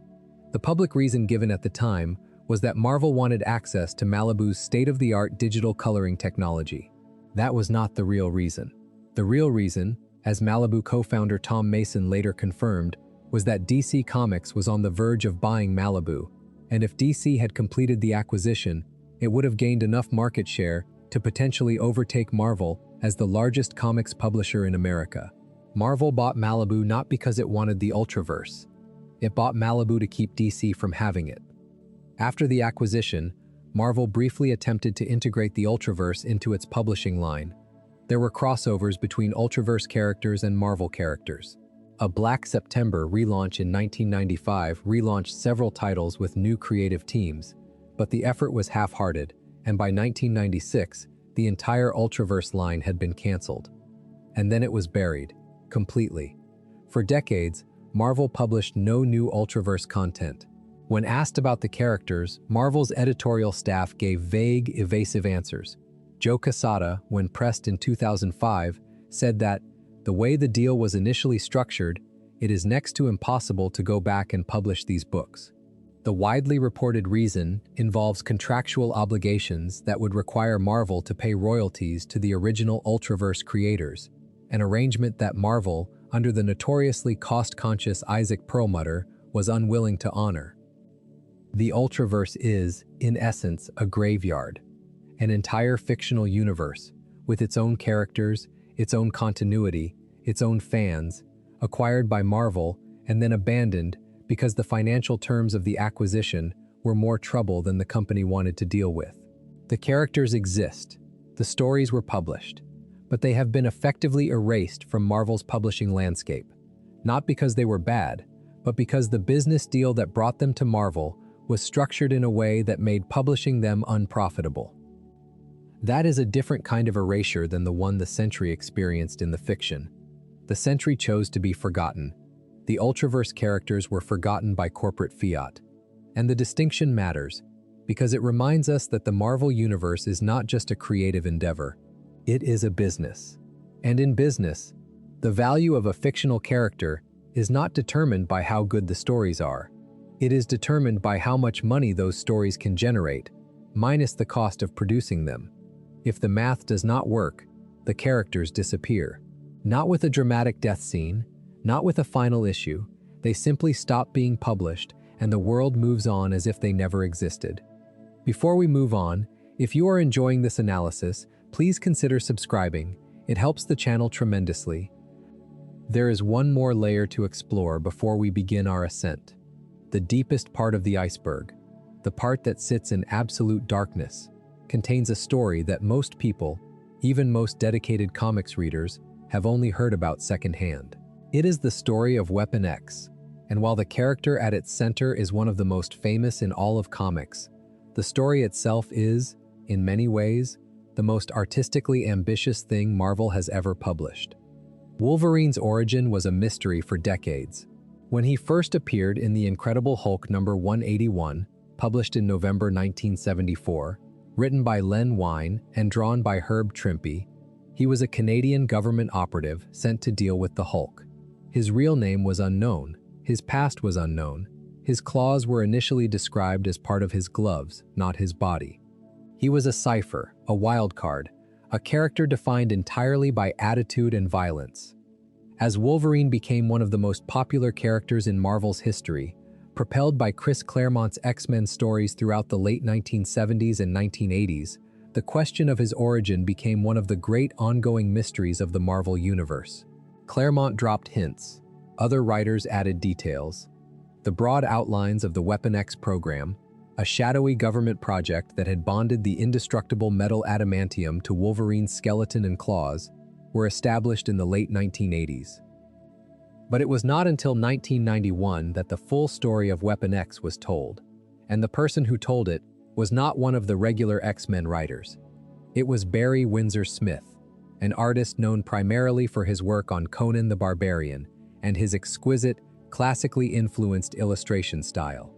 The public reason given at the time was that Marvel wanted access to Malibu's state-of-the-art digital coloring technology. That was not the real reason. The real reason, as Malibu co-founder Tom Mason later confirmed, was that DC Comics was on the verge of buying Malibu, and if DC had completed the acquisition, it would have gained enough market share to potentially overtake Marvel as the largest comics publisher in America. Marvel bought Malibu not because it wanted the Ultraverse. It bought Malibu to keep DC from having it. After the acquisition, Marvel briefly attempted to integrate the Ultraverse into its publishing line. There were crossovers between Ultraverse characters and Marvel characters. A Black September relaunch in 1995 relaunched several titles with new creative teams, but the effort was half-hearted, and by 1996, the entire Ultraverse line had been canceled. And then it was buried, completely. For decades, Marvel published no new Ultraverse content. When asked about the characters, Marvel's editorial staff gave vague, evasive answers. Joe Quesada, when pressed in 2005, said that, "The way the deal was initially structured, it is next to impossible to go back and publish these books." The widely reported reason involves contractual obligations that would require Marvel to pay royalties to the original Ultraverse creators, an arrangement that Marvel, under the notoriously cost-conscious Isaac Perlmutter, was unwilling to honor. The Ultraverse is, in essence, a graveyard, an entire fictional universe, with its own characters, its own continuity, its own fans, acquired by Marvel and then abandoned because the financial terms of the acquisition were more trouble than the company wanted to deal with. The characters exist, the stories were published, but they have been effectively erased from Marvel's publishing landscape, not because they were bad, but because the business deal that brought them to Marvel was structured in a way that made publishing them unprofitable. That is a different kind of erasure than the one the Sentry experienced in the fiction. The Sentry chose to be forgotten. The Ultraverse characters were forgotten by corporate fiat. And the distinction matters, because it reminds us that the Marvel Universe is not just a creative endeavor. It is a business. And in business, the value of a fictional character is not determined by how good the stories are. It is determined by how much money those stories can generate, minus the cost of producing them. If the math does not work, the characters disappear. Not with a dramatic death scene, not with a final issue, they simply stop being published and the world moves on as if they never existed. Before we move on, if you are enjoying this analysis, please consider subscribing. It helps the channel tremendously. There is one more layer to explore before we begin our ascent. The deepest part of the iceberg, the part that sits in absolute darkness, contains a story that most people, even most dedicated comics readers, have only heard about secondhand. It is the story of Weapon X, and while the character at its center is one of the most famous in all of comics, the story itself is, in many ways, the most artistically ambitious thing Marvel has ever published. Wolverine's origin was a mystery for decades. When he first appeared in The Incredible Hulk number 181, published in November 1974, written by Len Wein and drawn by Herb Trimpe, he was a Canadian government operative sent to deal with the Hulk. His real name was unknown, his past was unknown, his claws were initially described as part of his gloves, not his body. He was a cipher, a wild card, a character defined entirely by attitude and violence. As Wolverine became one of the most popular characters in Marvel's history, propelled by Chris Claremont's X-Men stories throughout the late 1970s and 1980s, the question of his origin became one of the great ongoing mysteries of the Marvel Universe. Claremont dropped hints, other writers added details. The broad outlines of the Weapon X program, a shadowy government project that had bonded the indestructible metal adamantium to Wolverine's skeleton and claws, were established in the late 1980s. But it was not until 1991 that the full story of Weapon X was told, and the person who told it was not one of the regular X-Men writers. It was Barry Windsor Smith, an artist known primarily for his work on Conan the Barbarian and his exquisite, classically influenced illustration style.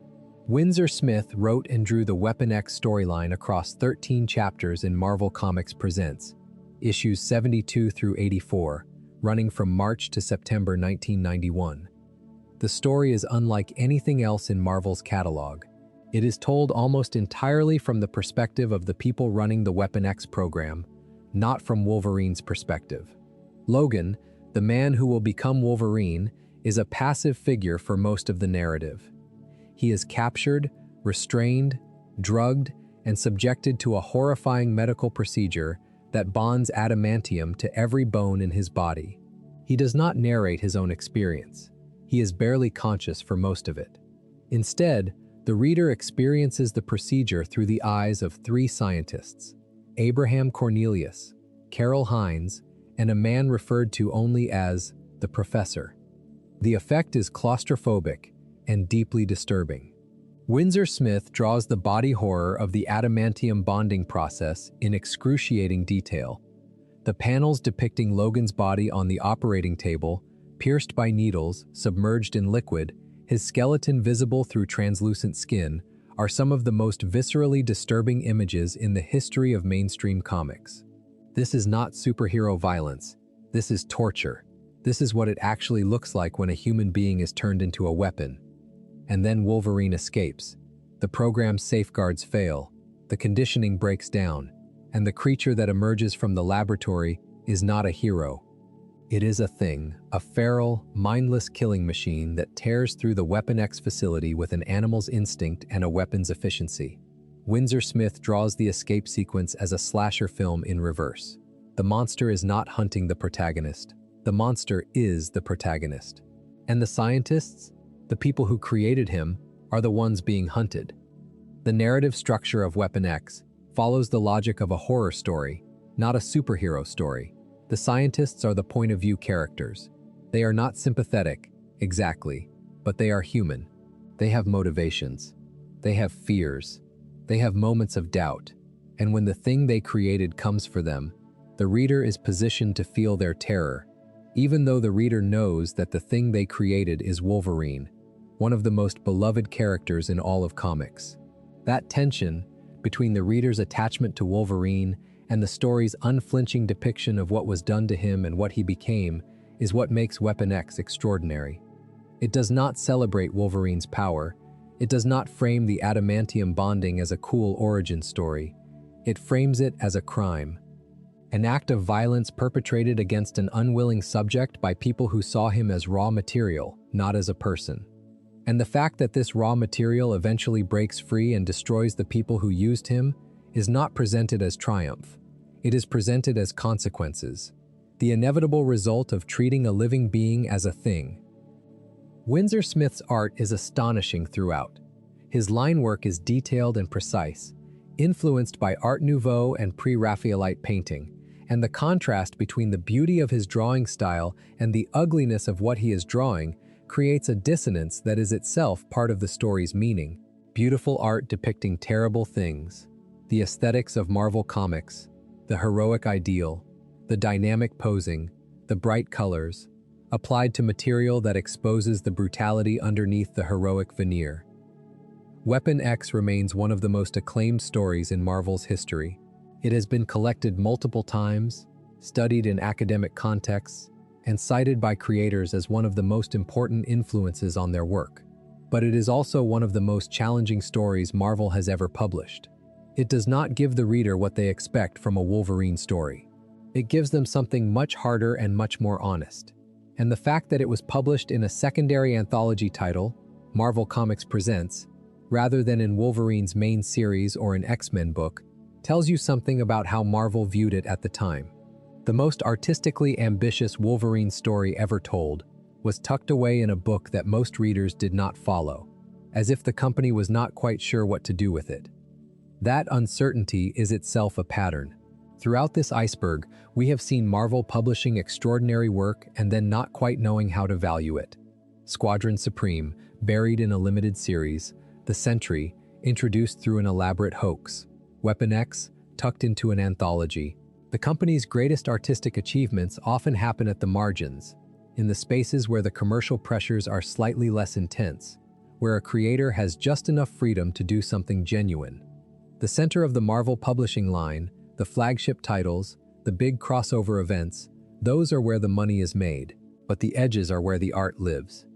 Windsor Smith wrote and drew the Weapon X storyline across 13 chapters in Marvel Comics Presents, issues 72 through 84, running from March to September 1991. The story is unlike anything else in Marvel's catalog. It is told almost entirely from the perspective of the people running the Weapon X program, not from Wolverine's perspective. Logan, the man who will become Wolverine, is a passive figure for most of the narrative. He is captured, restrained, drugged, and subjected to a horrifying medical procedure that bonds adamantium to every bone in his body. He does not narrate his own experience. He is barely conscious for most of it. Instead, the reader experiences the procedure through the eyes of three scientists: Abraham Cornelius, Carol Hines, and a man referred to only as the Professor. The effect is claustrophobic and deeply disturbing. Winsor Smith draws the body horror of the adamantium bonding process in excruciating detail. The panels depicting Logan's body on the operating table, pierced by needles, submerged in liquid, his skeleton visible through translucent skin, are some of the most viscerally disturbing images in the history of mainstream comics. This is not superhero violence. This is torture. This is what it actually looks like when a human being is turned into a weapon. And then Wolverine escapes. The program's safeguards fail, the conditioning breaks down, and the creature that emerges from the laboratory is not a hero. It is a thing, a feral, mindless killing machine that tears through the Weapon X facility with an animal's instinct and a weapon's efficiency. Winsor Smith draws the escape sequence as a slasher film in reverse. The monster is not hunting the protagonist. The monster is the protagonist. And the scientists, the people who created him, are the ones being hunted. The narrative structure of Weapon X follows the logic of a horror story, not a superhero story. The scientists are the point-of-view characters. They are not sympathetic, exactly, but they are human. They have motivations. They have fears. They have moments of doubt. And when the thing they created comes for them, the reader is positioned to feel their terror, even though the reader knows that the thing they created is Wolverine, one of the most beloved characters in all of comics. That tension between the reader's attachment to Wolverine and the story's unflinching depiction of what was done to him and what he became is what makes Weapon X extraordinary. It does not celebrate Wolverine's power. It does not frame the adamantium bonding as a cool origin story. It frames it as a crime, an act of violence perpetrated against an unwilling subject by people who saw him as raw material, not as a person. And the fact that this raw material eventually breaks free and destroys the people who used him is not presented as triumph. It is presented as consequences, the inevitable result of treating a living being as a thing. Winsor Smith's art is astonishing throughout. His line work is detailed and precise, influenced by Art Nouveau and pre-Raphaelite painting, and the contrast between the beauty of his drawing style and the ugliness of what he is drawing creates a dissonance that is itself part of the story's meaning. Beautiful art depicting terrible things, the aesthetics of Marvel Comics, the heroic ideal, the dynamic posing, the bright colors, applied to material that exposes the brutality underneath the heroic veneer. Weapon X remains one of the most acclaimed stories in Marvel's history. It has been collected multiple times, studied in academic contexts, and cited by creators as one of the most important influences on their work. But it is also one of the most challenging stories Marvel has ever published. It does not give the reader what they expect from a Wolverine story. It gives them something much harder and much more honest. And the fact that it was published in a secondary anthology title, Marvel Comics Presents, rather than in Wolverine's main series or an X-Men book, tells you something about how Marvel viewed it at the time. The most artistically ambitious Wolverine story ever told was tucked away in a book that most readers did not follow, as if the company was not quite sure what to do with it. That uncertainty is itself a pattern. Throughout this iceberg, we have seen Marvel publishing extraordinary work and then not quite knowing how to value it. Squadron Supreme, buried in a limited series, the Sentry, introduced through an elaborate hoax, Weapon X, tucked into an anthology. The company's greatest artistic achievements often happen at the margins, in the spaces where the commercial pressures are slightly less intense, where a creator has just enough freedom to do something genuine. The center of the Marvel publishing line, the flagship titles, the big crossover events, those are where the money is made, but the edges are where the art lives.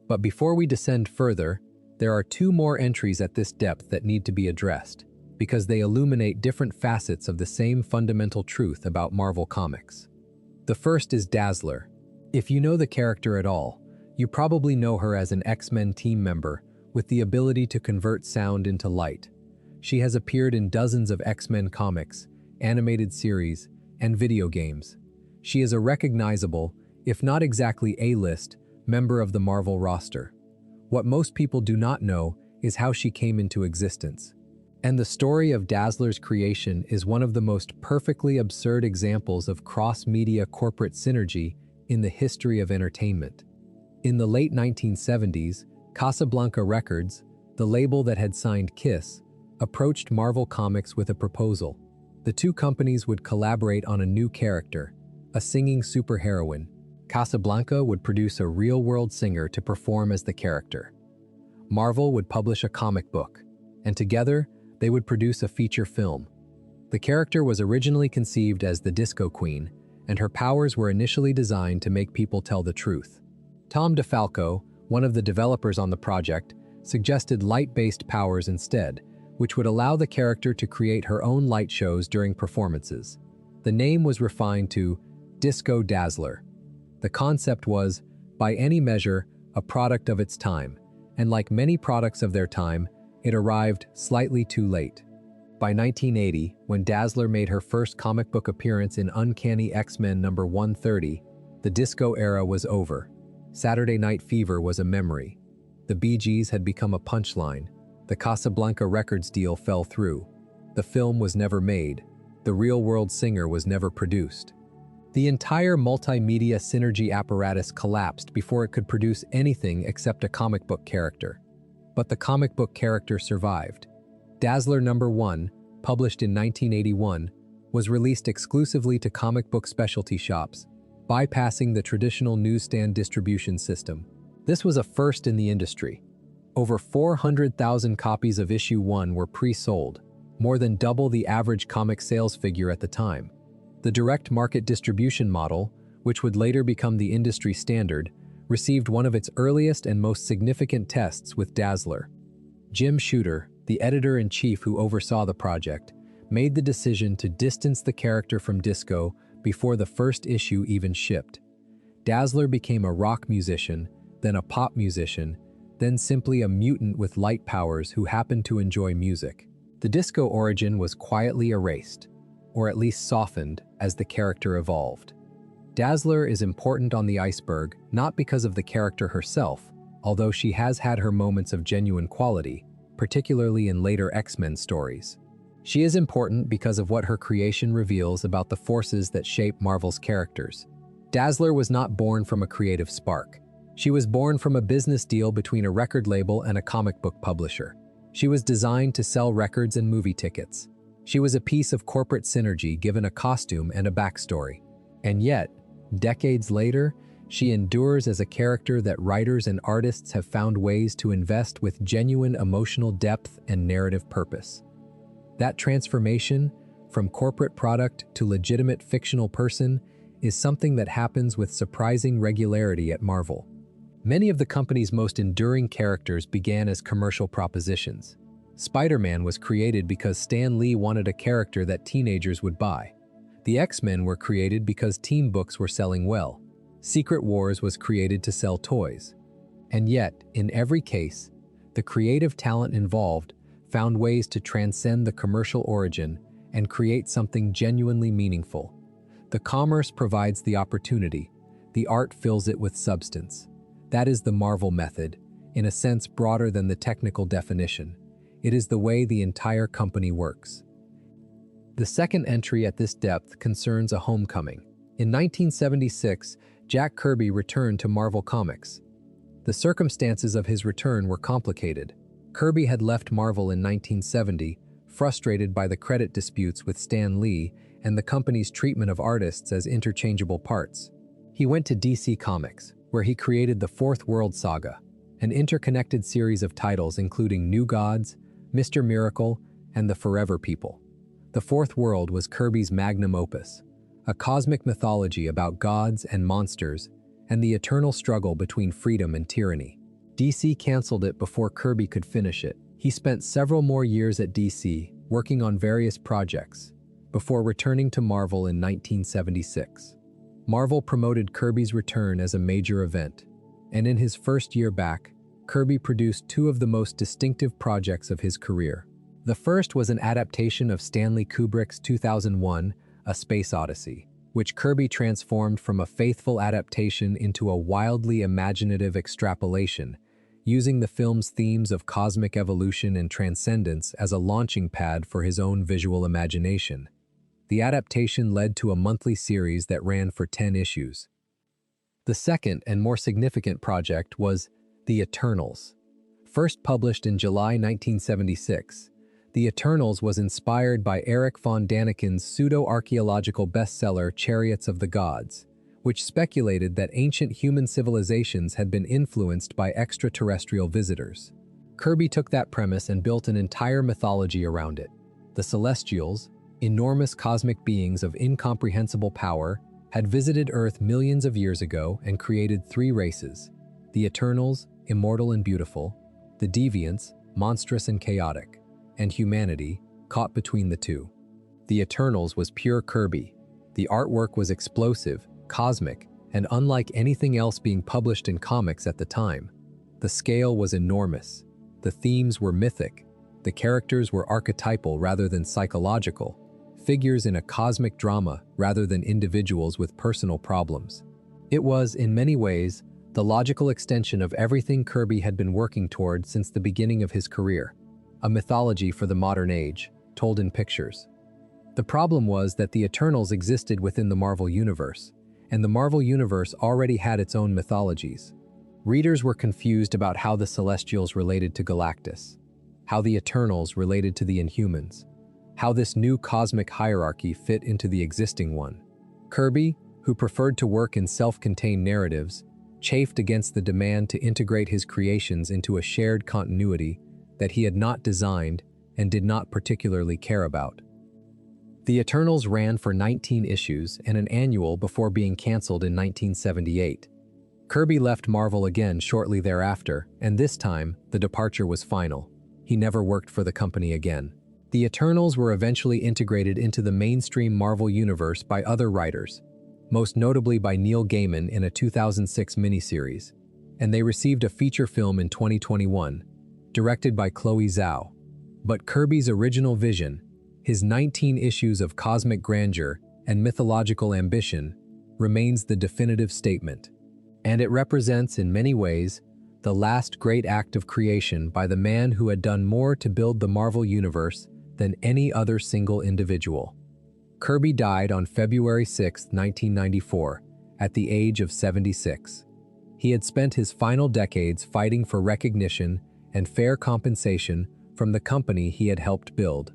But before we descend further, There are two more entries at this depth that need to be addressed, because they illuminate different facets of the same fundamental truth about Marvel Comics. The first is Dazzler. If you know the character at all, you probably know her as an X-Men team member with the ability to convert sound into light. She has appeared in dozens of X-Men comics, animated series, and video games. She is a recognizable, if not exactly A-list, member of the Marvel roster. What most people do not know is how she came into existence. And the story of Dazzler's creation is one of the most perfectly absurd examples of cross-media corporate synergy in the history of entertainment. In the late 1970s, Casablanca Records, the label that had signed Kiss, approached Marvel Comics with a proposal. The two companies would collaborate on a new character, a singing superheroine. Casablanca would produce a real-world singer to perform as the character. Marvel would publish a comic book, and together, they would produce a feature film. The character was originally conceived as the Disco Queen, and her powers were initially designed to make people tell the truth. Tom DeFalco, one of the developers on the project, suggested light-based powers instead, which would allow the character to create her own light shows during performances. The name was refined to Disco Dazzler. The concept was, by any measure, a product of its time, and like many products of their time, it arrived slightly too late. By 1980, when Dazzler made her first comic book appearance in Uncanny X-Men number 130, the disco era was over. Saturday Night Fever was a memory. The Bee Gees had become a punchline. The Casablanca Records deal fell through. The film was never made. The real-world singer was never produced. The entire multimedia synergy apparatus collapsed before it could produce anything except a comic book character. But the comic book character survived. Dazzler number 1, published in 1981, was released exclusively to comic book specialty shops, bypassing the traditional newsstand distribution system. This was a first in the industry. Over 400,000 copies of issue 1 were pre-sold, more than double the average comic sales figure at the time. The direct market distribution model, which would later become the industry standard, received one of its earliest and most significant tests with Dazzler. Jim Shooter, the editor-in-chief who oversaw the project, made the decision to distance the character from disco before the first issue even shipped. Dazzler became a rock musician, then a pop musician, then simply a mutant with light powers who happened to enjoy music. The disco origin was quietly erased, or at least softened, as the character evolved. Dazzler is important on the Iceberg not because of the character herself, although she has had her moments of genuine quality, particularly in later X-Men stories. She is important because of what her creation reveals about the forces that shape Marvel's characters. Dazzler was not born from a creative spark. She was born from a business deal between a record label and a comic book publisher. She was designed to sell records and movie tickets. She was a piece of corporate synergy given a costume and a backstory. And yet, decades later, she endures as a character that writers and artists have found ways to invest with genuine emotional depth and narrative purpose. That transformation, from corporate product to legitimate fictional person, is something that happens with surprising regularity at Marvel. Many of the company's most enduring characters began as commercial propositions. Spider-Man was created because Stan Lee wanted a character that teenagers would buy. The X-Men were created because team books were selling well. Secret Wars was created to sell toys. And yet, in every case, the creative talent involved found ways to transcend the commercial origin and create something genuinely meaningful. The commerce provides the opportunity. The art fills it with substance. That is the Marvel method, in a sense broader than the technical definition. It is the way the entire company works. The second entry at this depth concerns a homecoming. In 1976, Jack Kirby returned to Marvel Comics. The circumstances of his return were complicated. Kirby had left Marvel in 1970, frustrated by the credit disputes with Stan Lee and the company's treatment of artists as interchangeable parts. He went to DC Comics, where he created the Fourth World Saga, an interconnected series of titles including New Gods, Mr. Miracle, and the Forever People. The Fourth World was Kirby's magnum opus, a cosmic mythology about gods and monsters and the eternal struggle between freedom and tyranny. DC canceled it before Kirby could finish it. He spent several more years at DC, working on various projects, before returning to Marvel in 1976. Marvel promoted Kirby's return as a major event, and in his first year back, Kirby produced two of the most distinctive projects of his career. The first was an adaptation of Stanley Kubrick's 2001, A Space Odyssey, which Kirby transformed from a faithful adaptation into a wildly imaginative extrapolation, using the film's themes of cosmic evolution and transcendence as a launching pad for his own visual imagination. The adaptation led to a monthly series that ran for 10 issues. The second and more significant project was The Eternals. First published in July 1976, The Eternals was inspired by Erich von Daniken's pseudo-archaeological bestseller Chariots of the Gods, which speculated that ancient human civilizations had been influenced by extraterrestrial visitors. Kirby took that premise and built an entire mythology around it. The Celestials, enormous cosmic beings of incomprehensible power, had visited Earth millions of years ago and created three races: the Eternals, immortal and beautiful; the Deviants, monstrous and chaotic; and humanity, caught between the two. The Eternals was pure Kirby. The artwork was explosive, cosmic, and unlike anything else being published in comics at the time. The scale was enormous. The themes were mythic. The characters were archetypal rather than psychological, figures in a cosmic drama rather than individuals with personal problems. It was, in many ways, the logical extension of everything Kirby had been working toward since the beginning of his career, a mythology for the modern age, told in pictures. The problem was that the Eternals existed within the Marvel Universe, and the Marvel Universe already had its own mythologies. Readers were confused about how the Celestials related to Galactus, how the Eternals related to the Inhumans, how this new cosmic hierarchy fit into the existing one. Kirby, who preferred to work in self-contained narratives, chafed against the demand to integrate his creations into a shared continuity that he had not designed and did not particularly care about. The Eternals ran for 19 issues and an annual before being canceled in 1978. Kirby left Marvel again shortly thereafter, and this time, the departure was final. He never worked for the company again. The Eternals were eventually integrated into the mainstream Marvel universe by other writers, most notably by Neil Gaiman in a 2006 miniseries, and they received a feature film in 2021, directed by Chloe Zhao. But Kirby's original vision, his 19 issues of cosmic grandeur and mythological ambition, remains the definitive statement. And it represents, in many ways, the last great act of creation by the man who had done more to build the Marvel Universe than any other single individual. Kirby died on February 6, 1994, at the age of 76. He had spent his final decades fighting for recognition and fair compensation from the company he had helped build.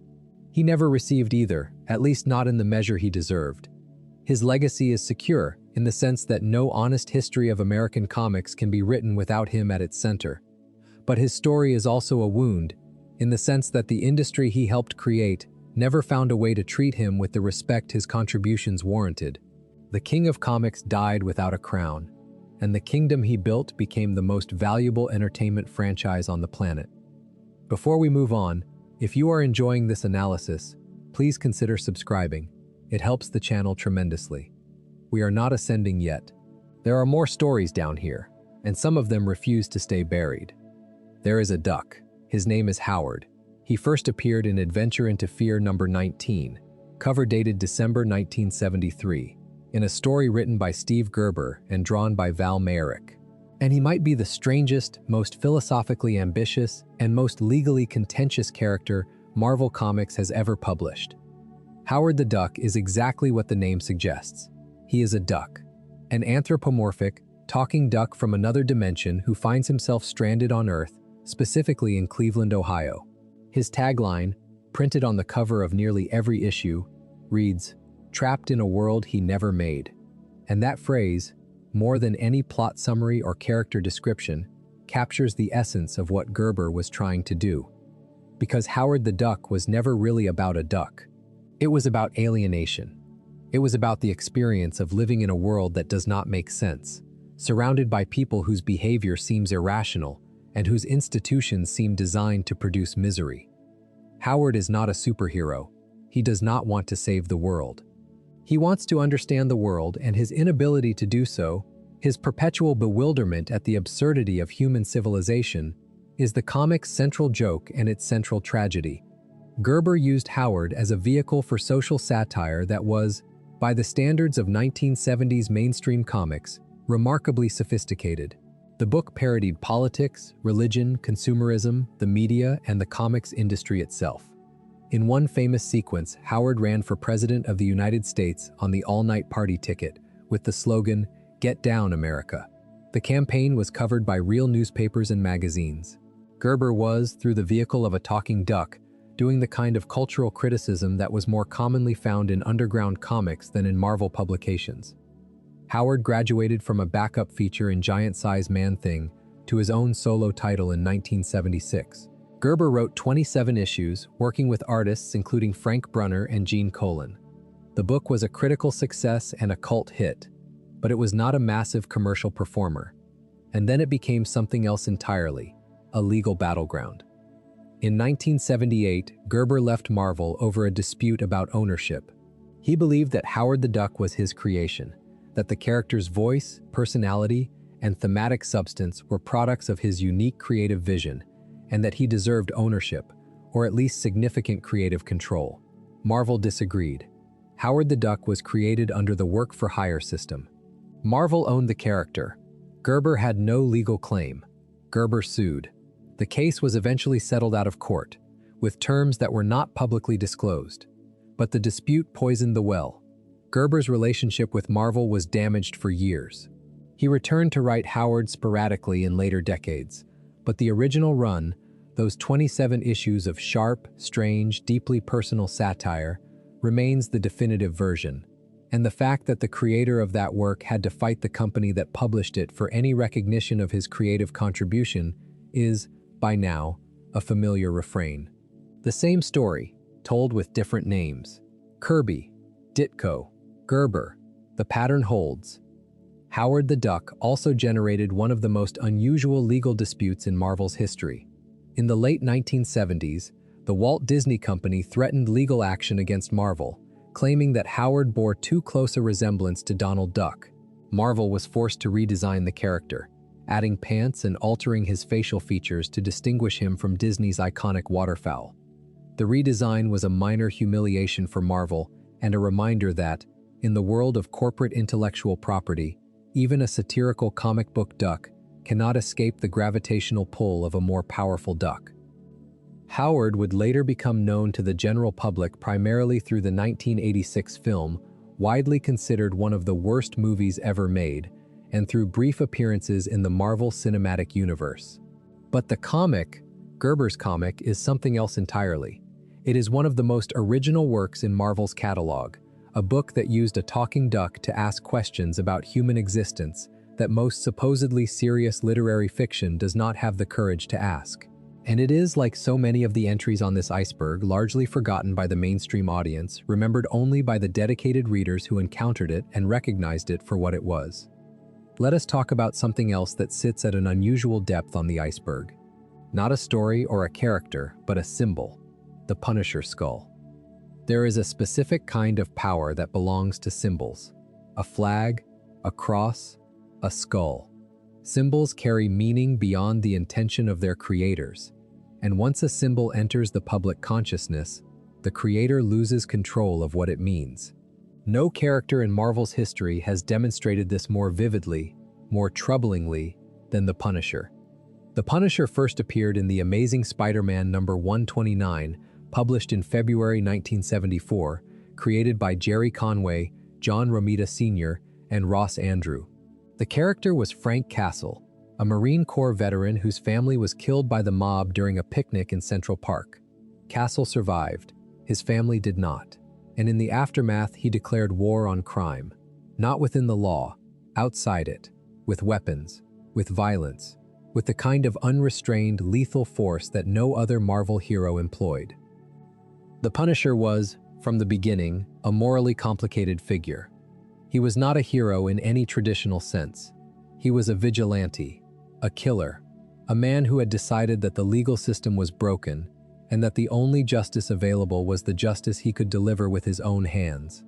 He never received either, at least not in the measure he deserved. His legacy is secure in the sense that no honest history of American comics can be written without him at its center. But his story is also a wound, in the sense that the industry he helped create never found a way to treat him with the respect his contributions warranted. The King of Comics died without a crown, and the kingdom he built became the most valuable entertainment franchise on the planet. Before we move on, if you are enjoying this analysis, please consider subscribing. It helps the channel tremendously. We are not ascending yet. There are more stories down here, and some of them refuse to stay buried. There is a duck. His name is Howard. He first appeared in Adventure into Fear number 19, cover dated December 1973, in a story written by Steve Gerber and drawn by Val Mayerik. And he might be the strangest, most philosophically ambitious, and most legally contentious character Marvel Comics has ever published. Howard the Duck is exactly what the name suggests. He is a duck, an anthropomorphic, talking duck from another dimension who finds himself stranded on Earth, specifically in Cleveland, Ohio. His tagline, printed on the cover of nearly every issue, reads, "Trapped in a world he never made." And that phrase, more than any plot summary or character description, captures the essence of what Gerber was trying to do. Because Howard the Duck was never really about a duck. It was about alienation. It was about the experience of living in a world that does not make sense, surrounded by people whose behavior seems irrational, and whose institutions seem designed to produce misery. Howard is not a superhero. He does not want to save the world. He wants to understand the world, and his inability to do so, his perpetual bewilderment at the absurdity of human civilization, is the comic's central joke and its central tragedy. Gerber used Howard as a vehicle for social satire that was, by the standards of 1970s mainstream comics, remarkably sophisticated. The book parodied politics, religion, consumerism, the media, and the comics industry itself. In one famous sequence, Howard ran for President of the United States on the all-night party ticket with the slogan, "Get Down, America." The campaign was covered by real newspapers and magazines. Gerber was, through the vehicle of a talking duck, doing the kind of cultural criticism that was more commonly found in underground comics than in Marvel publications. Howard graduated from a backup feature in Giant-Size Man-Thing to his own solo title in 1976. Gerber wrote 27 issues, working with artists including Frank Brunner and Gene Colan. The book was a critical success and a cult hit, but it was not a massive commercial performer. And then it became something else entirely, a legal battleground. In 1978, Gerber left Marvel over a dispute about ownership. He believed that Howard the Duck was his creation, that the character's voice, personality, and thematic substance were products of his unique creative vision, and that he deserved ownership, or at least significant creative control. Marvel disagreed. Howard the Duck was created under the work-for-hire system. Marvel owned the character. Gerber had no legal claim. Gerber sued. The case was eventually settled out of court, with terms that were not publicly disclosed. But the dispute poisoned the well. Gerber's relationship with Marvel was damaged for years. He returned to write Howard sporadically in later decades, but the original run, those 27 issues of sharp, strange, deeply personal satire, remains the definitive version. And the fact that the creator of that work had to fight the company that published it for any recognition of his creative contribution is, by now, a familiar refrain. The same story, told with different names. Kirby, Ditko, Gerber, the pattern holds. Howard the Duck also generated one of the most unusual legal disputes in Marvel's history. In the late 1970s, the Walt Disney Company threatened legal action against Marvel, claiming that Howard bore too close a resemblance to Donald Duck. Marvel was forced to redesign the character, adding pants and altering his facial features to distinguish him from Disney's iconic waterfowl. The redesign was a minor humiliation for Marvel and a reminder that, in the world of corporate intellectual property, even a satirical comic book duck cannot escape the gravitational pull of a more powerful duck. Howard would later become known to the general public primarily through the 1986 film, widely considered one of the worst movies ever made, and through brief appearances in the Marvel Cinematic Universe. But the comic, Gerber's comic, is something else entirely. It is one of the most original works in Marvel's catalog, a book that used a talking duck to ask questions about human existence that most supposedly serious literary fiction does not have the courage to ask. And it is, like so many of the entries on this iceberg, largely forgotten by the mainstream audience, remembered only by the dedicated readers who encountered it and recognized it for what it was. Let us talk about something else that sits at an unusual depth on the iceberg. Not a story or a character, but a symbol, the Punisher skull. There is a specific kind of power that belongs to symbols: a flag, a cross, a skull. Symbols carry meaning beyond the intention of their creators, and once a symbol enters the public consciousness, the creator loses control of what it means. No character in Marvel's history has demonstrated this more vividly, more troublingly, than the Punisher. The Punisher first appeared in The Amazing Spider-Man number 129, published in February 1974, created by Jerry Conway, John Romita Sr., and Ross Andru. The character was Frank Castle, a Marine Corps veteran whose family was killed by the mob during a picnic in Central Park. Castle survived. His family did not. And in the aftermath, he declared war on crime. Not within the law, outside it, with weapons, with violence, with the kind of unrestrained, lethal force that no other Marvel hero employed. The Punisher was, from the beginning, a morally complicated figure. He was not a hero in any traditional sense. He was a vigilante, a killer, a man who had decided that the legal system was broken and that the only justice available was the justice he could deliver with his own hands.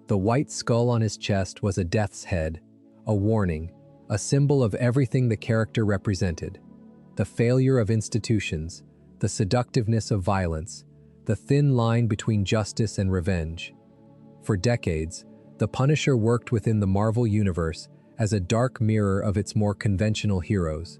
The white skull on his chest was a death's head, a warning, a symbol of everything the character represented: the failure of institutions, the seductiveness of violence, the thin line between justice and revenge. For decades, the Punisher worked within the Marvel Universe as a dark mirror of its more conventional heroes.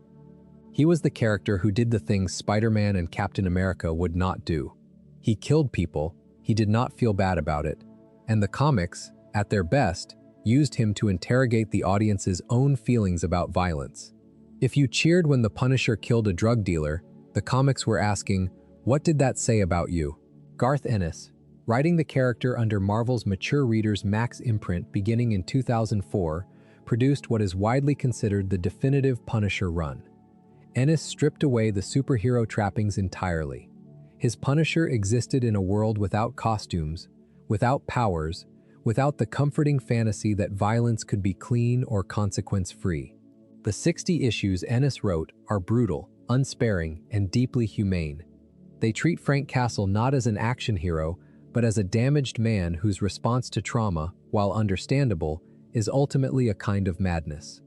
He was the character who did the things Spider-Man and Captain America would not do. He killed people, he did not feel bad about it, and the comics, at their best, used him to interrogate the audience's own feelings about violence. If you cheered when the Punisher killed a drug dealer, the comics were asking, "What did that say about you?" Garth Ennis, writing the character under Marvel's mature readers' Max imprint beginning in 2004, produced what is widely considered the definitive Punisher run. Ennis stripped away the superhero trappings entirely. His Punisher existed in a world without costumes, without powers, without the comforting fantasy that violence could be clean or consequence-free. The 60 issues Ennis wrote are brutal, unsparing, and deeply humane. They treat Frank Castle not as an action hero, but as a damaged man whose response to trauma, while understandable, is ultimately a kind of madness.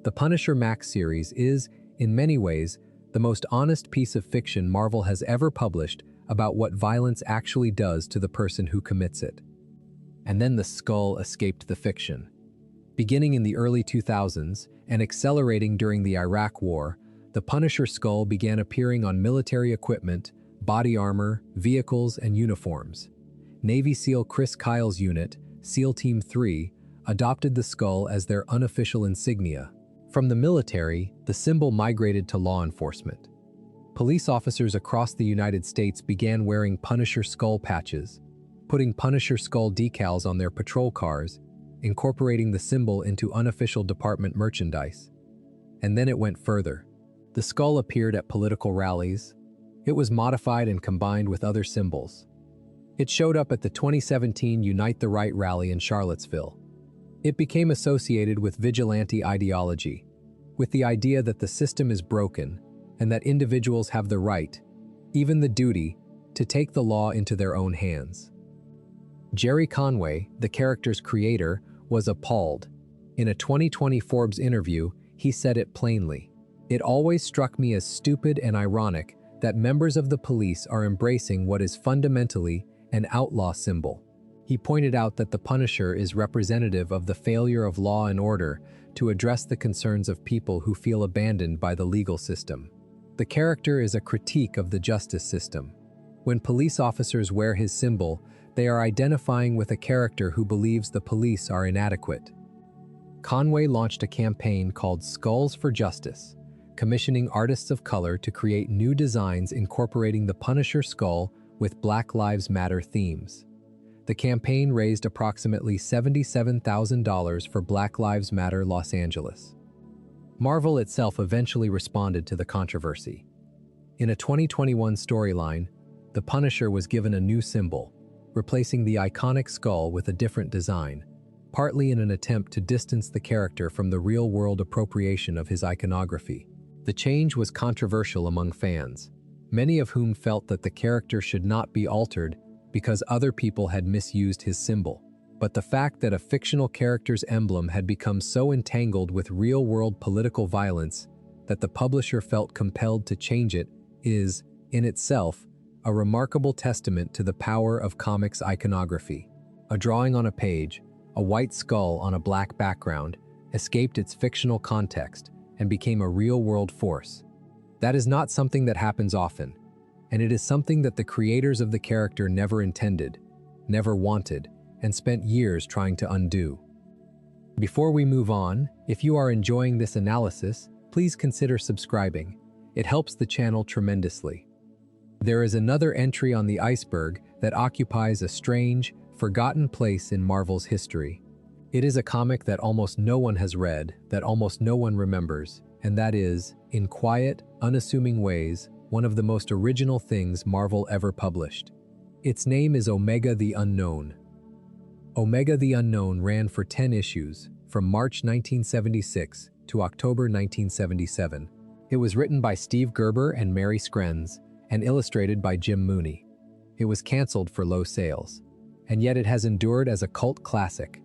The Punisher Max series is, in many ways, the most honest piece of fiction Marvel has ever published about what violence actually does to the person who commits it. And then the skull escaped the fiction. Beginning in the early 2000s and accelerating during the Iraq War, the Punisher skull began appearing on military equipment, body armor, vehicles, and uniforms. Navy SEAL Chris Kyle's unit, SEAL Team 3, adopted the skull as their unofficial insignia. From the military, the symbol migrated to law enforcement. Police officers across the United States began wearing Punisher skull patches, putting Punisher skull decals on their patrol cars, incorporating the symbol into unofficial department merchandise. And then it went further. The skull appeared at political rallies. It was modified and combined with other symbols. It showed up at the 2017 Unite the Right rally in Charlottesville. It became associated with vigilante ideology, with the idea that the system is broken and that individuals have the right, even the duty, to take the law into their own hands. Jerry Conway, the character's creator, was appalled. In a 2020 Forbes interview, he said it plainly: "It always struck me as stupid and ironic that members of the police are embracing what is fundamentally an outlaw symbol." He pointed out that the Punisher is representative of the failure of law and order to address the concerns of people who feel abandoned by the legal system. The character is a critique of the justice system. When police officers wear his symbol, they are identifying with a character who believes the police are inadequate. Conway launched a campaign called Skulls for Justice, commissioning artists of color to create new designs incorporating the Punisher skull with Black Lives Matter themes. The campaign raised approximately $77,000 for Black Lives Matter Los Angeles. Marvel itself eventually responded to the controversy. In a 2021 storyline, the Punisher was given a new symbol, replacing the iconic skull with a different design, partly in an attempt to distance the character from the real-world appropriation of his iconography. The change was controversial among fans, many of whom felt that the character should not be altered because other people had misused his symbol. But the fact that a fictional character's emblem had become so entangled with real-world political violence that the publisher felt compelled to change it is, in itself, a remarkable testament to the power of comics iconography. A drawing on a page, a white skull on a black background, escaped its fictional context and became a real-world force. That is not something that happens often, and it is something that the creators of the character never intended, never wanted, and spent years trying to undo. Before we move on, if you are enjoying this analysis, please consider subscribing. It helps the channel tremendously. There is another entry on the Iceberg that occupies a strange, forgotten place in Marvel's history. It is a comic that almost no one has read, that almost no one remembers, and that is, in quiet, unassuming ways, one of the most original things Marvel ever published. Its name is Omega the Unknown. Omega the Unknown ran for 10 issues, from March 1976 to October 1977. It was written by Steve Gerber and Mary Screnz and illustrated by Jim Mooney. It was canceled for low sales, and yet it has endured as a cult classic,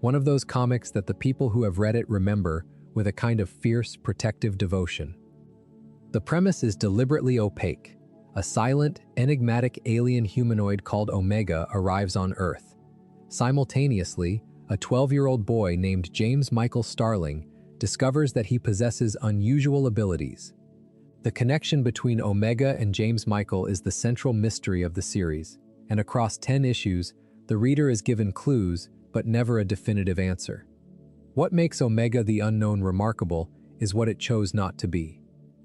one of those comics that the people who have read it remember with a kind of fierce, protective devotion. The premise is deliberately opaque. A silent, enigmatic alien humanoid called Omega arrives on Earth. Simultaneously, a 12-year-old boy named James Michael Starling discovers that he possesses unusual abilities. The connection between Omega and James Michael is the central mystery of the series, and across 10 issues, the reader is given clues but never a definitive answer. What makes Omega the Unknown remarkable is what it chose not to be.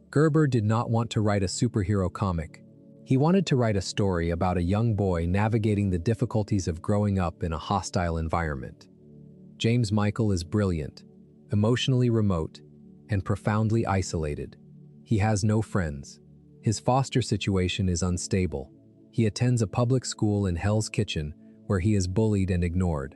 Gerber did not want to write a superhero comic. He wanted to write a story about a young boy navigating the difficulties of growing up in a hostile environment. James Michael is brilliant, emotionally remote, and profoundly isolated. He has no friends. His foster situation is unstable. He attends a public school in Hell's Kitchen where he is bullied and ignored.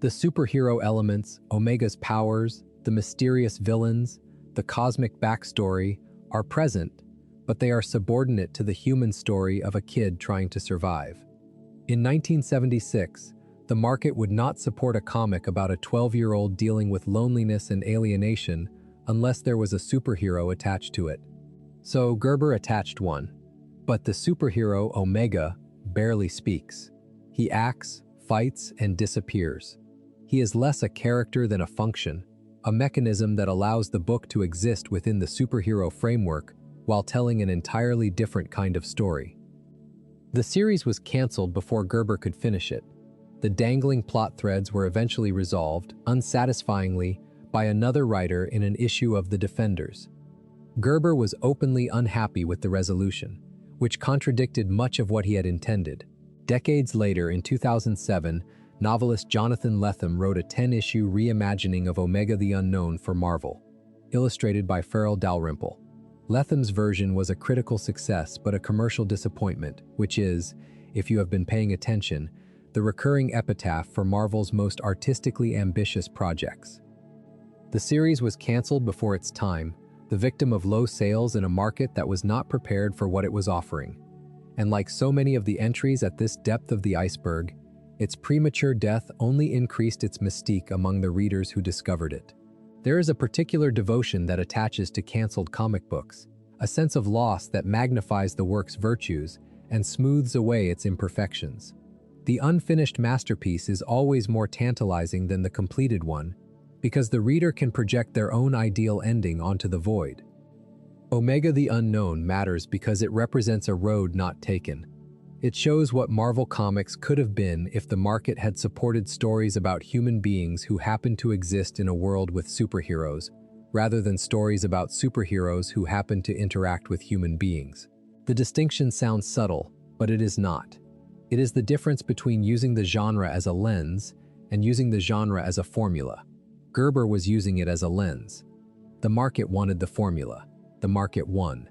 The superhero elements, Omega's powers, the mysterious villains, the cosmic backstory are present, but they are subordinate to the human story of a kid trying to survive. In 1976, the market would not support a comic about a 12-year-old dealing with loneliness and alienation unless there was a superhero attached to it. So Gerber attached one. But the superhero, Omega, barely speaks. He acts, fights, and disappears. He is less a character than a function, a mechanism that allows the book to exist within the superhero framework while telling an entirely different kind of story. The series was canceled before Gerber could finish it. The dangling plot threads were eventually resolved, unsatisfyingly, by another writer in an issue of The Defenders. Gerber was openly unhappy with the resolution, which contradicted much of what he had intended. Decades later, in 2007, novelist Jonathan Lethem wrote a 10-issue reimagining of Omega the Unknown for Marvel, illustrated by Farrell Dalrymple. Lethem's version was a critical success but a commercial disappointment, which is, if you have been paying attention, the recurring epitaph for Marvel's most artistically ambitious projects. The series was canceled before its time, the victim of low sales in a market that was not prepared for what it was offering. And like so many of the entries at this depth of the iceberg, its premature death only increased its mystique among the readers who discovered it. There is a particular devotion that attaches to canceled comic books, a sense of loss that magnifies the work's virtues and smooths away its imperfections. The unfinished masterpiece is always more tantalizing than the completed one, because the reader can project their own ideal ending onto the void. Omega the Unknown matters because it represents a road not taken. It shows what Marvel Comics could have been if the market had supported stories about human beings who happen to exist in a world with superheroes, rather than stories about superheroes who happen to interact with human beings. The distinction sounds subtle, but it is not. It is the difference between using the genre as a lens and using the genre as a formula. Gerber was using it as a lens. The market wanted the formula. The market won.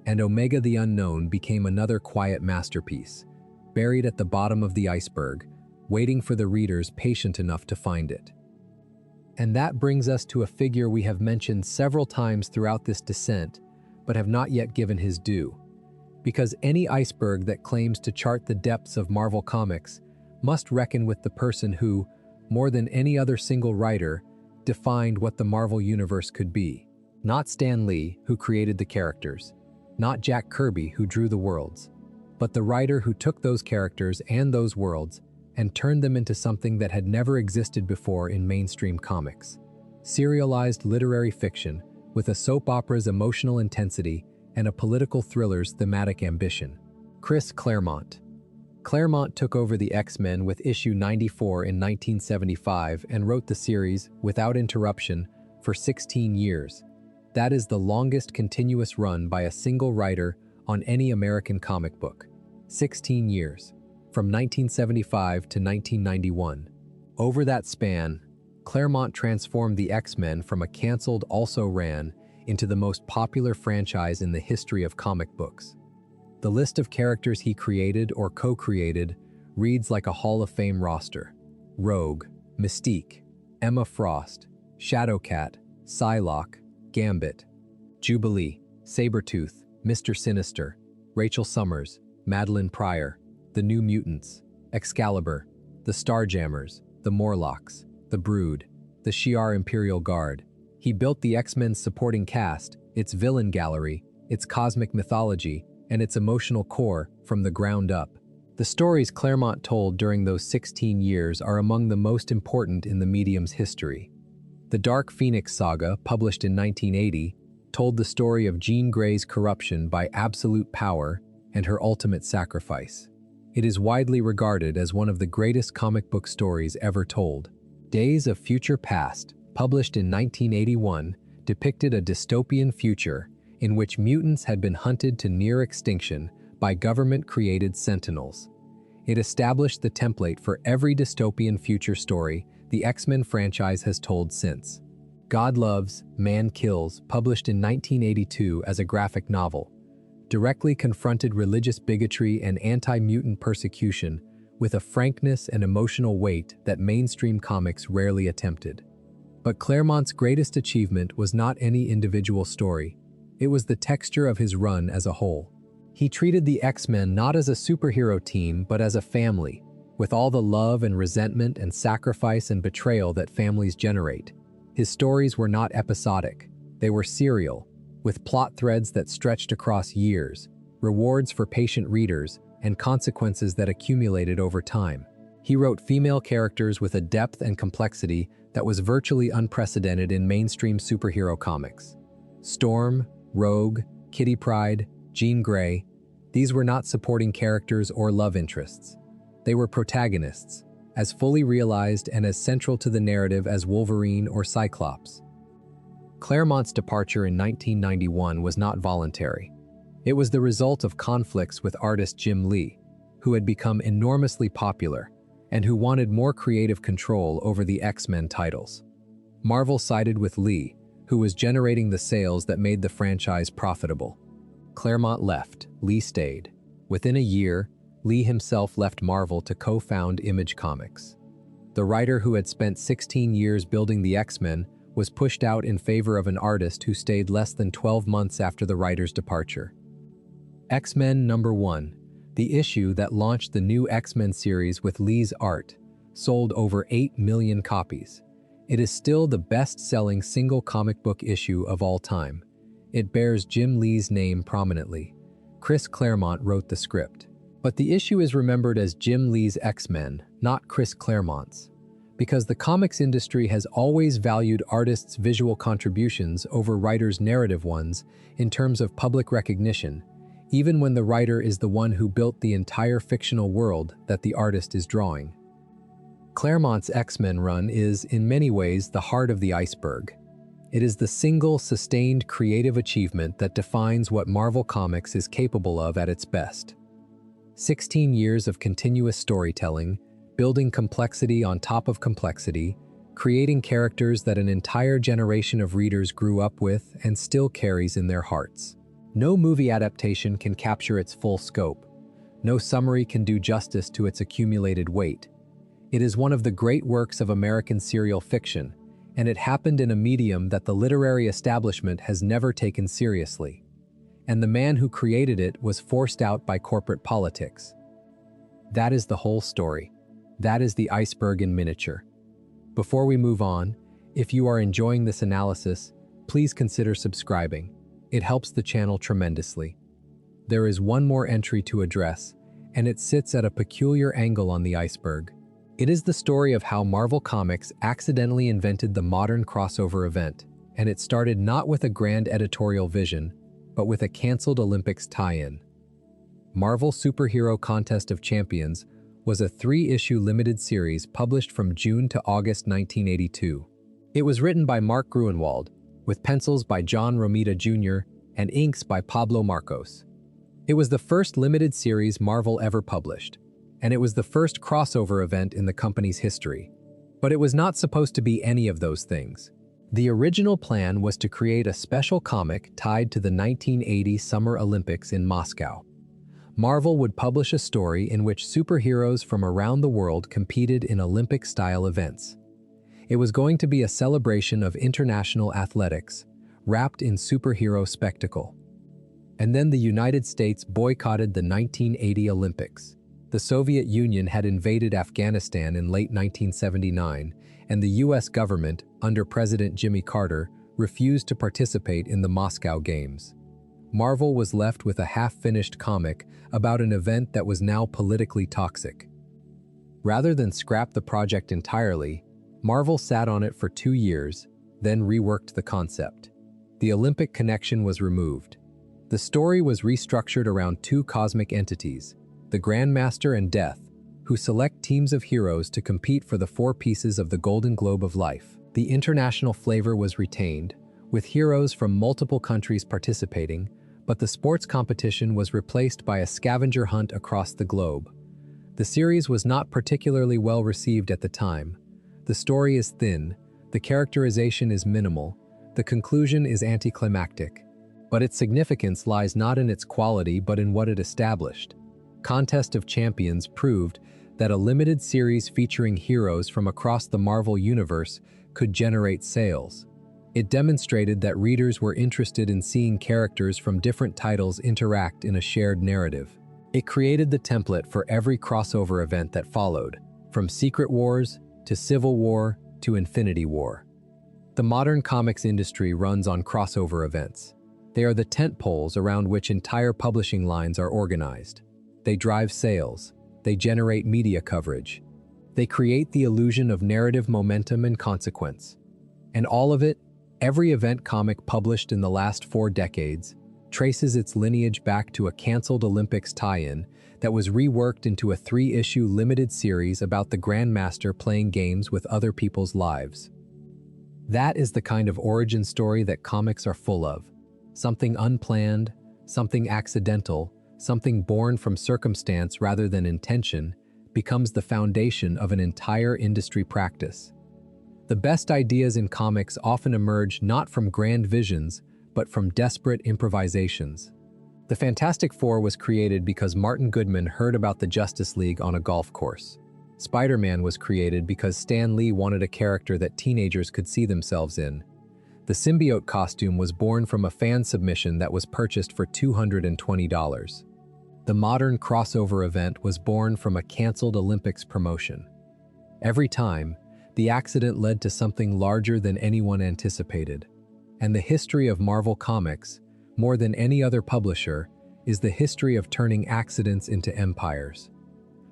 And Omega the Unknown became another quiet masterpiece, buried at the bottom of the iceberg, waiting for the readers patient enough to find it. And that brings us to a figure we have mentioned several times throughout this descent, but have not yet given his due. Because any iceberg that claims to chart the depths of Marvel Comics must reckon with the person who, more than any other single writer, defined what the Marvel Universe could be. Not Stan Lee, who created the characters, not Jack Kirby, who drew the worlds, but the writer who took those characters and those worlds and turned them into something that had never existed before in mainstream comics. Serialized literary fiction with a soap opera's emotional intensity and a political thriller's thematic ambition. Chris Claremont. Claremont took over the X-Men with issue 94 in 1975 and wrote the series, without interruption, for 16 years. That is the longest continuous run by a single writer on any American comic book. 16 years, from 1975 to 1991. Over that span, Claremont transformed the X-Men from a canceled also-ran into the most popular franchise in the history of comic books. The list of characters he created or co-created reads like a Hall of Fame roster. Rogue, Mystique, Emma Frost, Shadowcat, Psylocke, Gambit, Jubilee, Sabretooth, Mr. Sinister, Rachel Summers, Madeline Pryor, the New Mutants, Excalibur, the Starjammers, the Morlocks, the Brood, the Shi'ar Imperial Guard. He built the X-Men's supporting cast, its villain gallery, its cosmic mythology, and its emotional core from the ground up. The stories Claremont told during those 16 years are among the most important in the medium's history. The Dark Phoenix saga, published in 1980, told the story of Jean Grey's corruption by absolute power and her ultimate sacrifice. It is widely regarded as one of the greatest comic book stories ever told. Days of Future Past, published in 1981, depicted a dystopian future in which mutants had been hunted to near extinction by government-created sentinels. It established the template for every dystopian future story the X-Men franchise has told since. God Loves, Man Kills, published in 1982 as a graphic novel, directly confronted religious bigotry and anti-mutant persecution with a frankness and emotional weight that mainstream comics rarely attempted. But Claremont's greatest achievement was not any individual story. It was the texture of his run as a whole. He treated the X-Men not as a superhero team, but as a family, with all the love and resentment and sacrifice and betrayal that families generate. His stories were not episodic. They were serial, with plot threads that stretched across years, rewards for patient readers, and consequences that accumulated over time. He wrote female characters with a depth and complexity that was virtually unprecedented in mainstream superhero comics. Storm, Rogue, Kitty Pryde, Jean Grey, these were not supporting characters or love interests. They were protagonists, as fully realized and as central to the narrative as Wolverine or Cyclops. Claremont's departure in 1991 was not voluntary. It was the result of conflicts with artist Jim Lee, who had become enormously popular and who wanted more creative control over the X-Men titles. Marvel sided with Lee, who was generating the sales that made the franchise profitable. Claremont left, Lee stayed. Within a year, Lee himself left Marvel to co-found Image Comics. The writer who had spent 16 years building the X-Men was pushed out in favor of an artist who stayed less than 12 months after the writer's departure. X-Men #1, the issue that launched the new X-Men series with Lee's art, sold over 8 million copies. It is still the best-selling single comic book issue of all time. It bears Jim Lee's name prominently. Chris Claremont wrote the script. But the issue is remembered as Jim Lee's X-Men, not Chris Claremont's, because the comics industry has always valued artists' visual contributions over writers' narrative ones in terms of public recognition, even when the writer is the one who built the entire fictional world that the artist is drawing. Claremont's X-Men run is, in many ways, the heart of the iceberg. It is the single, sustained creative achievement that defines what Marvel Comics is capable of at its best. 16 years of continuous storytelling, building complexity on top of complexity, creating characters that an entire generation of readers grew up with and still carries in their hearts. No movie adaptation can capture its full scope. No summary can do justice to its accumulated weight. It is one of the great works of American serial fiction, and it happened in a medium that the literary establishment has never taken seriously. And the man who created it was forced out by corporate politics. That is the whole story. That is the iceberg in miniature. Before we move on, if you are enjoying this analysis, please consider subscribing. It helps the channel tremendously. There is one more entry to address, and it sits at a peculiar angle on the iceberg. It is the story of how Marvel Comics accidentally invented the modern crossover event, and it started not with a grand editorial vision, but with a canceled Olympics tie-in. Marvel Superhero Contest of Champions was a 3-issue limited series published from June to August 1982. It was written by Mark Gruenwald, with pencils by John Romita Jr. and inks by Pablo Marcos. It was the first limited series Marvel ever published, and it was the first crossover event in the company's history. But it was not supposed to be any of those things. The original plan was to create a special comic tied to the 1980 Summer Olympics in Moscow. Marvel would publish a story in which superheroes from around the world competed in Olympic-style events. It was going to be a celebration of international athletics, wrapped in superhero spectacle. And then the United States boycotted the 1980 Olympics. The Soviet Union had invaded Afghanistan in late 1979, and the US government, under President Jimmy Carter, refused to participate in the Moscow Games. Marvel was left with a half-finished comic about an event that was now politically toxic. Rather than scrap the project entirely, Marvel sat on it for 2 years, then reworked the concept. The Olympic connection was removed. The story was restructured around 2 cosmic entities, the Grandmaster and Death, who select teams of heroes to compete for the 4 pieces of the Golden Globe of Life. The international flavor was retained, with heroes from multiple countries participating, but the sports competition was replaced by a scavenger hunt across the globe. The series was not particularly well received at the time. The story is thin, the characterization is minimal, the conclusion is anticlimactic. But its significance lies not in its quality but in what it established. Contest of Champions proved that a limited series featuring heroes from across the Marvel Universe could generate sales. It demonstrated that readers were interested in seeing characters from different titles interact in a shared narrative. It created the template for every crossover event that followed, from Secret Wars to Civil War to Infinity War. The modern comics industry runs on crossover events. They are the tentpoles around which entire publishing lines are organized. They drive sales. They generate media coverage. They create the illusion of narrative momentum and consequence. And all of it, every event comic published in the last 4 decades, traces its lineage back to a canceled Olympics tie-in that was reworked into a 3-issue limited series about the Grandmaster playing games with other people's lives. That is the kind of origin story that comics are full of. Something unplanned, something accidental, something born from circumstance rather than intention, becomes the foundation of an entire industry practice. The best ideas in comics often emerge not from grand visions, but from desperate improvisations. The Fantastic Four was created because Martin Goodman heard about the Justice League on a golf course. Spider-Man was created because Stan Lee wanted a character that teenagers could see themselves in. The Symbiote costume was born from a fan submission that was purchased for $220. The modern crossover event was born from a canceled Olympics promotion. Every time, the accident led to something larger than anyone anticipated. And the history of Marvel Comics, more than any other publisher, is the history of turning accidents into empires.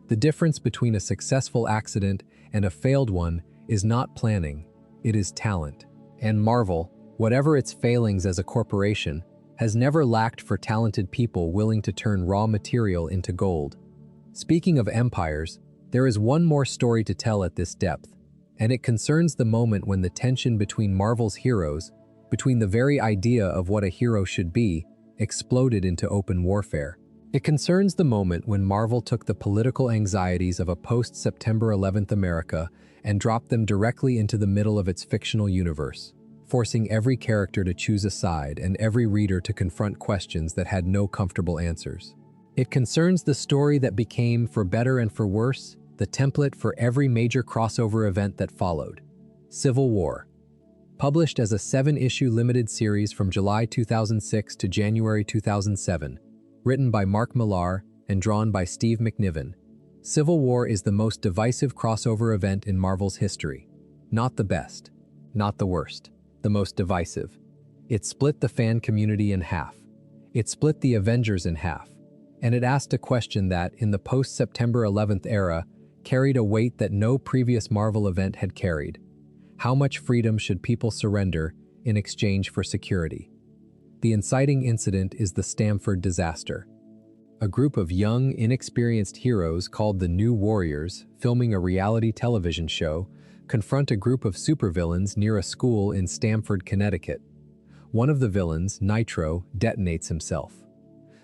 The difference between a successful accident and a failed one is not planning, it is talent. And Marvel, whatever its failings as a corporation, has never lacked for talented people willing to turn raw material into gold. Speaking of empires, there is one more story to tell at this depth, and it concerns the moment when the tension between Marvel's heroes, between the very idea of what a hero should be, exploded into open warfare. It concerns the moment when Marvel took the political anxieties of a post-September 11th America and dropped them directly into the middle of its fictional universe, forcing every character to choose a side and every reader to confront questions that had no comfortable answers. It concerns the story that became, for better and for worse, the template for every major crossover event that followed. Civil War. Published as a 7-issue limited series from July 2006 to January 2007, written by Mark Millar and drawn by Steve McNiven, Civil War is the most divisive crossover event in Marvel's history. Not the best, not the worst, the most divisive. It split the fan community in half. It split the Avengers in half. And it asked a question that, in the post-September 11th era, carried a weight that no previous Marvel event had carried. How much freedom should people surrender in exchange for security? The inciting incident is the Stamford disaster. A group of young, inexperienced heroes called the New Warriors, filming a reality television show, confront a group of supervillains near a school in Stamford, Connecticut. One of the villains, Nitro, detonates himself.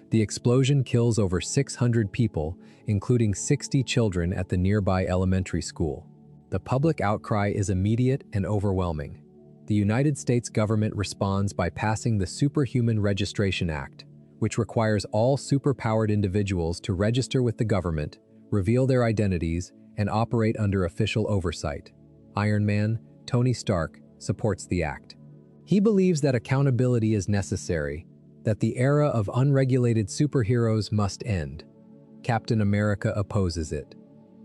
The explosion kills over 600 people, including 60 children at the nearby elementary school. The public outcry is immediate and overwhelming. The United States government responds by passing the Superhuman Registration Act, which requires all superpowered individuals to register with the government, reveal their identities, and operate under official oversight. Iron Man, Tony Stark, supports the act. He believes that accountability is necessary, that the era of unregulated superheroes must end. Captain America opposes it.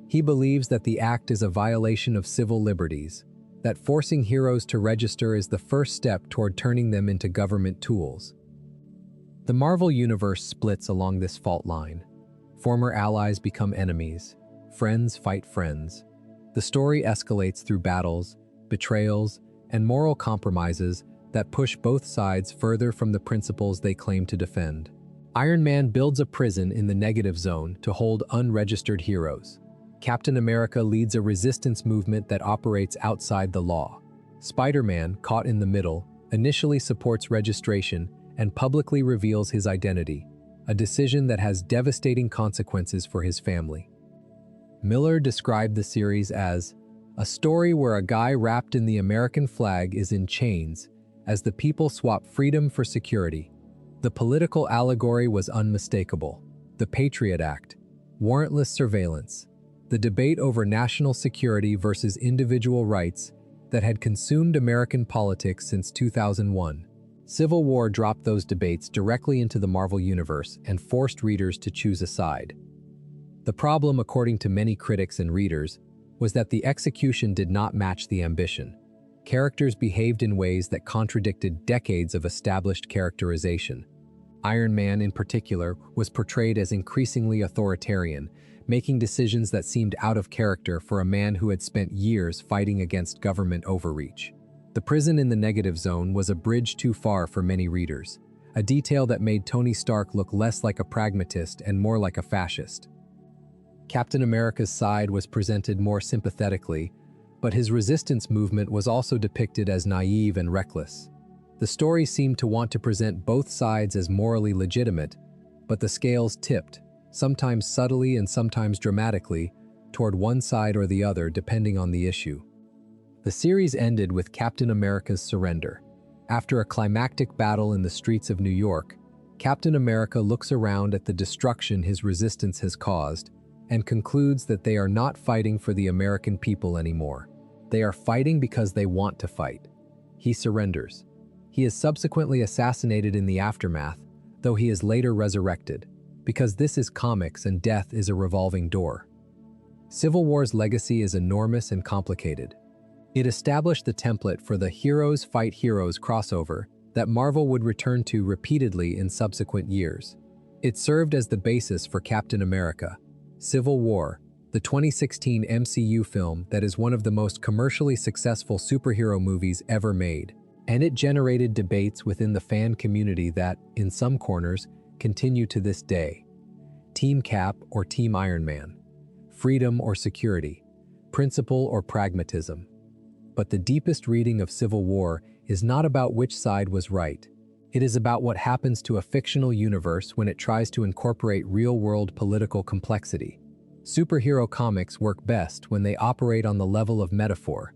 He believes that the act is a violation of civil liberties, that forcing heroes to register is the first step toward turning them into government tools. The Marvel Universe splits along this fault line. Former allies become enemies. Friends fight friends. The story escalates through battles, betrayals, and moral compromises that push both sides further from the principles they claim to defend. Iron Man builds a prison in the negative zone to hold unregistered heroes. Captain America leads a resistance movement that operates outside the law. Spider-Man, caught in the middle, initially supports registration and publicly reveals his identity, a decision that has devastating consequences for his family. Miller described the series as a story where a guy wrapped in the American flag is in chains as the people swap freedom for security. The political allegory was unmistakable. The Patriot Act, warrantless surveillance, the debate over national security versus individual rights that had consumed American politics since 2001. Civil War dropped those debates directly into the Marvel Universe and forced readers to choose a side. The problem, according to many critics and readers, was that the execution did not match the ambition. Characters behaved in ways that contradicted decades of established characterization. Iron Man, in particular, was portrayed as increasingly authoritarian, making decisions that seemed out of character for a man who had spent years fighting against government overreach. The prison in the negative zone was a bridge too far for many readers, a detail that made Tony Stark look less like a pragmatist and more like a fascist. Captain America's side was presented more sympathetically, but his resistance movement was also depicted as naive and reckless. The story seemed to want to present both sides as morally legitimate, but the scales tipped, sometimes subtly and sometimes dramatically, toward one side or the other depending on the issue. The series ended with Captain America's surrender. After a climactic battle in the streets of New York, Captain America looks around at the destruction his resistance has caused and concludes that they are not fighting for the American people anymore. They are fighting because they want to fight. He surrenders. He is subsequently assassinated in the aftermath, though he is later resurrected, because this is comics and death is a revolving door. Civil War's legacy is enormous and complicated. It established the template for the Heroes Fight Heroes crossover that Marvel would return to repeatedly in subsequent years. It served as the basis for Captain America, Civil War, the 2016 MCU film that is one of the most commercially successful superhero movies ever made, and it generated debates within the fan community that, in some corners, continue to this day. Team Cap or Team Iron Man, freedom or security, principle or pragmatism. But the deepest reading of Civil War is not about which side was right. It is about what happens to a fictional universe when it tries to incorporate real-world political complexity. Superhero comics work best when they operate on the level of metaphor.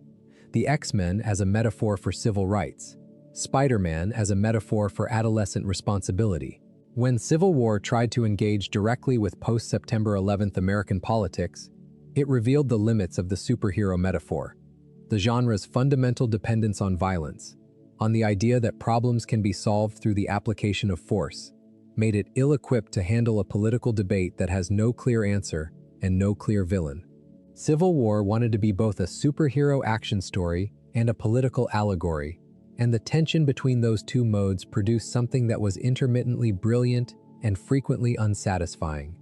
The X-Men as a metaphor for civil rights. Spider-Man as a metaphor for adolescent responsibility. When Civil War tried to engage directly with post-September 11th American politics, it revealed the limits of the superhero metaphor. The genre's fundamental dependence on violence, on the idea that problems can be solved through the application of force, made it ill-equipped to handle a political debate that has no clear answer and no clear villain. Civil War wanted to be both a superhero action story and a political allegory, and the tension between those two modes produced something that was intermittently brilliant and frequently unsatisfying.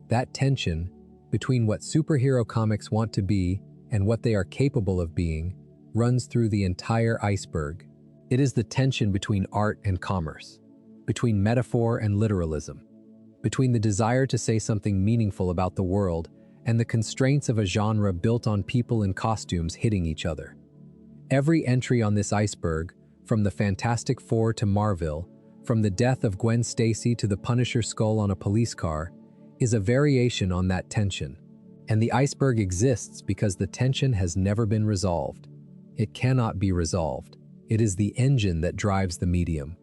That tension, between what superhero comics want to be and what they are capable of being, runs through the entire iceberg. It is the tension between art and commerce, between metaphor and literalism, between the desire to say something meaningful about the world and the constraints of a genre built on people in costumes hitting each other. Every entry on this iceberg, from the Fantastic Four to Marvel, from the death of Gwen Stacy to the Punisher skull on a police car, is a variation on that tension. And the iceberg exists because the tension has never been resolved. It cannot be resolved. It is the engine that drives the medium.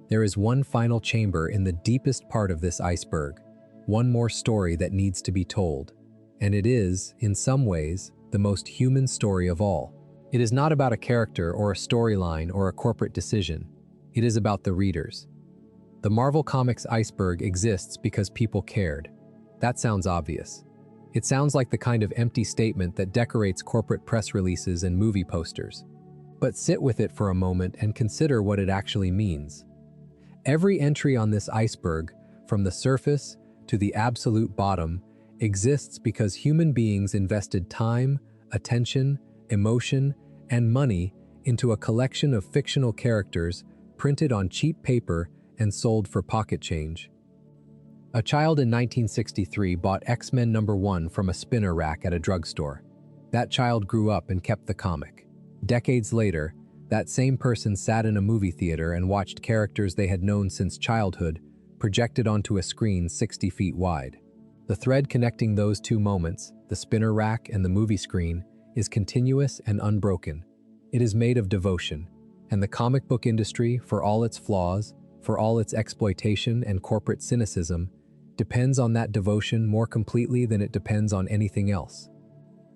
There is one final chamber in the deepest part of this iceberg, one more story that needs to be told. And it is, in some ways, the most human story of all. It is not about a character or a storyline or a corporate decision. It is about the readers. The Marvel Comics iceberg exists because people cared. That sounds obvious. It sounds like the kind of empty statement that decorates corporate press releases and movie posters. But sit with it for a moment and consider what it actually means. Every entry on this iceberg, from the surface to the absolute bottom, exists because human beings invested time, attention, emotion, and money into a collection of fictional characters printed on cheap paper and sold for pocket change. A child in 1963 bought X-Men #1 from a spinner rack at a drugstore. That child grew up and kept the comic. Decades later, that same person sat in a movie theater and watched characters they had known since childhood projected onto a screen 60 feet wide. The thread connecting those two moments, the spinner rack and the movie screen, is continuous and unbroken. It is made of devotion, and the comic book industry, for all its flaws, for all its exploitation and corporate cynicism, depends on that devotion more completely than it depends on anything else.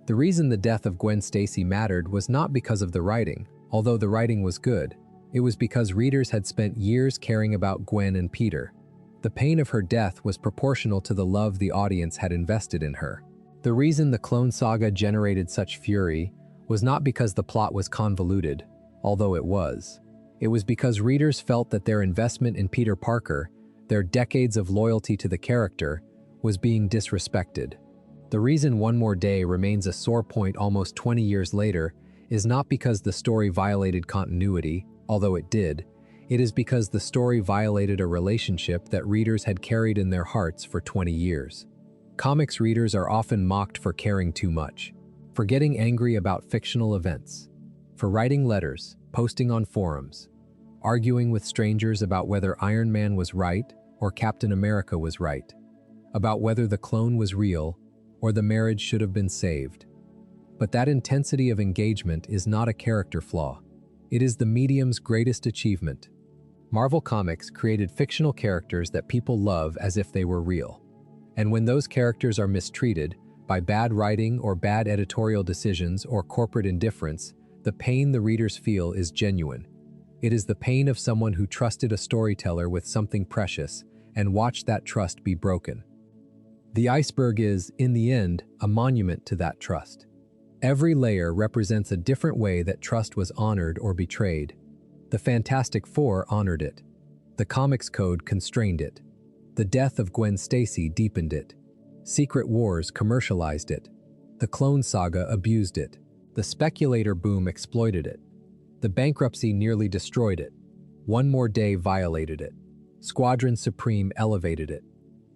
The reason the death of Gwen Stacy mattered was not because of the writing, although the writing was good. It was because readers had spent years caring about Gwen and Peter. The pain of her death was proportional to the love the audience had invested in her. The reason the Clone Saga generated such fury was not because the plot was convoluted, although it was. It was because readers felt that their investment in Peter Parker, their decades of loyalty to the character, was being disrespected. The reason One More Day remains a sore point almost 20 years later is not because the story violated continuity, although it did. It is because the story violated a relationship that readers had carried in their hearts for 20 years. Comics readers are often mocked for caring too much, for getting angry about fictional events, for writing letters, posting on forums, arguing with strangers about whether Iron Man was right or Captain America was right, about whether the clone was real or the marriage should have been saved. But that intensity of engagement is not a character flaw. It is the medium's greatest achievement. Marvel Comics created fictional characters that people love as if they were real. And when those characters are mistreated by bad writing or bad editorial decisions or corporate indifference, the pain the readers feel is genuine. It is the pain of someone who trusted a storyteller with something precious and watched that trust be broken. The iceberg is, in the end, a monument to that trust. Every layer represents a different way that trust was honored or betrayed. The Fantastic Four honored it. The Comics Code constrained it. The death of Gwen Stacy deepened it. Secret Wars commercialized it. The Clone Saga abused it. The Speculator boom exploited it. The Bankruptcy nearly destroyed it. One More Day violated it. Squadron Supreme elevated it.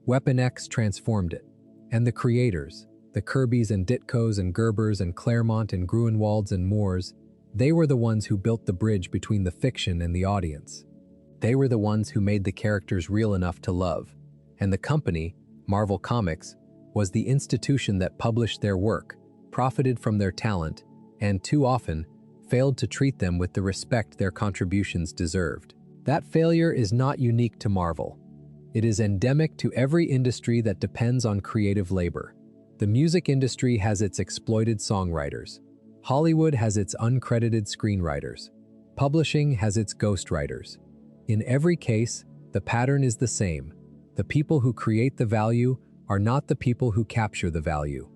Weapon X transformed it. And the creators, the Kirbys and Ditkos and Gerbers and Claremont and Gruenwalds and Moores, they were the ones who built the bridge between the fiction and the audience. They were the ones who made the characters real enough to love. And the company, Marvel Comics, was the institution that published their work, profited from their talent, and too often failed to treat them with the respect their contributions deserved. That failure is not unique to Marvel. It is endemic to every industry that depends on creative labor. The music industry has its exploited songwriters. Hollywood has its uncredited screenwriters. Publishing has its ghostwriters. In every case, the pattern is the same. The people who create the value are not the people who capture the value.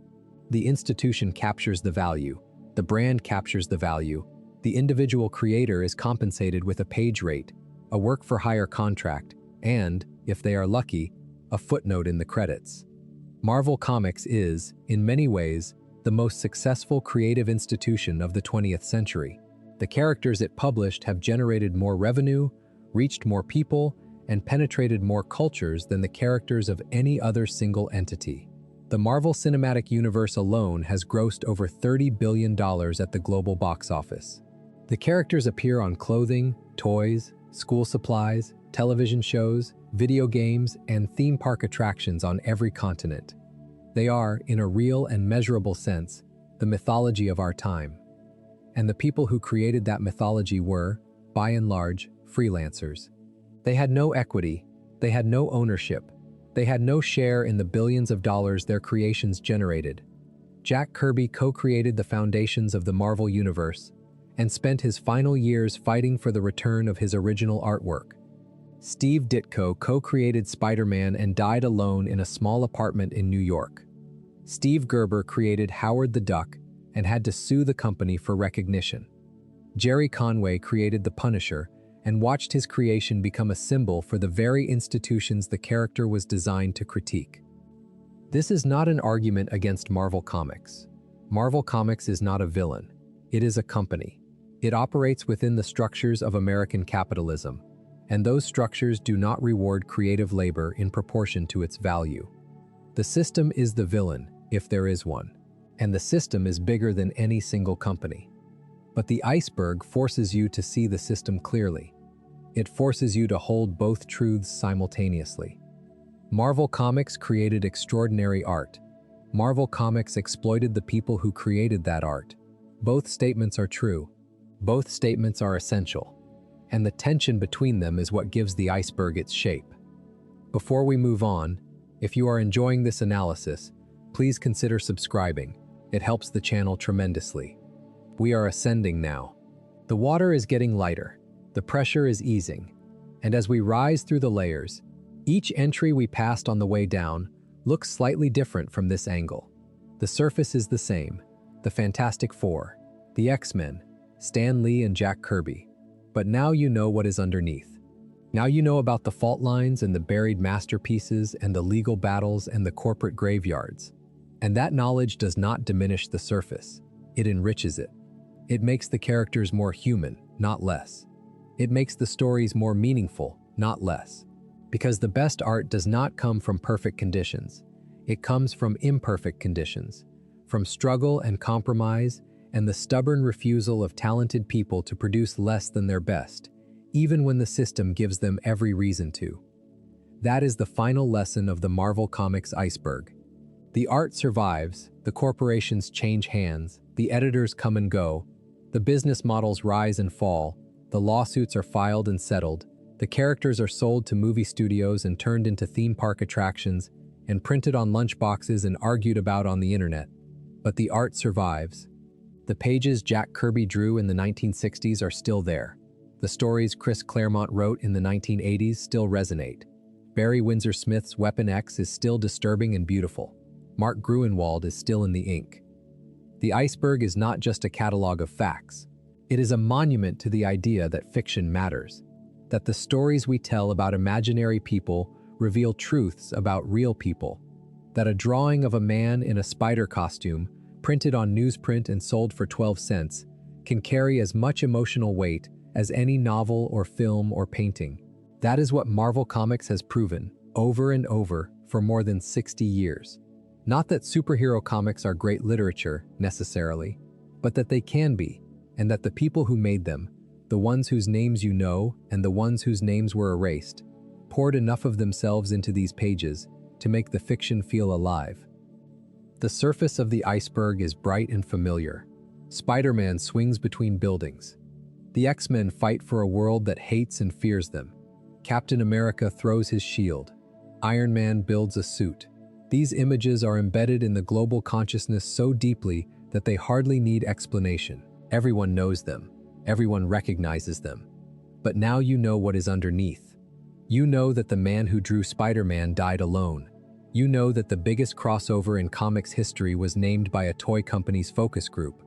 The institution captures the value. The brand captures the value. The individual creator is compensated with a page rate, a work-for-hire contract, and, if they are lucky, a footnote in the credits. Marvel Comics is, in many ways, the most successful creative institution of the 20th century. The characters it published have generated more revenue, reached more people, and penetrated more cultures than the characters of any other single entity. The Marvel Cinematic Universe alone has grossed over $30 billion at the global box office. The characters appear on clothing, toys, school supplies, television shows, video games, and theme park attractions on every continent. They are, in a real and measurable sense, the mythology of our time. And the people who created that mythology were, by and large, freelancers. They had no equity, they had no ownership, they had no share in the billions of dollars their creations generated. Jack Kirby co-created the foundations of the Marvel Universe and spent his final years fighting for the return of his original artwork. Steve Ditko co-created Spider-Man and died alone in a small apartment in New York. Steve Gerber created Howard the Duck and had to sue the company for recognition. Jerry Conway created the Punisher and watched his creation become a symbol for the very institutions the character was designed to critique. This is not an argument against Marvel Comics. Marvel Comics is not a villain. It is a company. It operates within the structures of American capitalism, and those structures do not reward creative labor in proportion to its value. The system is the villain, if there is one, and the system is bigger than any single company. But the iceberg forces you to see the system clearly. It forces you to hold both truths simultaneously. Marvel Comics created extraordinary art. Marvel Comics exploited the people who created that art. Both statements are true. Both statements are essential. And the tension between them is what gives the iceberg its shape. Before we move on, if you are enjoying this analysis, please consider subscribing. It helps the channel tremendously. We are ascending now. The water is getting lighter. The pressure is easing. And as we rise through the layers, each entry we passed on the way down looks slightly different from this angle. The surface is the same. The Fantastic Four, the X-Men, Stan Lee and Jack Kirby. But now you know what is underneath. Now you know about the fault lines and the buried masterpieces and the legal battles and the corporate graveyards. And that knowledge does not diminish the surface. It enriches it. It makes the characters more human, not less. It makes the stories more meaningful, not less. Because the best art does not come from perfect conditions. It comes from imperfect conditions, from struggle and compromise, and the stubborn refusal of talented people to produce less than their best, even when the system gives them every reason to. That is the final lesson of the Marvel Comics iceberg. The art survives, the corporations change hands, the editors come and go, the business models rise and fall, the lawsuits are filed and settled, the characters are sold to movie studios and turned into theme park attractions, and printed on lunchboxes and argued about on the internet. But the art survives. The pages Jack Kirby drew in the 1960s are still there. The stories Chris Claremont wrote in the 1980s still resonate. Barry Windsor Smith's Weapon X is still disturbing and beautiful. Mark Gruenwald is still in the ink. The iceberg is not just a catalog of facts. It is a monument to the idea that fiction matters, that the stories we tell about imaginary people reveal truths about real people, that a drawing of a man in a spider costume, printed on newsprint and sold for 12 cents, can carry as much emotional weight as any novel or film or painting. That is what Marvel Comics has proven, over and over, for more than 60 years. Not that superhero comics are great literature, necessarily, but that they can be, and that the people who made them, the ones whose names you know and the ones whose names were erased, poured enough of themselves into these pages to make the fiction feel alive. The surface of the iceberg is bright and familiar. Spider-Man swings between buildings. The X-Men fight for a world that hates and fears them. Captain America throws his shield. Iron Man builds a suit. These images are embedded in the global consciousness so deeply that they hardly need explanation. Everyone knows them. Everyone recognizes them. But now you know what is underneath. You know that the man who drew Spider-Man died alone. You know that the biggest crossover in comics history was named by a toy company's focus group.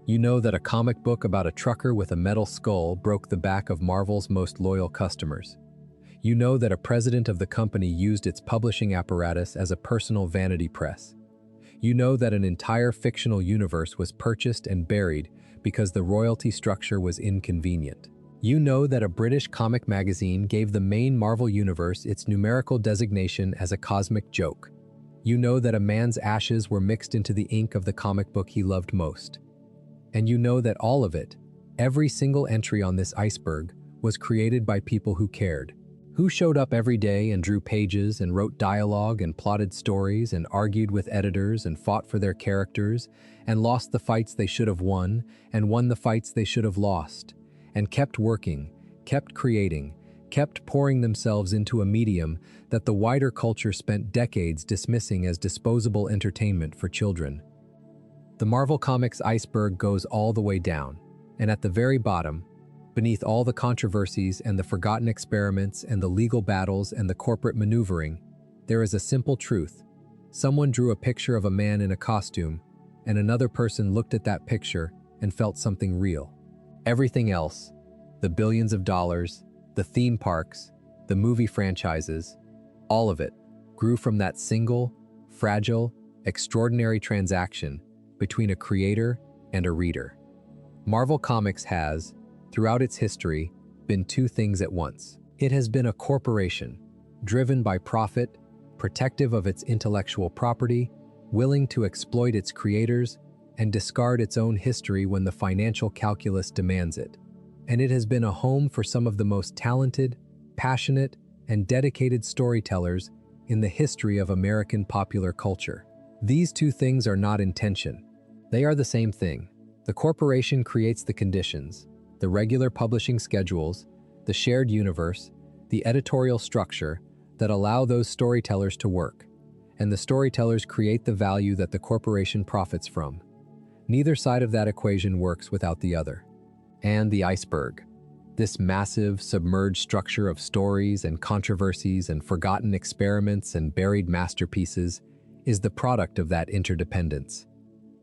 You know that a comic book about a trucker with a metal skull broke the back of Marvel's most loyal customers. You know that a president of the company used its publishing apparatus as a personal vanity press. You know that an entire fictional universe was purchased and buried because the royalty structure was inconvenient. You know that a British comic magazine gave the main Marvel universe its numerical designation as a cosmic joke. You know that a man's ashes were mixed into the ink of the comic book he loved most. And you know that all of it, every single entry on this iceberg, was created by people who cared, who showed up every day and drew pages and wrote dialogue and plotted stories and argued with editors and fought for their characters and lost the fights they should have won and won the fights they should have lost, and kept working, kept creating, kept pouring themselves into a medium that the wider culture spent decades dismissing as disposable entertainment for children. The Marvel Comics iceberg goes all the way down, and at the very bottom, Beneath all the controversies and the forgotten experiments and the legal battles and the corporate maneuvering, there is a simple truth. Someone drew a picture of a man in a costume, and another person looked at that picture and felt something real. Everything else, the billions of dollars, the theme parks, the movie franchises, all of it grew from that single, fragile, extraordinary transaction between a creator and a reader. Marvel Comics has, throughout its history, been two things at once. It has been a corporation, driven by profit, protective of its intellectual property, willing to exploit its creators, and discard its own history when the financial calculus demands it. And it has been a home for some of the most talented, passionate, and dedicated storytellers in the history of American popular culture. These two things are not in tension. They are the same thing. The corporation creates the conditions, the regular publishing schedules, the shared universe, the editorial structure that allow those storytellers to work, and the storytellers create the value that the corporation profits from. Neither side of that equation works without the other. And the iceberg, this massive, submerged structure of stories and controversies and forgotten experiments and buried masterpieces, is the product of that interdependence.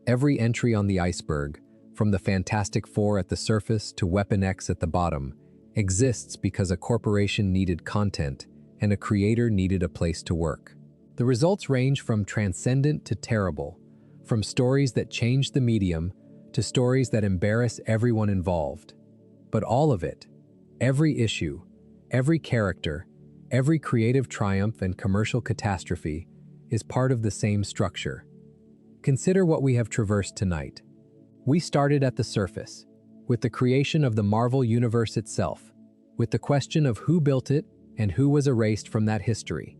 Every entry on the iceberg, from the Fantastic Four at the surface to Weapon X at the bottom, exists because a corporation needed content and a creator needed a place to work. The results range from transcendent to terrible, from stories that change the medium to stories that embarrass everyone involved. But all of it, every issue, every character, every creative triumph and commercial catastrophe, is part of the same structure. Consider what we have traversed tonight. We started at the surface, with the creation of the Marvel Universe itself, with the question of who built it and who was erased from that history.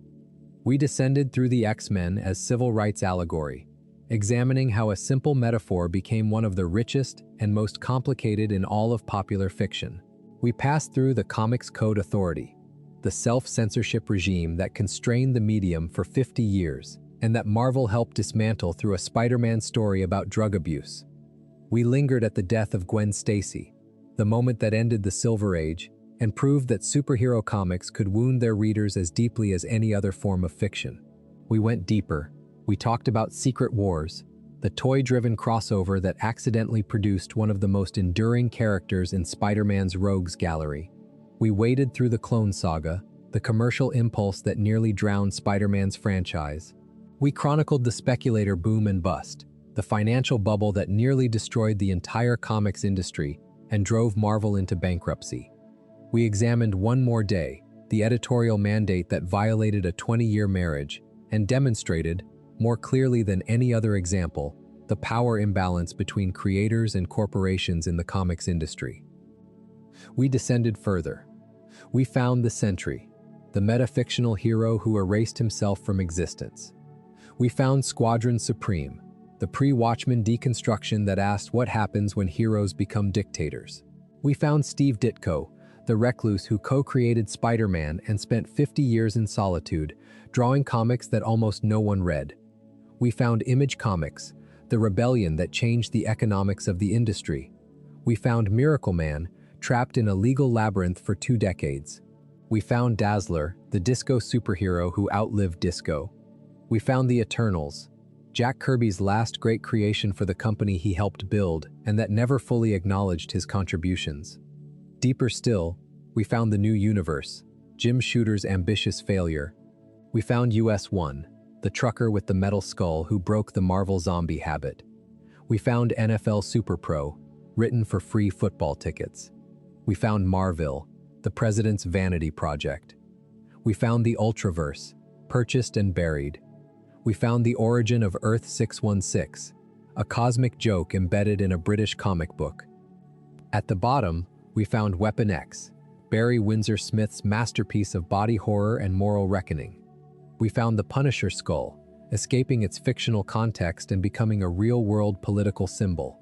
We descended through the X-Men as civil rights allegory, examining how a simple metaphor became one of the richest and most complicated in all of popular fiction. We passed through the Comics Code Authority, the self-censorship regime that constrained the medium for 50 years, and that Marvel helped dismantle through a Spider-Man story about drug abuse. We lingered at the death of Gwen Stacy, the moment that ended the Silver Age, and proved that superhero comics could wound their readers as deeply as any other form of fiction. We went deeper. We talked about Secret Wars, the toy-driven crossover that accidentally produced one of the most enduring characters in Spider-Man's rogues gallery. We waded through the Clone Saga, the commercial impulse that nearly drowned Spider-Man's franchise. We chronicled the Speculator boom and bust, the financial bubble that nearly destroyed the entire comics industry and drove Marvel into bankruptcy. We examined One More Day, the editorial mandate that violated a 20-year marriage, and demonstrated, more clearly than any other example, the power imbalance between creators and corporations in the comics industry. We descended further. We found the Sentry, the metafictional hero who erased himself from existence. We found Squadron Supreme, the pre-Watchmen deconstruction that asked what happens when heroes become dictators. We found Steve Ditko, the recluse who co-created Spider-Man and spent 50 years in solitude, drawing comics that almost no one read. We found Image Comics, the rebellion that changed the economics of the industry. We found Miracleman, trapped in a legal labyrinth for 2 decades. We found Dazzler, the disco superhero who outlived disco. We found the Eternals, Jack Kirby's last great creation for the company he helped build and that never fully acknowledged his contributions. Deeper still, we found the New Universe, Jim Shooter's ambitious failure. We found US1, the trucker with the metal skull who broke the Marvel zombie habit. We found NFL Super Pro, written for free football tickets. We found Marvel, the president's vanity project. We found the Ultraverse, purchased and buried. We found the origin of Earth 616, a cosmic joke embedded in a British comic book. At the bottom, we found Weapon X, Barry Windsor Smith's masterpiece of body horror and moral reckoning. We found the Punisher skull, escaping its fictional context and becoming a real-world political symbol.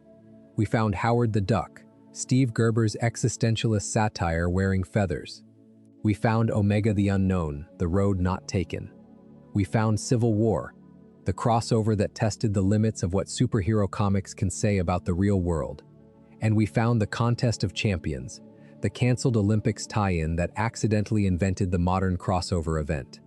We found Howard the Duck, Steve Gerber's existentialist satire wearing feathers. We found Omega the Unknown, the road not taken. We found Civil War, the crossover that tested the limits of what superhero comics can say about the real world. And we found the Contest of Champions, the canceled Olympics tie-in that accidentally invented the modern crossover event.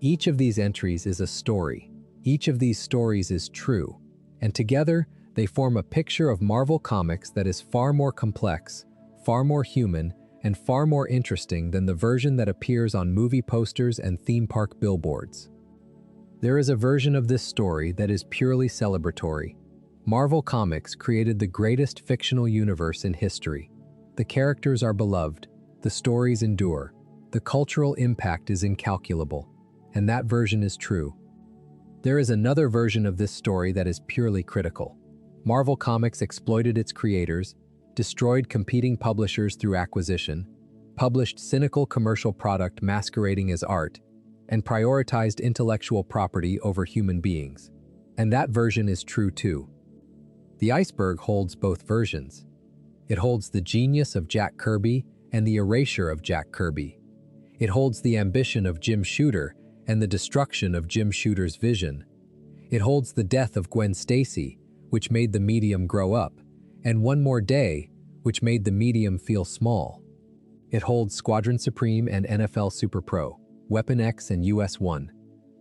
Each of these entries is a story. Each of these stories is true, and together they form a picture of Marvel Comics that is far more complex, far more human, and far more interesting than the version that appears on movie posters and theme park billboards. There is a version of this story that is purely celebratory. Marvel Comics created the greatest fictional universe in history. The characters are beloved, the stories endure, the cultural impact is incalculable, and that version is true. There is another version of this story that is purely critical. Marvel Comics exploited its creators, destroyed competing publishers through acquisition, published cynical commercial product masquerading as art, and prioritized intellectual property over human beings. And that version is true too. The Iceberg holds both versions. It holds the genius of Jack Kirby and the erasure of Jack Kirby. It holds the ambition of Jim Shooter and the destruction of Jim Shooter's vision. It holds the death of Gwen Stacy, which made the medium grow up, and One More Day, which made the medium feel small. It holds Squadron Supreme and NFL Super Pro, Weapon X and US-1,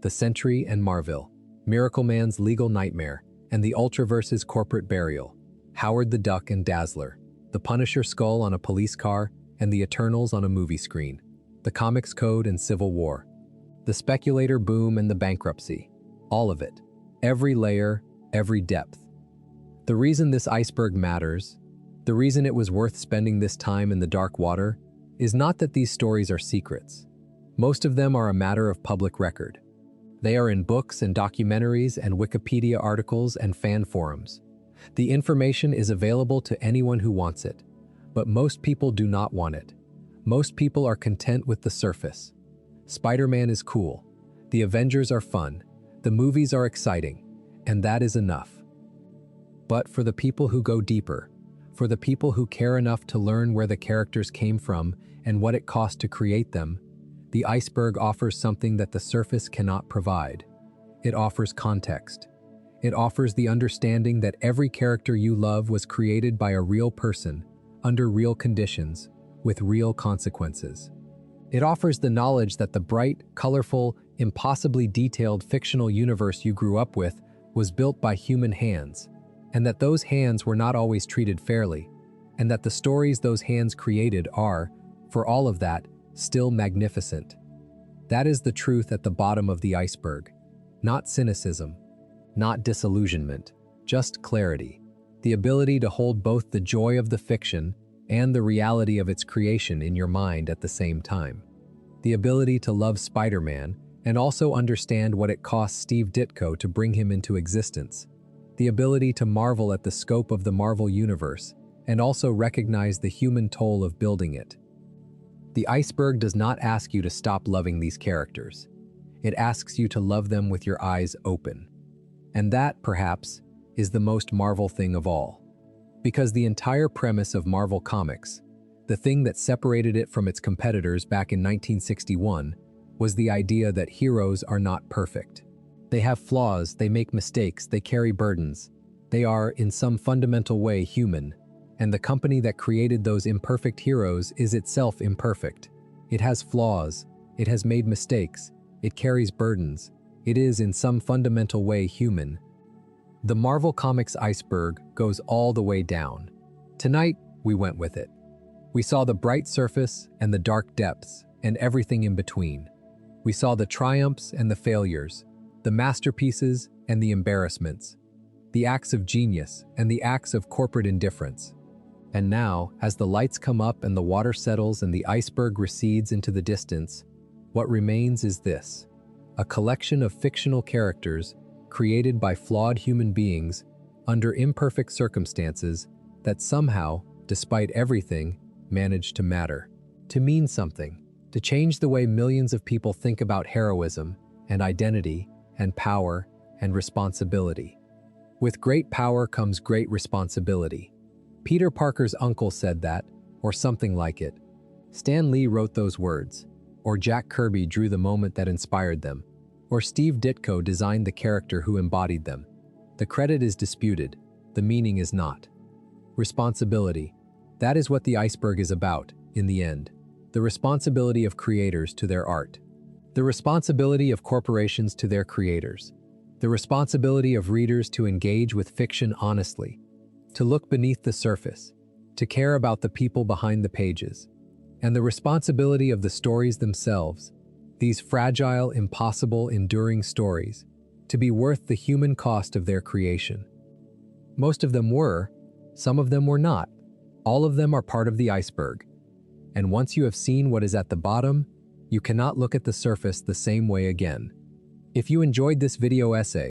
the Sentry and Marvel, Miracleman's legal nightmare, and the Ultraverse's corporate burial, Howard the Duck and Dazzler, the Punisher skull on a police car, and the Eternals on a movie screen, the Comics Code and Civil War, the Speculator boom and the Bankruptcy, all of it, every layer, every depth. The reason this iceberg matters, the reason it was worth spending this time in the dark water, is not that these stories are secrets. Most of them are a matter of public record. They are in books and documentaries and Wikipedia articles and fan forums. The information is available to anyone who wants it, but most people do not want it. Most people are content with the surface. Spider-Man is cool. The Avengers are fun. The movies are exciting. And that is enough. But for the people who go deeper, for the people who care enough to learn where the characters came from and what it cost to create them, the iceberg offers something that the surface cannot provide. It offers context. It offers the understanding that every character you love was created by a real person, under real conditions, with real consequences. It offers the knowledge that the bright, colorful, impossibly detailed fictional universe you grew up with was built by human hands, and that those hands were not always treated fairly, and that the stories those hands created are, for all of that, still magnificent. That is the truth at the bottom of the iceberg. Not cynicism, not disillusionment, just clarity. The ability to hold both the joy of the fiction and the reality of its creation in your mind at the same time. The ability to love Spider-Man and also understand what it cost Steve Ditko to bring him into existence. The ability to marvel at the scope of the Marvel Universe and also recognize the human toll of building it. The iceberg does not ask you to stop loving these characters. It asks you to love them with your eyes open. And that, perhaps, is the most Marvel thing of all. Because the entire premise of Marvel Comics, the thing that separated it from its competitors back in 1961, was the idea that heroes are not perfect. They have flaws, they make mistakes, they carry burdens. They are, in some fundamental way, human, and the company that created those imperfect heroes is itself imperfect. It has flaws, it has made mistakes, it carries burdens. It is, in some fundamental way, human. The Marvel Comics iceberg goes all the way down. Tonight, we went with it. We saw the bright surface and the dark depths and everything in between. We saw the triumphs and the failures, the masterpieces and the embarrassments, the acts of genius and the acts of corporate indifference. And now, as the lights come up and the water settles and the iceberg recedes into the distance, what remains is this: a collection of fictional characters created by flawed human beings under imperfect circumstances that somehow, despite everything, managed to matter, to mean something, to change the way millions of people think about heroism and identity and power and responsibility. With great power comes great responsibility. Peter Parker's uncle said that, or something like it. Stan Lee wrote those words, or Jack Kirby drew the moment that inspired them, or Steve Ditko designed the character who embodied them. The credit is disputed, the meaning is not. Responsibility. That is what the iceberg is about, in the end. The responsibility of creators to their art. The responsibility of corporations to their creators. The responsibility of readers to engage with fiction honestly, to look beneath the surface, to care about the people behind the pages, and the responsibility of the stories themselves, these fragile, impossible, enduring stories, to be worth the human cost of their creation. Most of them were, some of them were not. All of them are part of the iceberg. And once you have seen what is at the bottom, you cannot look at the surface the same way again. If you enjoyed this video essay,